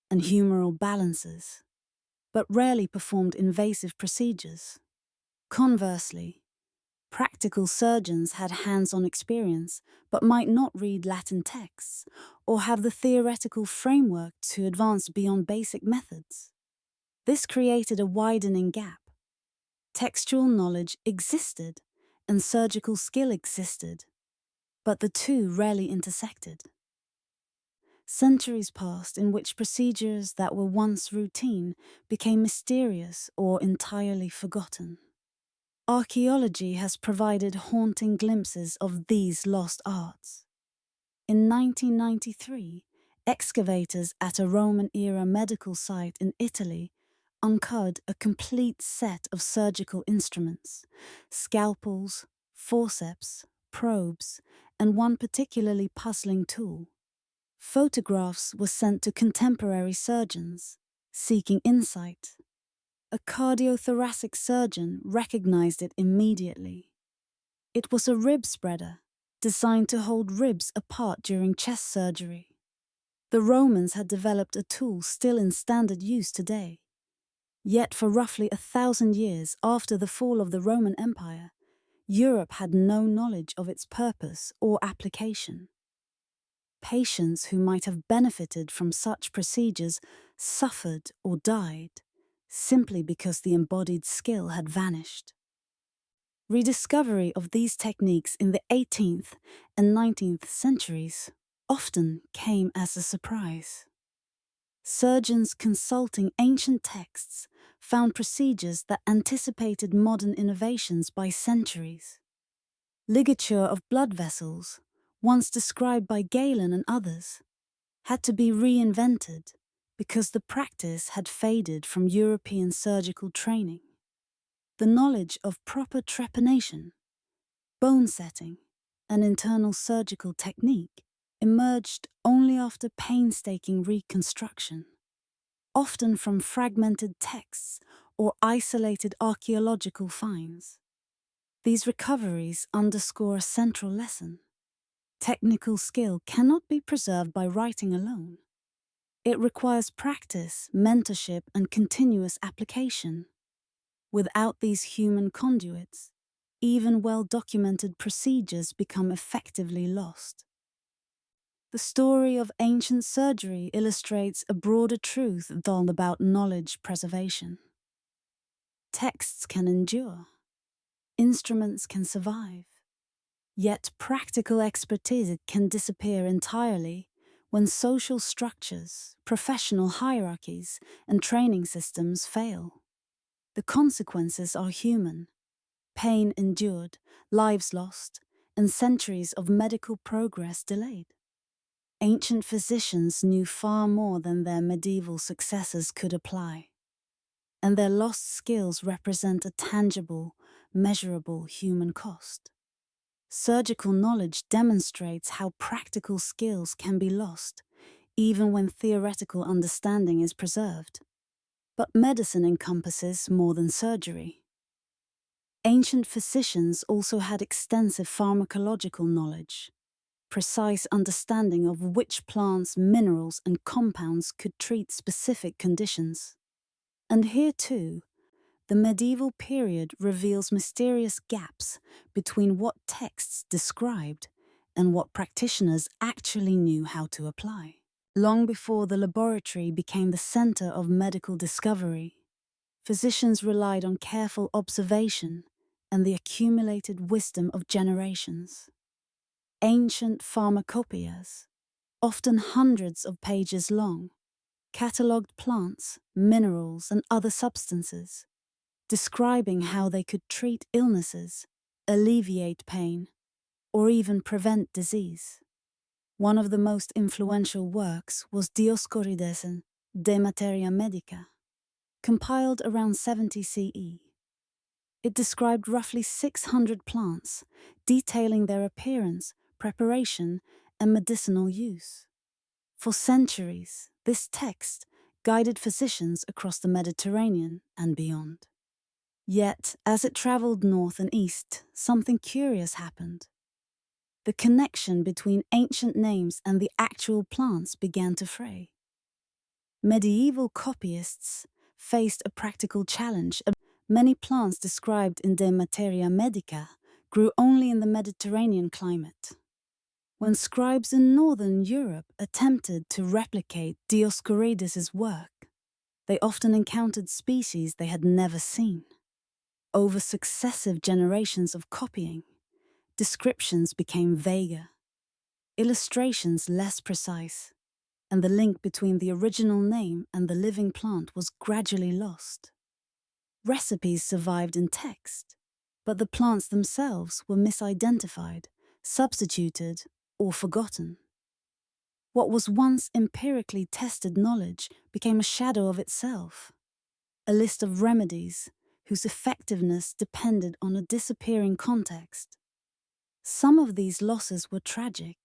and humoral balances, but rarely performed invasive procedures. Conversely, practical surgeons had hands-on experience but might not read Latin texts or have the theoretical framework to advance beyond basic methods. This created a widening gap. Textual knowledge existed and surgical skill existed, but the two rarely intersected. Centuries passed in which procedures that were once routine became mysterious or entirely forgotten. Archaeology has provided haunting glimpses of these lost arts. In 1993, excavators at a Roman-era medical site in Italy uncovered a complete set of surgical instruments, scalpels, forceps, probes, and one particularly puzzling tool. Photographs were sent to contemporary surgeons, seeking insight. A cardiothoracic surgeon recognized it immediately. It was a rib spreader, designed to hold ribs apart during chest surgery. The Romans had developed a tool still in standard use today. Yet for roughly 1,000 years after the fall of the Roman Empire, Europe had no knowledge of its purpose or application. Patients who might have benefited from such procedures suffered or died, simply because the embodied skill had vanished. Rediscovery of these techniques in the 18th and 19th centuries often came as a surprise. Surgeons consulting ancient texts found procedures that anticipated modern innovations by centuries. Ligature of blood vessels, once described by Galen and others, had to be reinvented because the practice had faded from European surgical training. The knowledge of proper trepanation, bone setting, and internal surgical technique emerged only after painstaking reconstruction, often from fragmented texts or isolated archaeological finds. These recoveries underscore a central lesson. Technical skill cannot be preserved by writing alone. It requires practice, mentorship, and continuous application. Without these human conduits, even well-documented procedures become effectively lost. The story of ancient surgery illustrates a broader truth than about knowledge preservation. Texts can endure. Instruments can survive. Yet practical expertise can disappear entirely when social structures, professional hierarchies, and training systems fail. The consequences are human. Pain endured, lives lost, and centuries of medical progress delayed. Ancient physicians knew far more than their medieval successors could apply, and their lost skills represent a tangible, measurable human cost. Surgical knowledge demonstrates how practical skills can be lost, even when theoretical understanding is preserved. But medicine encompasses more than surgery. Ancient physicians also had extensive pharmacological knowledge, precise understanding of which plants, minerals, and compounds could treat specific conditions. And here too, the medieval period reveals mysterious gaps between what texts described and what practitioners actually knew how to apply. Long before the laboratory became the center of medical discovery, physicians relied on careful observation and the accumulated wisdom of generations. Ancient pharmacopoeias, often hundreds of pages long, catalogued plants, minerals, and other substances, describing how they could treat illnesses, alleviate pain, or even prevent disease. One of the most influential works was Dioscorides' De Materia Medica, compiled around 70 CE. It described roughly 600 plants, detailing their appearance, preparation, and medicinal use. For centuries, this text guided physicians across the Mediterranean and beyond. Yet, as it traveled north and east, something curious happened. The connection between ancient names and the actual plants began to fray. Medieval copyists faced a practical challenge. Many plants described in De Materia Medica grew only in the Mediterranean climate. When scribes in northern Europe attempted to replicate Dioscorides' work, they often encountered species they had never seen. Over successive generations of copying, descriptions became vaguer, illustrations less precise, and the link between the original name and the living plant was gradually lost. Recipes survived in text, but the plants themselves were misidentified, substituted, or forgotten. What was once empirically tested knowledge became a shadow of itself, a list of remedies whose effectiveness depended on a disappearing context. Some of these losses were tragic.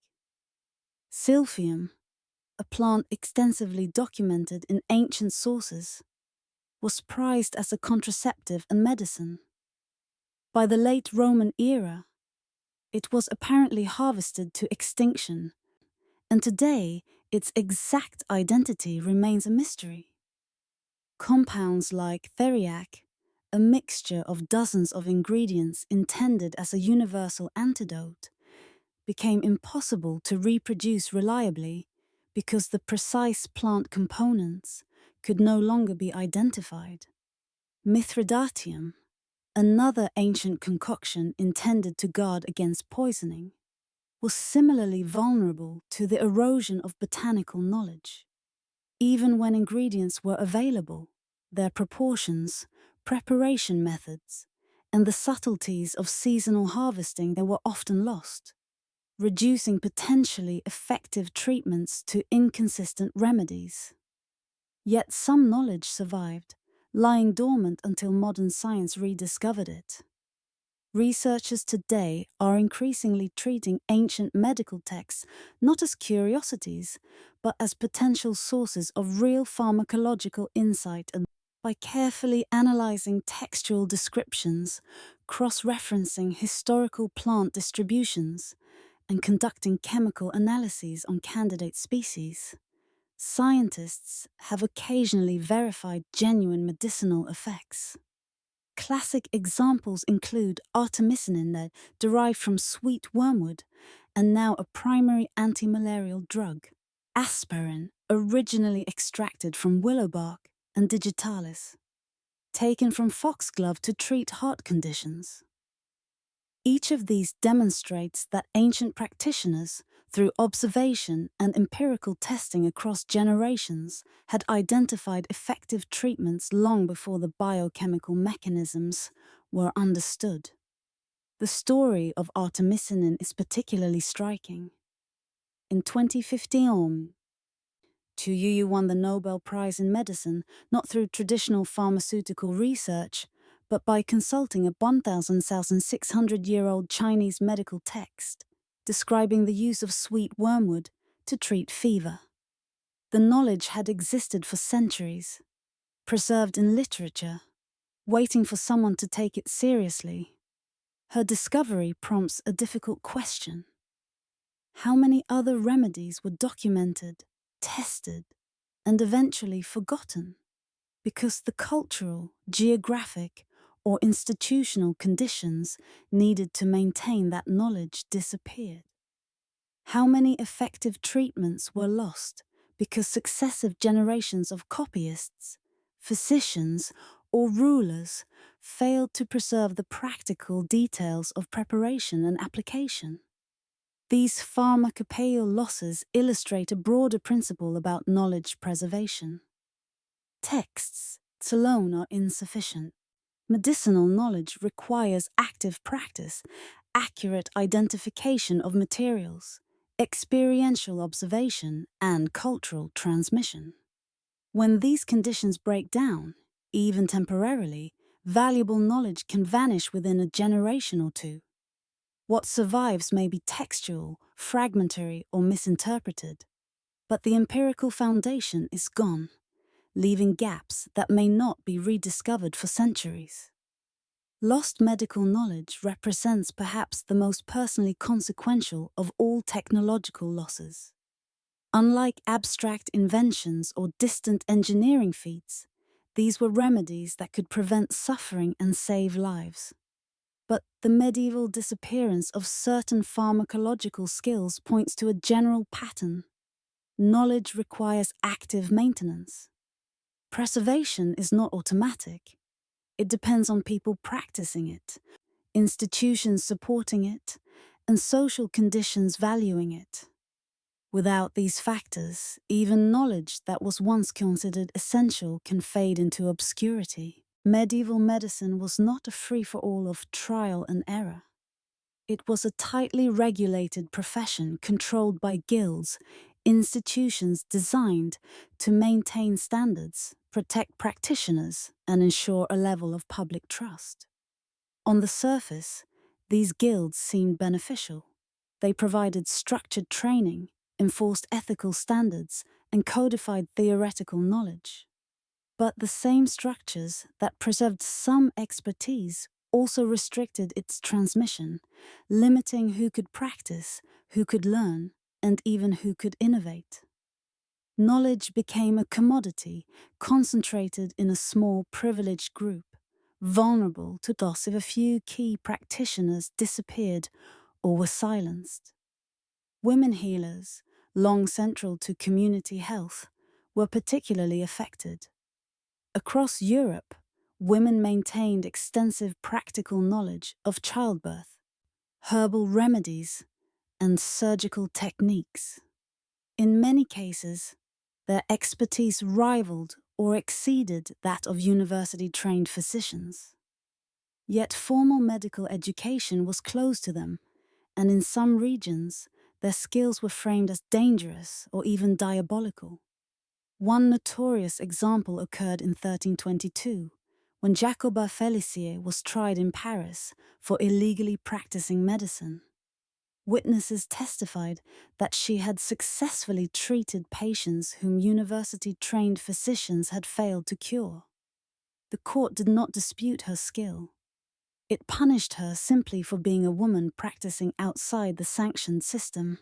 Silphium, a plant extensively documented in ancient sources, was prized as a contraceptive and medicine. By the late Roman era, it was apparently harvested to extinction, and today its exact identity remains a mystery. Compounds like theriac, a mixture of dozens of ingredients intended as a universal antidote, became impossible to reproduce reliably because the precise plant components could no longer be identified. Mithridatium, another ancient concoction intended to guard against poisoning, was similarly vulnerable to the erosion of botanical knowledge. Even when ingredients were available, their proportions, preparation methods, and the subtleties of seasonal harvesting they were often lost, reducing potentially effective treatments to inconsistent remedies. Yet some knowledge survived, lying dormant until modern science rediscovered it. Researchers today are increasingly treating ancient medical texts not as curiosities, but as potential sources of real pharmacological insight, and by carefully analyzing textual descriptions, cross-referencing historical plant distributions, and conducting chemical analyses on candidate species, scientists have occasionally verified genuine medicinal effects. Classic examples include artemisinin, derived from sweet wormwood and now a primary antimalarial drug, aspirin, originally extracted from willow bark, and digitalis, taken from foxglove to treat heart conditions. Each of these demonstrates that ancient practitioners, through observation and empirical testing across generations, had identified effective treatments long before the biochemical mechanisms were understood. The story of artemisinin is particularly striking. in 2015. Tu Yu won the Nobel Prize in Medicine not through traditional pharmaceutical research, but by consulting a 1,600-year-old Chinese medical text describing the use of sweet wormwood to treat fever. The knowledge had existed for centuries, preserved in literature, waiting for someone to take it seriously. Her discovery prompts a difficult question. How many other remedies were documented, tested, and eventually forgotten because the cultural, geographic, or institutional conditions needed to maintain that knowledge disappeared? How many effective treatments were lost because successive generations of copyists, physicians, or rulers failed to preserve the practical details of preparation and application? These pharmacopoeial losses illustrate a broader principle about knowledge preservation. Texts alone are insufficient. Medicinal knowledge requires active practice, accurate identification of materials, experiential observation, and cultural transmission. When these conditions break down, even temporarily, valuable knowledge can vanish within a generation or two. What survives may be textual, fragmentary, or misinterpreted, but the empirical foundation is gone, leaving gaps that may not be rediscovered for centuries. Lost medical knowledge represents perhaps the most personally consequential of all technological losses. Unlike abstract inventions or distant engineering feats, these were remedies that could prevent suffering and save lives. But the medieval disappearance of certain pharmacological skills points to a general pattern. Knowledge requires active maintenance. Preservation is not automatic. It depends on people practicing it, institutions supporting it, and social conditions valuing it. Without these factors, even knowledge that was once considered essential can fade into obscurity. Medieval medicine was not a free-for-all of trial and error. It was a tightly regulated profession controlled by guilds, institutions designed to maintain standards, protect practitioners, and ensure a level of public trust. On the surface, these guilds seemed beneficial. They provided structured training, enforced ethical standards, and codified theoretical knowledge. But the same structures that preserved some expertise also restricted its transmission, limiting who could practice, who could learn, and even who could innovate. Knowledge became a commodity concentrated in a small, privileged group, vulnerable to loss if a few key practitioners disappeared or were silenced. Women healers, long central to community health, were particularly affected. Across Europe, women maintained extensive practical knowledge of childbirth, herbal remedies, and surgical techniques. In many cases, their expertise rivaled or exceeded that of university-trained physicians. Yet formal medical education was closed to them, and in some regions, their skills were framed as dangerous or even diabolical. One notorious example occurred in 1322, when Jacoba Félicier was tried in Paris for illegally practicing medicine. Witnesses testified that she had successfully treated patients whom university-trained physicians had failed to cure. The court did not dispute her skill. It punished her simply for being a woman practicing outside the sanctioned system.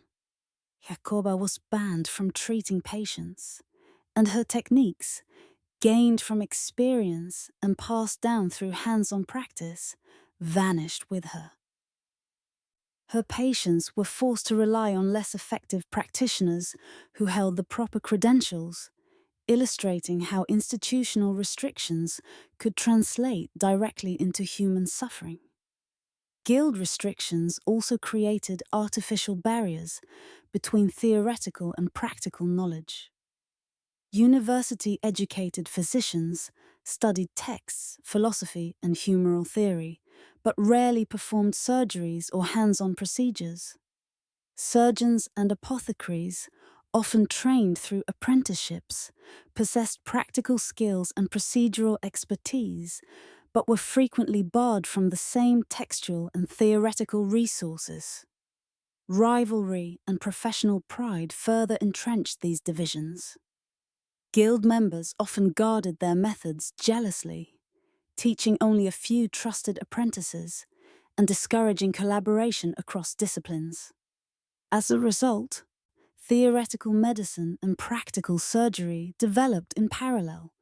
Jacoba was banned from treating patients, and her techniques, gained from experience and passed down through hands-on practice, vanished with her. Her patients were forced to rely on less effective practitioners who held the proper credentials, illustrating how institutional restrictions could translate directly into human suffering. Guild restrictions also created artificial barriers between theoretical and practical knowledge. University-educated physicians studied texts, philosophy, and humoral theory, but rarely performed surgeries or hands-on procedures. Surgeons and apothecaries, often trained through apprenticeships, possessed practical skills and procedural expertise, but were frequently barred from the same textual and theoretical resources. Rivalry and professional pride further entrenched these divisions. Guild members often guarded their methods jealously, teaching only a few trusted apprentices and discouraging collaboration across disciplines. As a result, theoretical medicine and practical surgery developed in parallel,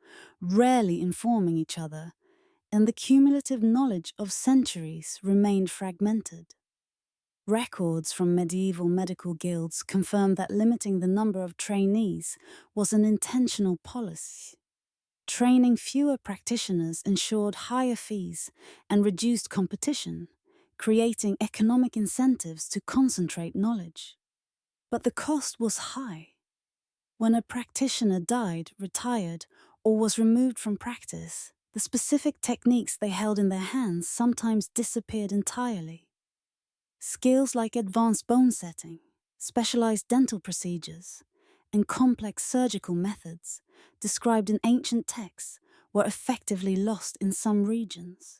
rarely informing each other, and the cumulative knowledge of centuries remained fragmented. Records from medieval medical guilds confirm that limiting the number of trainees was an intentional policy. Training fewer practitioners ensured higher fees and reduced competition, creating economic incentives to concentrate knowledge. But the cost was high. When a practitioner died, retired, or was removed from practice, the specific techniques they held in their hands sometimes disappeared entirely. Skills like advanced bone setting, specialized dental procedures, and complex surgical methods described in ancient texts were effectively lost in some regions,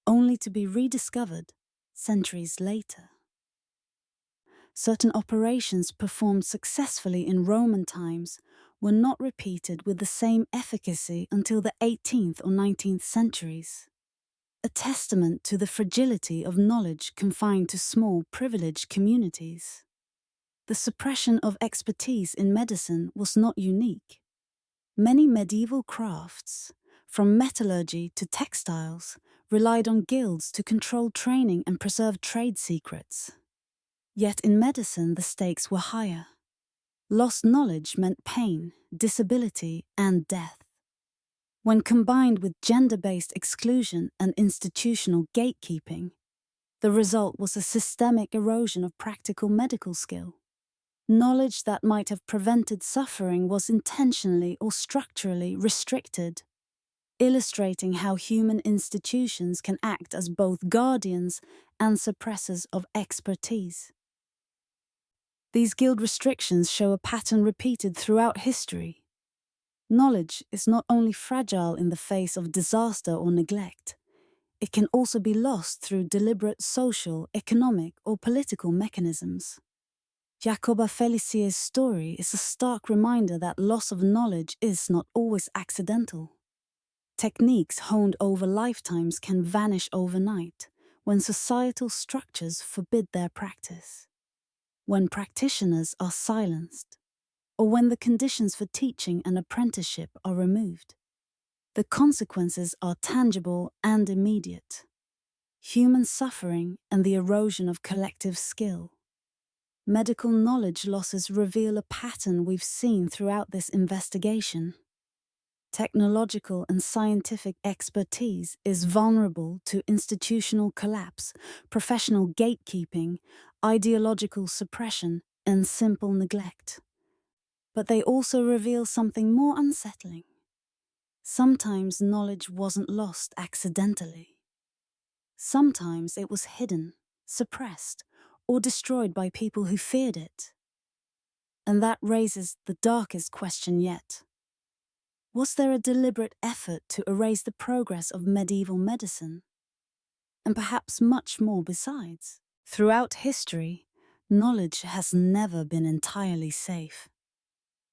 only to be rediscovered centuries later. Certain operations performed successfully in Roman times were not repeated with the same efficacy until the 18th or 19th centuries. A testament to the fragility of knowledge confined to small, privileged communities. The suppression of expertise in medicine was not unique. Many medieval crafts, from metallurgy to textiles, relied on guilds to control training and preserve trade secrets. Yet in medicine, the stakes were higher. Lost knowledge meant pain, disability, and death. When combined with gender-based exclusion and institutional gatekeeping, the result was a systemic erosion of practical medical skill. Knowledge that might have prevented suffering was intentionally or structurally restricted, illustrating how human institutions can act as both guardians and suppressors of expertise. These guild restrictions show a pattern repeated throughout history. Knowledge is not only fragile in the face of disaster or neglect, it can also be lost through deliberate social, economic, or political mechanisms. Jacoba Felicier's story is a stark reminder that loss of knowledge is not always accidental. Techniques honed over lifetimes can vanish overnight when societal structures forbid their practice, when practitioners are silenced, or when the conditions for teaching and apprenticeship are removed. The consequences are tangible and immediate. Human suffering and the erosion of collective skill. Medical knowledge losses reveal a pattern we've seen throughout this investigation. Technological and scientific expertise is vulnerable to institutional collapse, professional gatekeeping, ideological suppression, and simple neglect. But they also reveal something more unsettling. Sometimes knowledge wasn't lost accidentally. Sometimes it was hidden, suppressed, or destroyed by people who feared it. And that raises the darkest question yet. Was there a deliberate effort to erase the progress of medieval medicine? And perhaps much more besides. Throughout history, knowledge has never been entirely safe.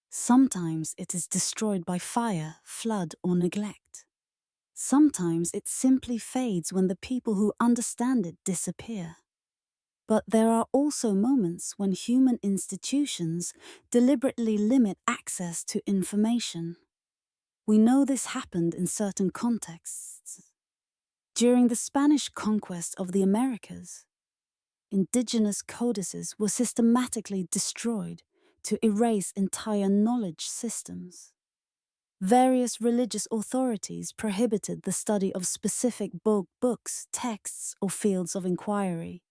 Sometimes it is destroyed by fire, flood, or neglect. Sometimes it simply fades when the people who understand it disappear. But there are also moments when human institutions deliberately limit access to information. We know this happened in certain contexts. During the Spanish conquest of the Americas, indigenous codices were systematically destroyed to erase entire knowledge systems. Various religious authorities prohibited the study of specific books, texts, or fields of inquiry.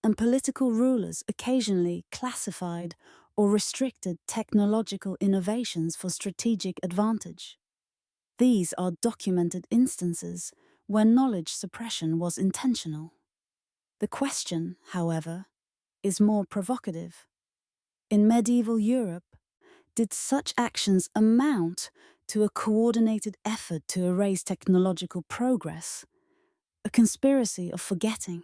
And political rulers occasionally classified or restricted technological innovations for strategic advantage. These are documented instances where knowledge suppression was intentional. The question, however, is more provocative. In medieval Europe, did such actions amount to a coordinated effort to erase technological progress, a conspiracy of forgetting?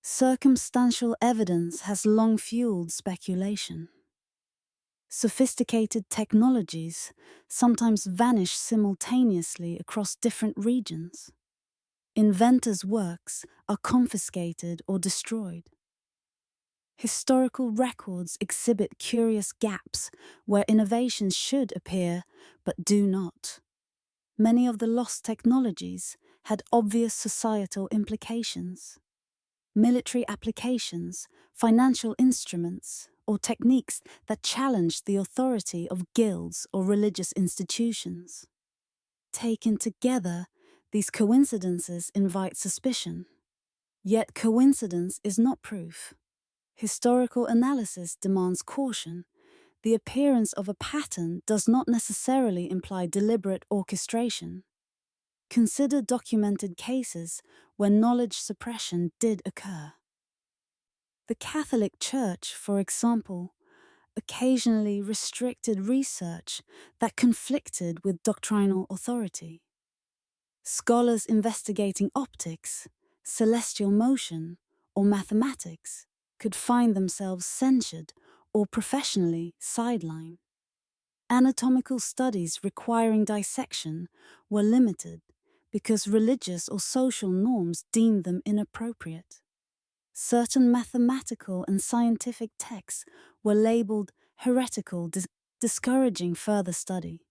Circumstantial evidence has long fueled speculation. Sophisticated technologies sometimes vanish simultaneously across different regions. Inventors' works are confiscated or destroyed. Historical records exhibit curious gaps where innovations should appear but do not. Many of the lost technologies had obvious societal implications. Military applications, financial instruments, or techniques that challenged the authority of guilds or religious institutions. Taken together, these coincidences invite suspicion. Yet coincidence is not proof. Historical analysis demands caution. The appearance of a pattern does not necessarily imply deliberate orchestration. Consider documented cases where knowledge suppression did occur. The Catholic Church, for example, occasionally restricted research that conflicted with doctrinal authority. Scholars investigating optics, celestial motion, or mathematics could find themselves censured or professionally sidelined. Anatomical studies requiring dissection were limited because religious or social norms deemed them inappropriate. Certain mathematical and scientific texts were labeled heretical, discouraging further study.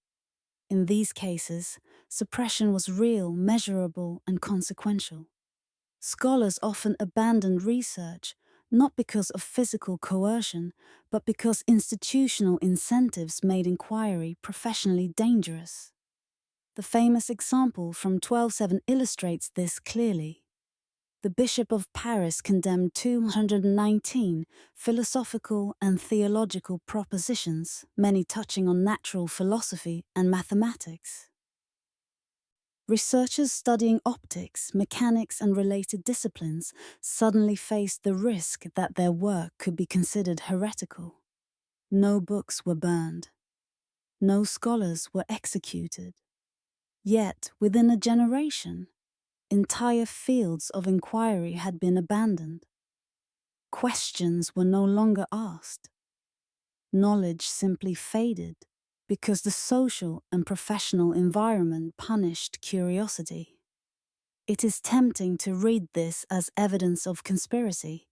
In these cases, suppression was real, measurable, and consequential. Scholars often abandoned research not because of physical coercion, but because institutional incentives made inquiry professionally dangerous. The famous example from 1207 illustrates this clearly. The Bishop of Paris condemned 219 philosophical and theological propositions, many touching on natural philosophy and mathematics. Researchers studying optics, mechanics, and related disciplines suddenly faced the risk that their work could be considered heretical. No books were burned. No scholars were executed. Yet, within a generation, entire fields of inquiry had been abandoned. Questions were no longer asked. Knowledge simply faded because the social and professional environment punished curiosity. It is tempting to read this as evidence of conspiracy,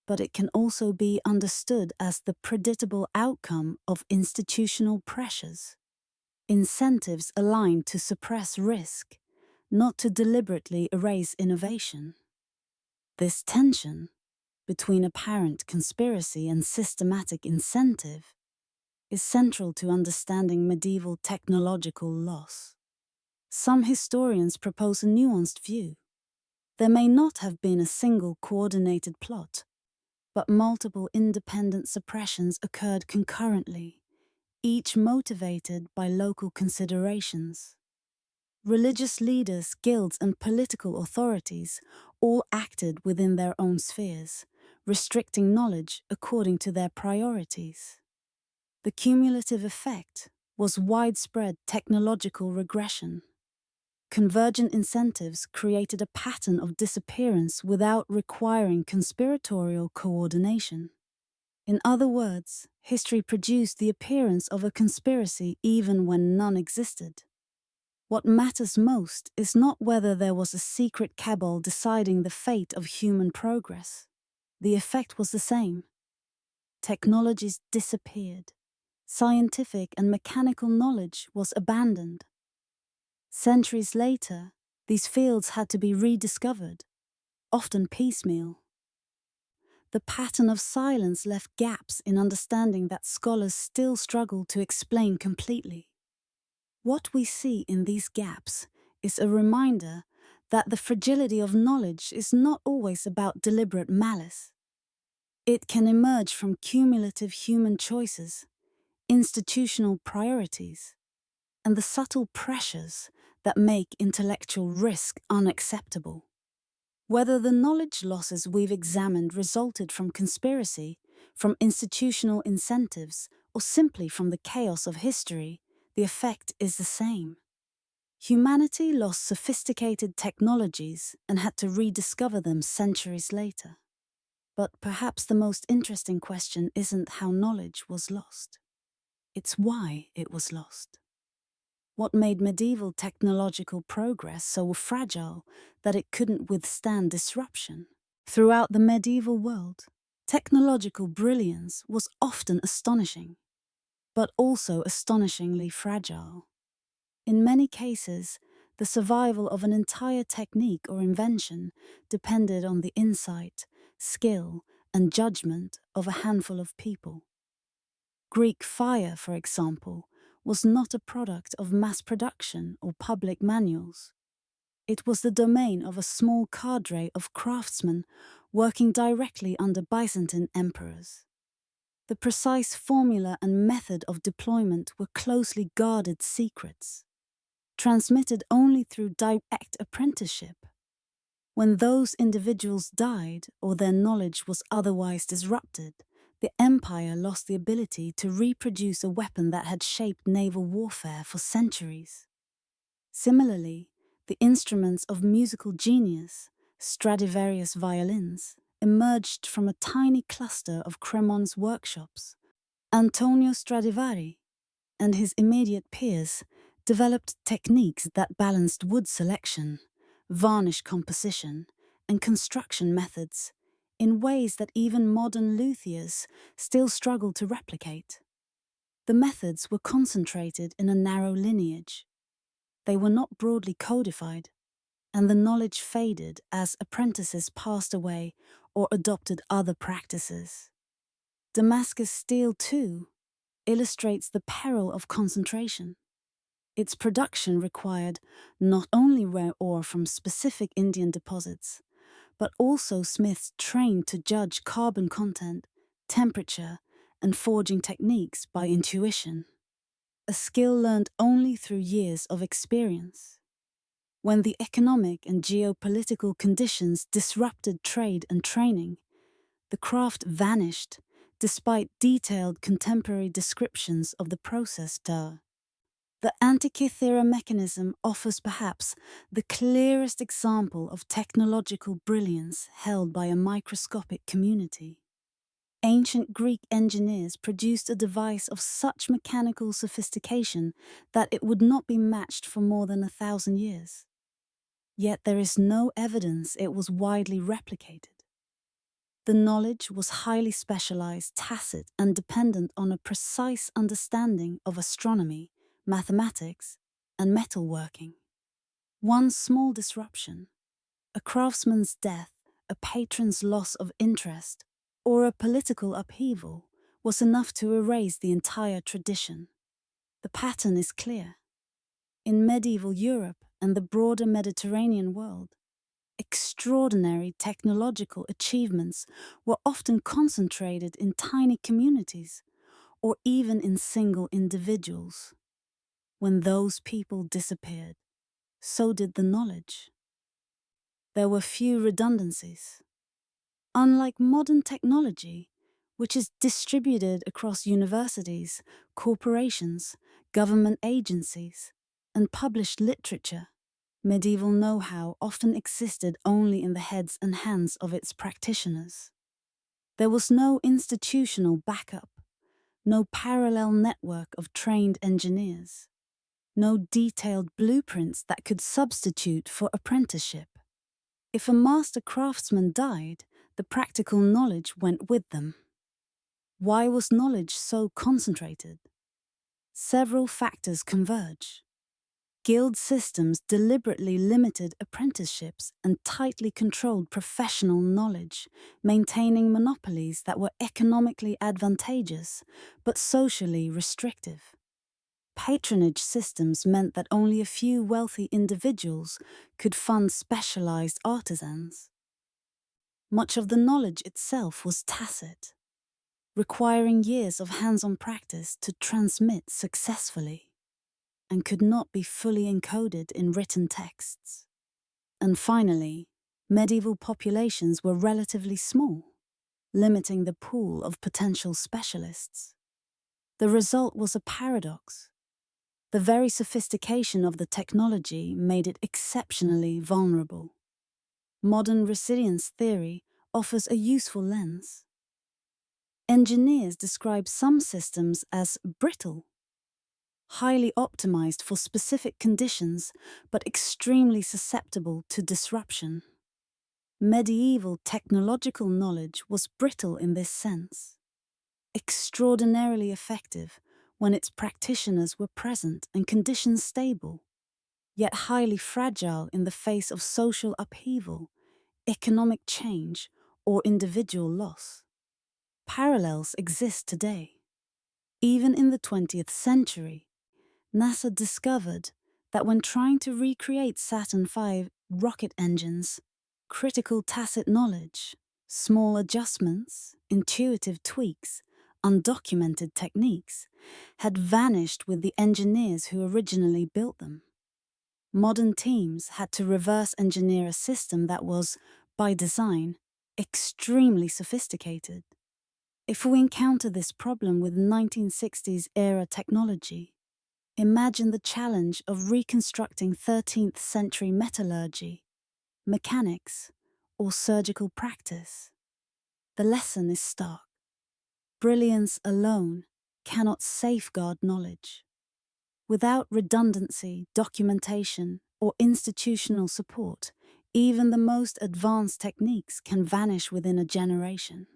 but it can also be understood as the predictable outcome of institutional pressures. Incentives aligned to suppress risk, not to deliberately erase innovation. This tension between apparent conspiracy and systematic incentive is central to understanding medieval technological loss. Some historians propose a nuanced view. There may not have been a single coordinated plot, but multiple independent suppressions occurred concurrently, each motivated by local considerations. Religious leaders, guilds, and political authorities all acted within their own spheres, restricting knowledge according to their priorities. The cumulative effect was widespread technological regression. Convergent incentives created a pattern of disappearance without requiring conspiratorial coordination. In other words, history produced the appearance of a conspiracy even when none existed. What matters most is not whether there was a secret cabal deciding the fate of human progress. The effect was the same. Technologies disappeared. Scientific and mechanical knowledge was abandoned. Centuries later, these fields had to be rediscovered, often piecemeal. The pattern of silence left gaps in understanding that scholars still struggle to explain completely. What we see in these gaps is a reminder that the fragility of knowledge is not always about deliberate malice. It can emerge from cumulative human choices, institutional priorities, and the subtle pressures that make intellectual risk unacceptable. Whether the knowledge losses we've examined resulted from conspiracy, from institutional incentives, or simply from the chaos of history, the effect is the same. Humanity lost sophisticated technologies and had to rediscover them centuries later. But perhaps the most interesting question isn't how knowledge was lost. It's why it was lost. What made medieval technological progress so fragile that it couldn't withstand disruption? Throughout the medieval world, technological brilliance was often astonishing, but also astonishingly fragile. In many cases, the survival of an entire technique or invention depended on the insight, skill, and judgment of a handful of people. Greek fire, for example, was not a product of mass production or public manuals. It was the domain of a small cadre of craftsmen working directly under Byzantine emperors. The precise formula and method of deployment were closely guarded secrets, transmitted only through direct apprenticeship. When those individuals died or their knowledge was otherwise disrupted, the empire lost the ability to reproduce a weapon that had shaped naval warfare for centuries. Similarly, the instruments of musical genius, Stradivarius violins, emerged from a tiny cluster of Cremon's workshops. Antonio Stradivari and his immediate peers developed techniques that balanced wood selection, varnish composition, and construction methods in ways that even modern luthiers still struggle to replicate. The methods were concentrated in a narrow lineage. They were not broadly codified, and the knowledge faded as apprentices passed away or adopted other practices. Damascus steel, too, illustrates the peril of concentration. Its production required not only rare ore from specific Indian deposits, but also smiths trained to judge carbon content, temperature, and forging techniques by intuition, a skill learned only through years of experience. When the economic and geopolitical conditions disrupted trade and training, the craft vanished despite detailed contemporary descriptions of the process. The Antikythera mechanism offers perhaps the clearest example of technological brilliance held by a microscopic community. Ancient Greek engineers produced a device of such mechanical sophistication that it would not be matched for more than 1,000 years. Yet there is no evidence it was widely replicated. The knowledge was highly specialized, tacit, and dependent on a precise understanding of astronomy, mathematics, and metalworking. One small disruption, a craftsman's death, a patron's loss of interest, or a political upheaval, was enough to erase the entire tradition. The pattern is clear. In medieval Europe and the broader Mediterranean world, extraordinary technological achievements were often concentrated in tiny communities or even in single individuals. When those people disappeared, so did the knowledge. There were few redundancies. Unlike modern technology, which is distributed across universities, corporations, government agencies, and published literature, medieval know-how often existed only in the heads and hands of its practitioners. There was no institutional backup, no parallel network of trained engineers, no detailed blueprints that could substitute for apprenticeship. If a master craftsman died, the practical knowledge went with them. Why was knowledge so concentrated? Several factors converge. Guild systems deliberately limited apprenticeships and tightly controlled professional knowledge, maintaining monopolies that were economically advantageous but socially restrictive. Patronage systems meant that only a few wealthy individuals could fund specialized artisans. Much of the knowledge itself was tacit, requiring years of hands-on practice to transmit successfully, and could not be fully encoded in written texts. And finally, Medieval populations were relatively small, limiting the pool of potential specialists. The result was a paradox. The very sophistication of the technology made it exceptionally vulnerable. Modern resilience theory offers a useful lens. Engineers describe some systems as brittle, highly optimized for specific conditions, but extremely susceptible to disruption. Medieval technological knowledge was brittle in this sense, extraordinarily effective when its practitioners were present and conditions stable, yet highly fragile in the face of social upheaval, economic change, or individual loss. Parallels exist today. Even in the 20th century, NASA discovered that when trying to recreate Saturn V rocket engines, critical tacit knowledge, small adjustments, intuitive tweaks, undocumented techniques had vanished with the engineers who originally built them. Modern teams had to reverse engineer a system that was, by design, extremely sophisticated. If we encounter this problem with 1960s era technology, imagine the challenge of reconstructing 13th century metallurgy, mechanics, or surgical practice. The lesson is stark. Brilliance alone cannot safeguard knowledge. Without redundancy, documentation, or institutional support, even the most advanced techniques can vanish within a generation.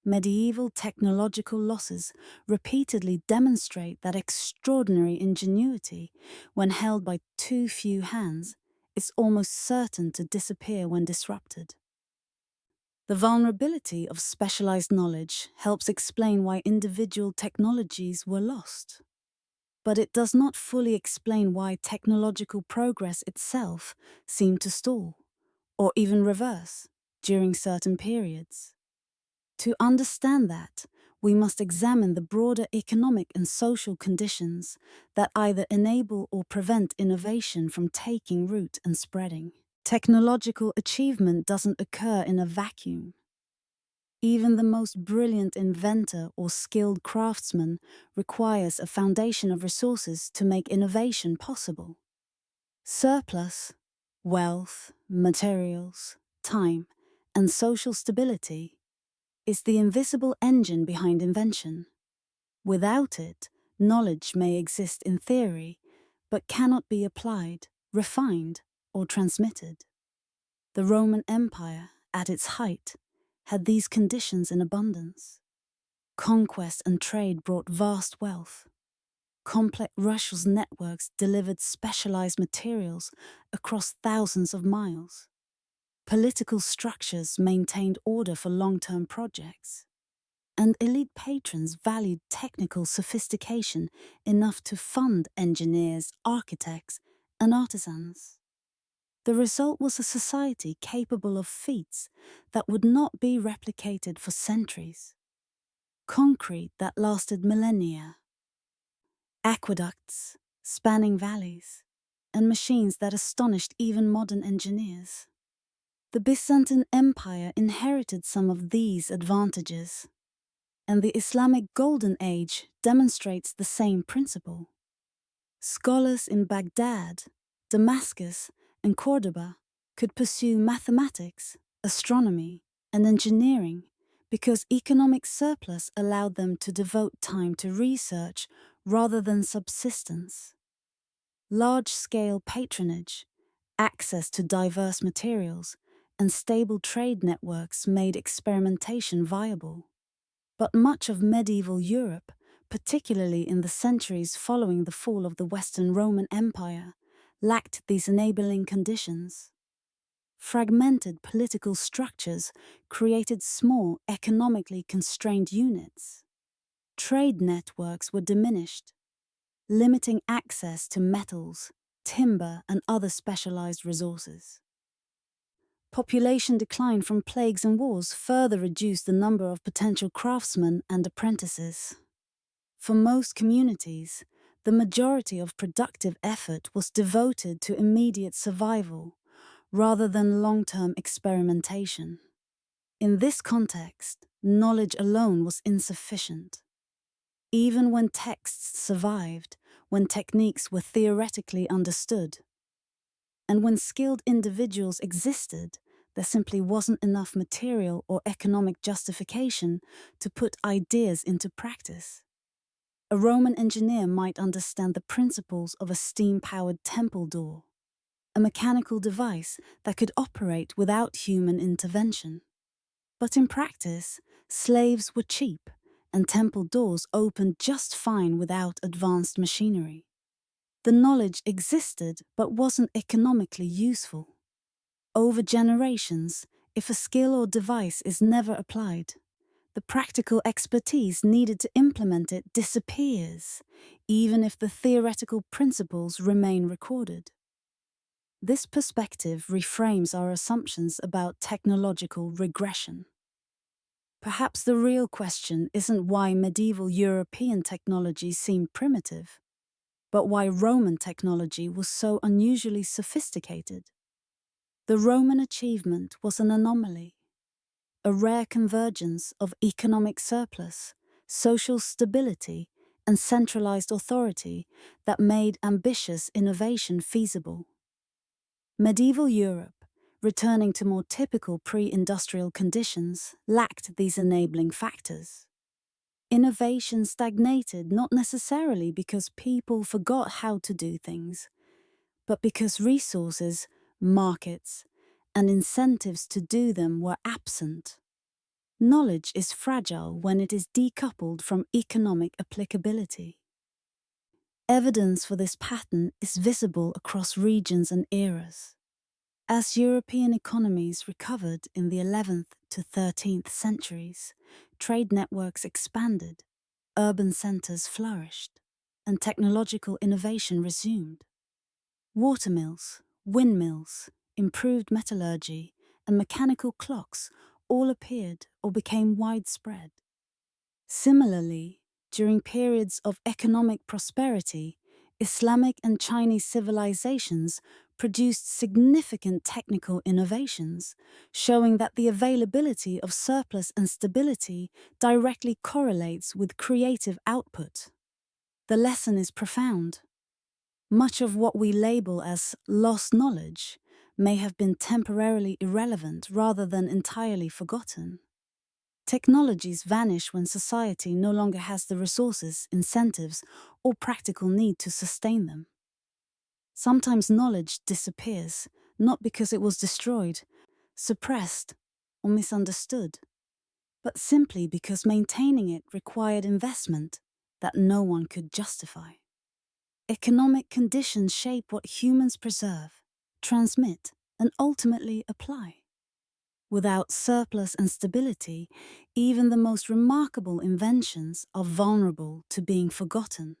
Medieval technological losses repeatedly demonstrate that extraordinary ingenuity, when held by too few hands, is almost certain to disappear when disrupted. The vulnerability of specialized knowledge helps explain why individual technologies were lost. But it does not fully explain why technological progress itself seemed to stall, or even reverse, during certain periods. To understand that, we must examine the broader economic and social conditions that either enable or prevent innovation from taking root and spreading. Technological achievement doesn't occur in a vacuum. Even the most brilliant inventor or skilled craftsman requires a foundation of resources to make innovation possible. Surplus, wealth, materials, time, and social stability is the invisible engine behind invention. Without it, knowledge may exist in theory, but cannot be applied, refined, or transmitted. The Roman Empire, at its height, had these conditions in abundance. Conquest and trade brought vast wealth. Complex Russia's networks delivered specialized materials across thousands of miles. Political structures maintained order for long-term projects. And elite patrons valued technical sophistication enough to fund engineers, architects, and artisans. The result was a society capable of feats that would not be replicated for centuries. Concrete that lasted millennia. Aqueducts spanning valleys, and machines that astonished even modern engineers. The Byzantine Empire inherited some of these advantages, and the Islamic Golden Age demonstrates the same principle. Scholars in Baghdad, Damascus, and Cordoba could pursue mathematics, astronomy, and engineering because economic surplus allowed them to devote time to research rather than subsistence. Large-scale patronage, access to diverse materials, and stable trade networks made experimentation viable. But much of medieval Europe, particularly in the centuries following the fall of the Western Roman Empire, lacked these enabling conditions. Fragmented political structures created small, economically constrained units. Trade networks were diminished, limiting access to metals, timber, and other specialized resources. Population decline from plagues and wars further reduced the number of potential craftsmen and apprentices. For most communities, the majority of productive effort was devoted to immediate survival, rather than long-term experimentation. In this context, knowledge alone was insufficient. Even when texts survived, when techniques were theoretically understood, and when skilled individuals existed, there simply wasn't enough material or economic justification to put ideas into practice. A Roman engineer might understand the principles of a steam-powered temple door, a mechanical device that could operate without human intervention. But in practice, slaves were cheap, and temple doors opened just fine without advanced machinery. The knowledge existed but wasn't economically useful. Over generations, if a skill or device is never applied, the practical expertise needed to implement it disappears, even if the theoretical principles remain recorded. This perspective reframes our assumptions about technological regression. Perhaps the real question isn't why medieval European technology seemed primitive, but why Roman technology was so unusually sophisticated. The Roman achievement was an anomaly, a rare convergence of economic surplus, social stability, and centralized authority that made ambitious innovation feasible. Medieval Europe, returning to more typical pre-industrial conditions, lacked these enabling factors. Innovation stagnated not necessarily because people forgot how to do things, but because resources, markets, and incentives to do them were absent. Knowledge is fragile when it is decoupled from economic applicability. Evidence for this pattern is visible across regions and eras. As European economies recovered in the 11th to 13th centuries, trade networks expanded, urban centers flourished, and technological innovation resumed. Watermills, windmills, improved metallurgy, and mechanical clocks all appeared or became widespread. Similarly, during periods of economic prosperity, Islamic and Chinese civilizations produced significant technical innovations, showing that the availability of surplus and stability directly correlates with creative output. The lesson is profound. Much of what we label as lost knowledge may have been temporarily irrelevant rather than entirely forgotten. Technologies vanish when society no longer has the resources, incentives, or practical need to sustain them. Sometimes knowledge disappears, not because it was destroyed, suppressed, or misunderstood, but simply because maintaining it required investment that no one could justify. Economic conditions shape what humans preserve, transmit, and ultimately apply. Without surplus and stability, even the most remarkable inventions are vulnerable to being forgotten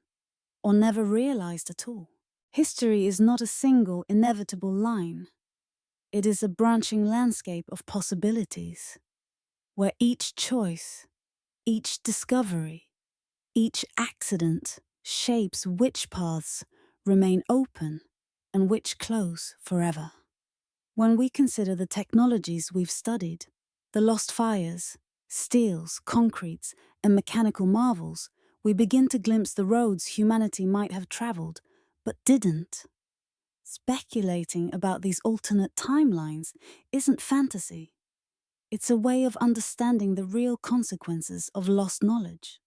or never realized at all. History is not a single inevitable line. It is a branching landscape of possibilities, where each choice, each discovery, each accident shapes which paths remain open and which close forever. When we consider the technologies we've studied, the lost fires, steels, concretes, and mechanical marvels, we begin to glimpse the roads humanity might have traveled, but didn't. Speculating about these alternate timelines isn't fantasy. It's a way of understanding the real consequences of lost knowledge.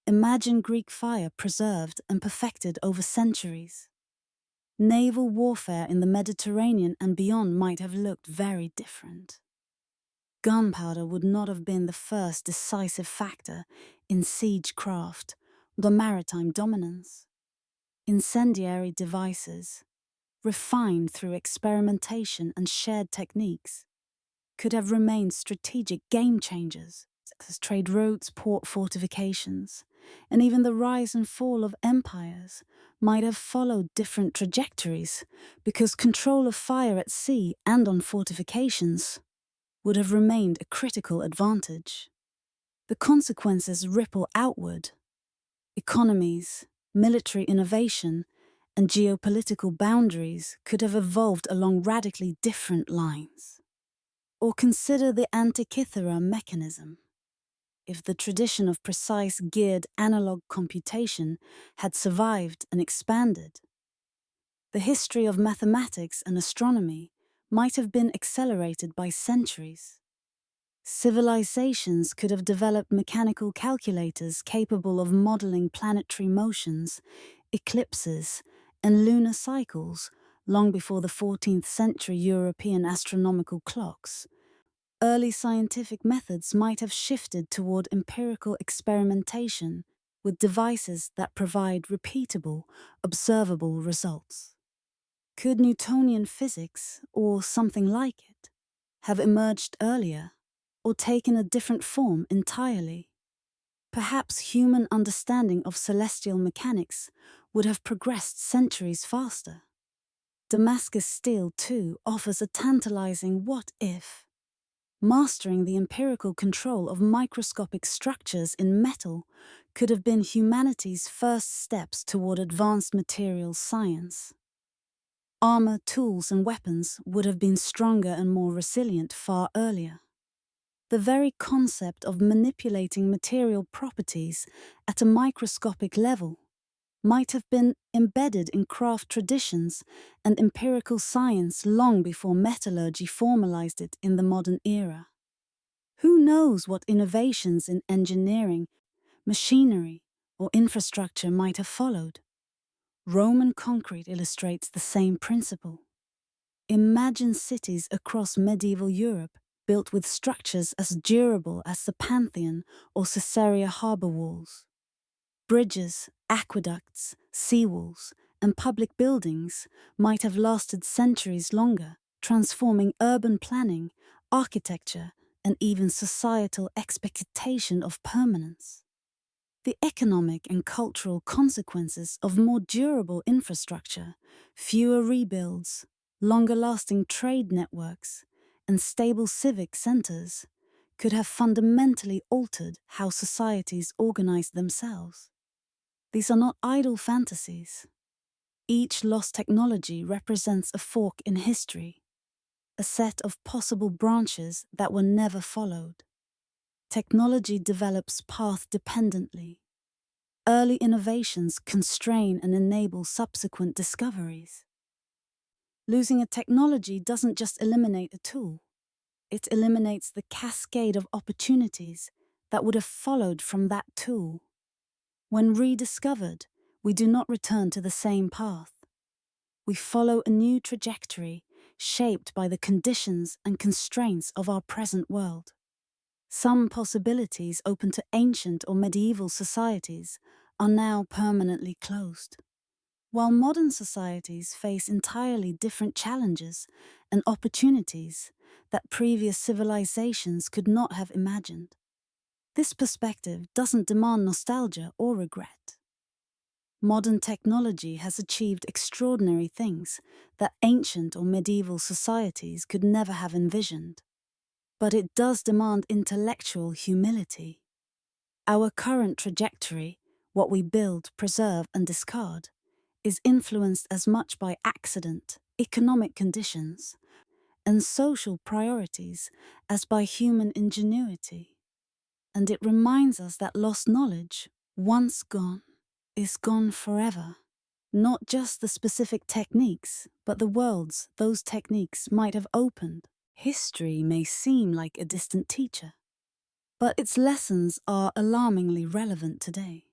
Imagine Greek fire preserved and perfected over centuries. Naval warfare in the Mediterranean and beyond might have looked very different. Gunpowder would not have been the first decisive factor in siegecraft or maritime dominance. Incendiary devices, refined through experimentation and shared techniques, could have remained strategic game changers, as trade routes, port fortifications, and even the rise and fall of empires might have followed different trajectories because control of fire at sea and on fortifications would have remained a critical advantage. The consequences ripple outward. Economies, military innovation, and geopolitical boundaries could have evolved along radically different lines. Or consider the Antikythera mechanism. If the tradition of precise geared analog computation had survived and expanded, the history of mathematics and astronomy might have been accelerated by centuries. Civilizations could have developed mechanical calculators capable of modeling planetary motions, eclipses, and lunar cycles long before the 14th century European astronomical clocks. Early scientific methods might have shifted toward empirical experimentation with devices that provide repeatable, observable results. Could Newtonian physics, or something like it, have emerged earlier, or taken a different form entirely? Perhaps human understanding of celestial mechanics would have progressed centuries faster. Damascus steel, too, offers a tantalizing what-if. Mastering the empirical control of microscopic structures in metal could have been humanity's first steps toward advanced materials science. Armor, tools, and weapons would have been stronger and more resilient far earlier. The very concept of manipulating material properties at a microscopic level might have been embedded in craft traditions and empirical science long before metallurgy formalized it in the modern era. Who knows what innovations in engineering, machinery, or infrastructure might have followed? Roman concrete illustrates the same principle. Imagine cities across medieval Europe built with structures as durable as the Pantheon or Caesarea harbor walls. Bridges, aqueducts, seawalls, and public buildings might have lasted centuries longer, transforming urban planning, architecture, and even societal expectation of permanence. The economic and cultural consequences of more durable infrastructure, fewer rebuilds, longer-lasting trade networks, and stable civic centers could have fundamentally altered how societies organize themselves. These are not idle fantasies. Each lost technology represents a fork in history, a set of possible branches that were never followed. Technology develops path-dependently. Early innovations constrain and enable subsequent discoveries. Losing a technology doesn't just eliminate a tool. It eliminates the cascade of opportunities that would have followed from that tool. When rediscovered, we do not return to the same path. We follow a new trajectory shaped by the conditions and constraints of our present world. Some possibilities open to ancient or medieval societies are now permanently closed, while modern societies face entirely different challenges and opportunities that previous civilizations could not have imagined. This perspective doesn't demand nostalgia or regret. Modern technology has achieved extraordinary things that ancient or medieval societies could never have envisioned. But it does demand intellectual humility. Our current trajectory, what we build, preserve, and discard, is influenced as much by accident, economic conditions, and social priorities as by human ingenuity. And it reminds us that lost knowledge, once gone, is gone forever. Not just the specific techniques, but the worlds those techniques might have opened. History may seem like a distant teacher, but its lessons are alarmingly relevant today.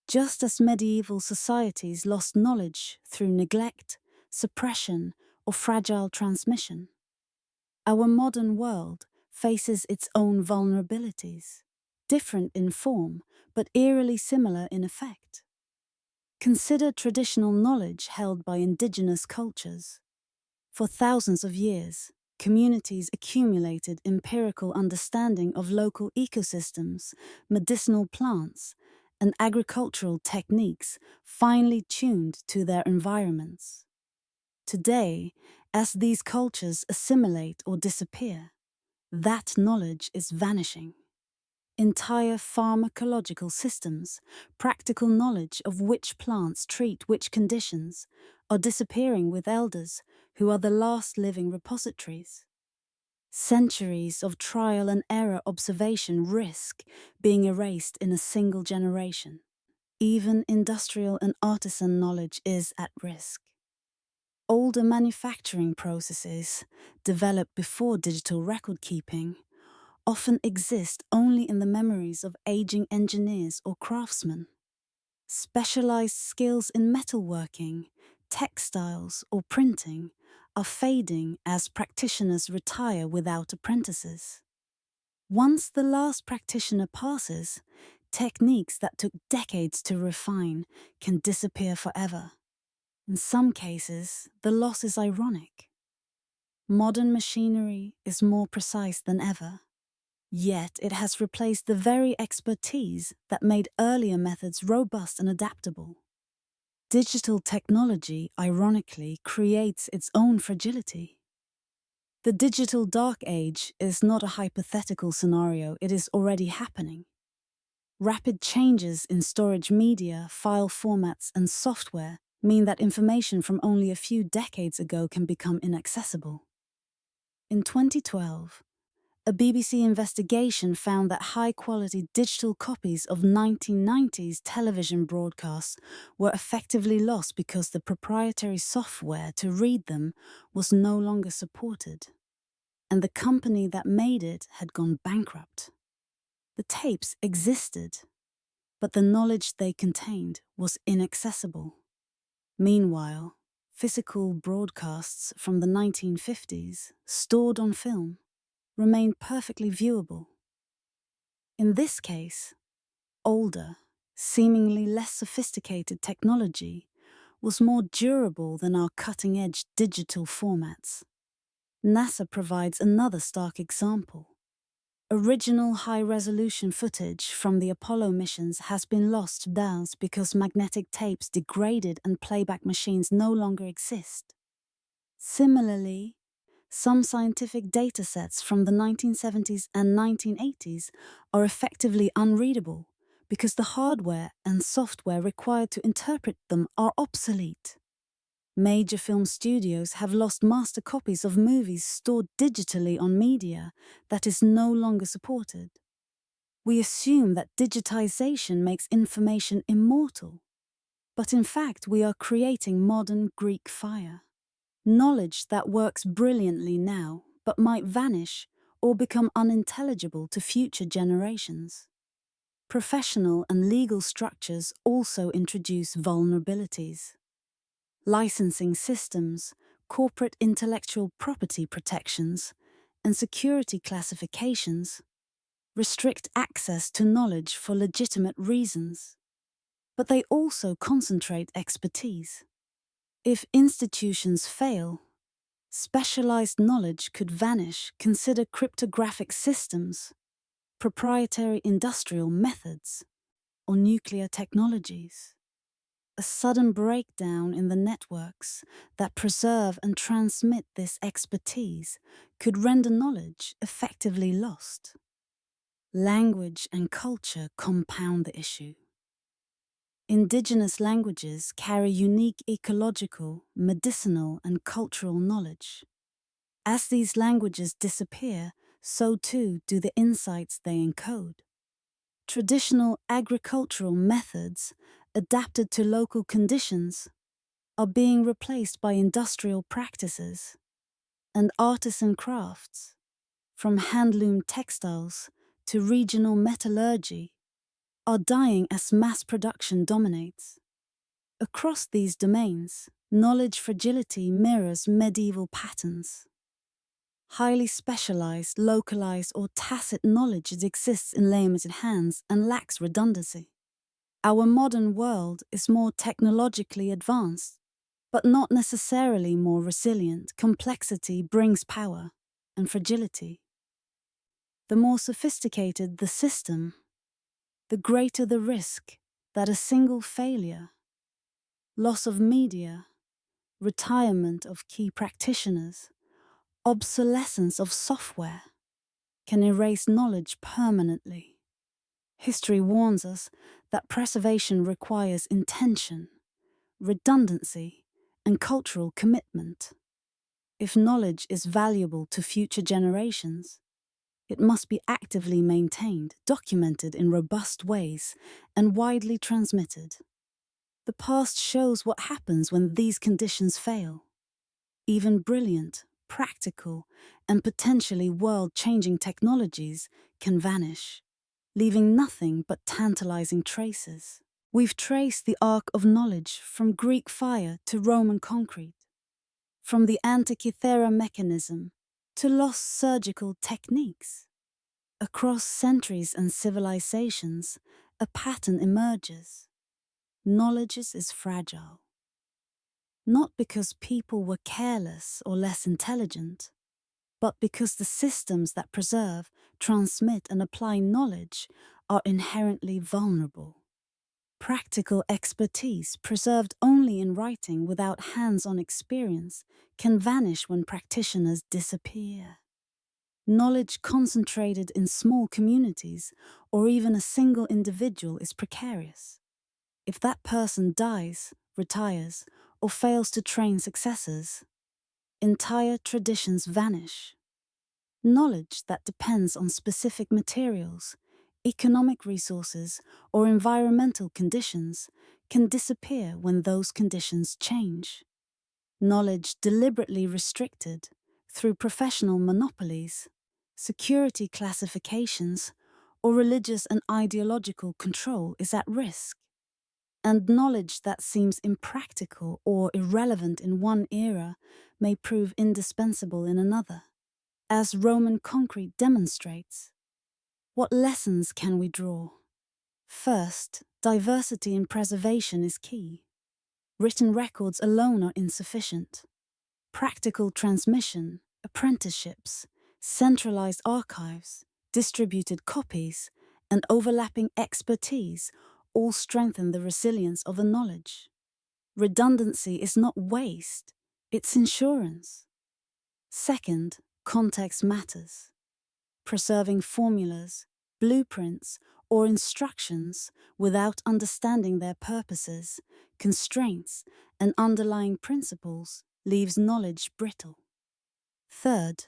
Just as medieval societies lost knowledge through neglect, suppression, or fragile transmission, our modern world faces its own vulnerabilities, different in form, but eerily similar in effect. Consider traditional knowledge held by indigenous cultures. For thousands of years, communities accumulated empirical understanding of local ecosystems, medicinal plants, and agricultural techniques finely tuned to their environments. Today, as these cultures assimilate or disappear, that knowledge is vanishing. Entire pharmacological systems, practical knowledge of which plants treat which conditions, are disappearing with elders who are the last living repositories. Centuries of trial and error observation risk being erased in a single generation. Even industrial and artisan knowledge is at risk. Older manufacturing processes, developed before digital record keeping, often exist only in the memories of aging engineers or craftsmen. Specialized skills in metalworking, textiles, or printing are fading as practitioners retire without apprentices. Once the last practitioner passes, techniques that took decades to refine can disappear forever. In some cases, the loss is ironic. Modern machinery is more precise than ever, yet it has replaced the very expertise that made earlier methods robust and adaptable. Digital technology, ironically, creates its own fragility. The digital dark age is not a hypothetical scenario, it is already happening. Rapid changes in storage media, file formats, and software mean that information from only a few decades ago can become inaccessible. In 2012, a BBC investigation found that high-quality digital copies of 1990s television broadcasts were effectively lost because the proprietary software to read them was no longer supported, and the company that made it had gone bankrupt. The tapes existed, but the knowledge they contained was inaccessible. Meanwhile, physical broadcasts from the 1950s, stored on film, remained perfectly viewable. In this case, older, seemingly less sophisticated technology was more durable than our cutting-edge digital formats. NASA provides another stark example. Original high-resolution footage from the Apollo missions has been lost to dance because magnetic tapes degraded and playback machines no longer exist. Similarly, some scientific datasets from the 1970s and 1980s are effectively unreadable because the hardware and software required to interpret them are obsolete. Major film studios have lost master copies of movies stored digitally on media that is no longer supported. We assume that digitization makes information immortal, but in fact we are creating modern Greek fire. Knowledge that works brilliantly now, but might vanish or become unintelligible to future generations. Professional and legal structures also introduce vulnerabilities. Licensing systems, corporate intellectual property protections, and security classifications restrict access to knowledge for legitimate reasons. But they also concentrate expertise. If institutions fail, specialized knowledge could vanish. Consider cryptographic systems, proprietary industrial methods, or nuclear technologies. A sudden breakdown in the networks that preserve and transmit this expertise could render knowledge effectively lost. Language and culture compound the issue. Indigenous languages carry unique ecological, medicinal, and cultural knowledge. As these languages disappear, so too do the insights they encode. Traditional agricultural methods, adapted to local conditions, are being replaced by industrial practices, and artisan crafts, from handloom textiles to regional metallurgy, are dying as mass production dominates. Across these domains, knowledge fragility mirrors medieval patterns. Highly specialized, localized, or tacit knowledge exists in limited hands and lacks redundancy. Our modern world is more technologically advanced, but not necessarily more resilient. Complexity brings power and fragility. The more sophisticated the system, the greater the risk that a single failure, loss of media, retirement of key practitioners, obsolescence of software can erase knowledge permanently. History warns us that preservation requires intention, redundancy, and cultural commitment. If knowledge is valuable to future generations, it must be actively maintained, documented in robust ways, and widely transmitted. The past shows what happens when these conditions fail. Even brilliant, practical, and potentially world-changing technologies can vanish, leaving nothing but tantalizing traces. We've traced the arc of knowledge from Greek fire to Roman concrete, from the Antikythera mechanism to lost surgical techniques. Across centuries and civilizations, a pattern emerges. Knowledge is fragile. Not because people were careless or less intelligent, but because the systems that preserve, transmit, and apply knowledge are inherently vulnerable. Practical expertise, preserved only in writing without hands-on experience, can vanish when practitioners disappear. Knowledge concentrated in small communities or even a single individual is precarious. If that person dies, retires, or fails to train successors, entire traditions vanish. Knowledge that depends on specific materials, economic resources, or environmental conditions can disappear when those conditions change. Knowledge deliberately restricted through professional monopolies, security classifications, or religious and ideological control is at risk. And knowledge that seems impractical or irrelevant in one era may prove indispensable in another. As Roman concrete demonstrates, what lessons can we draw? First, diversity in preservation is key. Written records alone are insufficient. Practical transmission, apprenticeships, centralized archives, distributed copies, and overlapping expertise all strengthen the resilience of the knowledge. Redundancy is not waste, it's insurance. Second, context matters. Preserving formulas, blueprints, or instructions without understanding their purposes, constraints, and underlying principles leaves knowledge brittle. Third,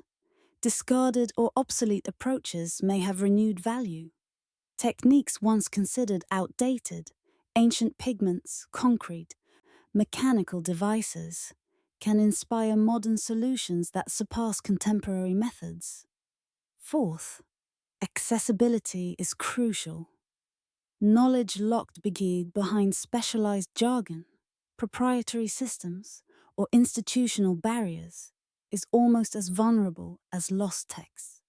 discarded or obsolete approaches may have renewed value. Techniques once considered outdated, ancient pigments, concrete, mechanical devices, can inspire modern solutions that surpass contemporary methods. Fourth, accessibility is crucial. Knowledge locked behind specialized jargon, proprietary systems, or institutional barriers is almost as vulnerable as lost texts.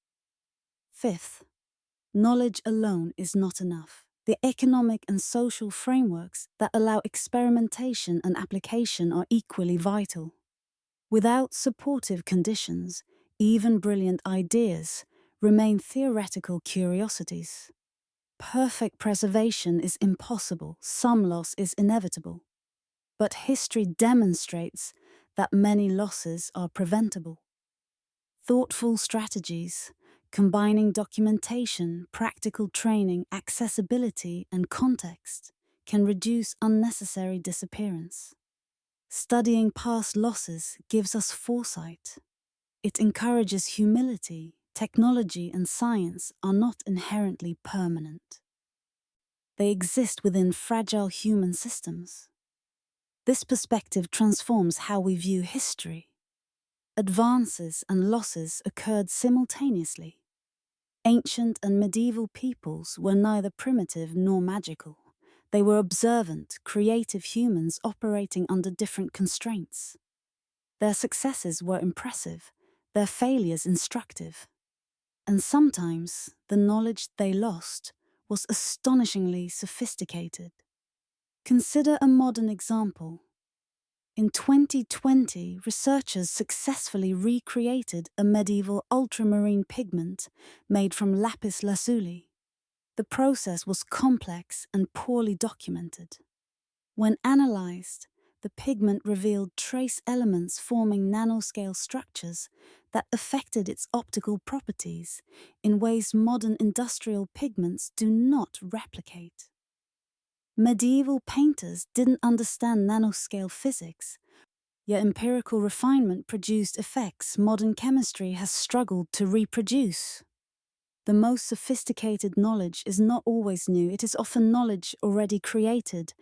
Fifth, knowledge alone is not enough. The economic and social frameworks that allow experimentation and application are equally vital. Without supportive conditions, even brilliant ideas remain theoretical curiosities. Perfect preservation is impossible, some loss is inevitable. But history demonstrates that many losses are preventable. Thoughtful strategies, combining documentation, practical training, accessibility, and context, can reduce unnecessary disappearance. Studying past losses gives us foresight. It encourages humility. Technology and science are not inherently permanent. They exist within fragile human systems. This perspective transforms how we view history. Advances and losses occurred simultaneously. Ancient and medieval peoples were neither primitive nor magical. They were observant, creative humans operating under different constraints. Their successes were impressive, their failures instructive. And sometimes the knowledge they lost was astonishingly sophisticated. Consider a modern example. In 2020, researchers successfully recreated a medieval ultramarine pigment made from lapis lazuli. The process was complex and poorly documented. When analyzed, the pigment revealed trace elements forming nanoscale structures that affected its optical properties in ways modern industrial pigments do not replicate. Medieval painters didn't understand nanoscale physics, yet empirical refinement produced effects modern chemistry has struggled to reproduce. The most sophisticated knowledge is not always new, it is often knowledge already created,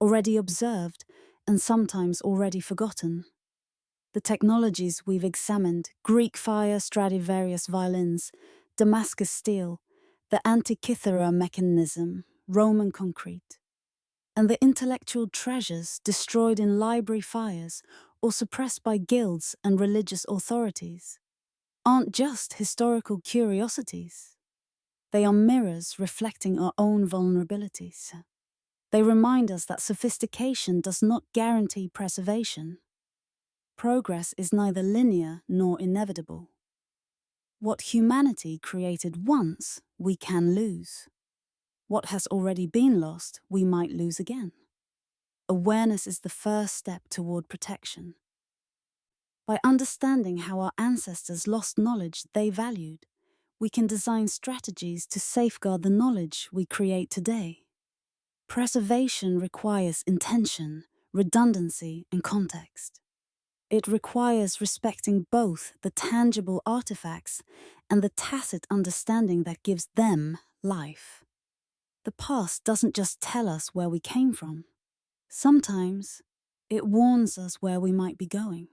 already observed, and sometimes already forgotten. The technologies we've examined, Greek fire, Stradivarius violins, Damascus steel, the Antikythera mechanism, Roman concrete, and the intellectual treasures destroyed in library fires or suppressed by guilds and religious authorities, aren't just historical curiosities. They are mirrors reflecting our own vulnerabilities. They remind us that sophistication does not guarantee preservation. Progress is neither linear nor inevitable. What humanity created once, we can lose. What has already been lost, we might lose again. Awareness is the first step toward protection. By understanding how our ancestors lost knowledge they valued, we can design strategies to safeguard the knowledge we create today. Preservation requires intention, redundancy, and context. It requires respecting both the tangible artifacts and the tacit understanding that gives them life. The past doesn't just tell us where we came from. Sometimes it warns us where we might be going.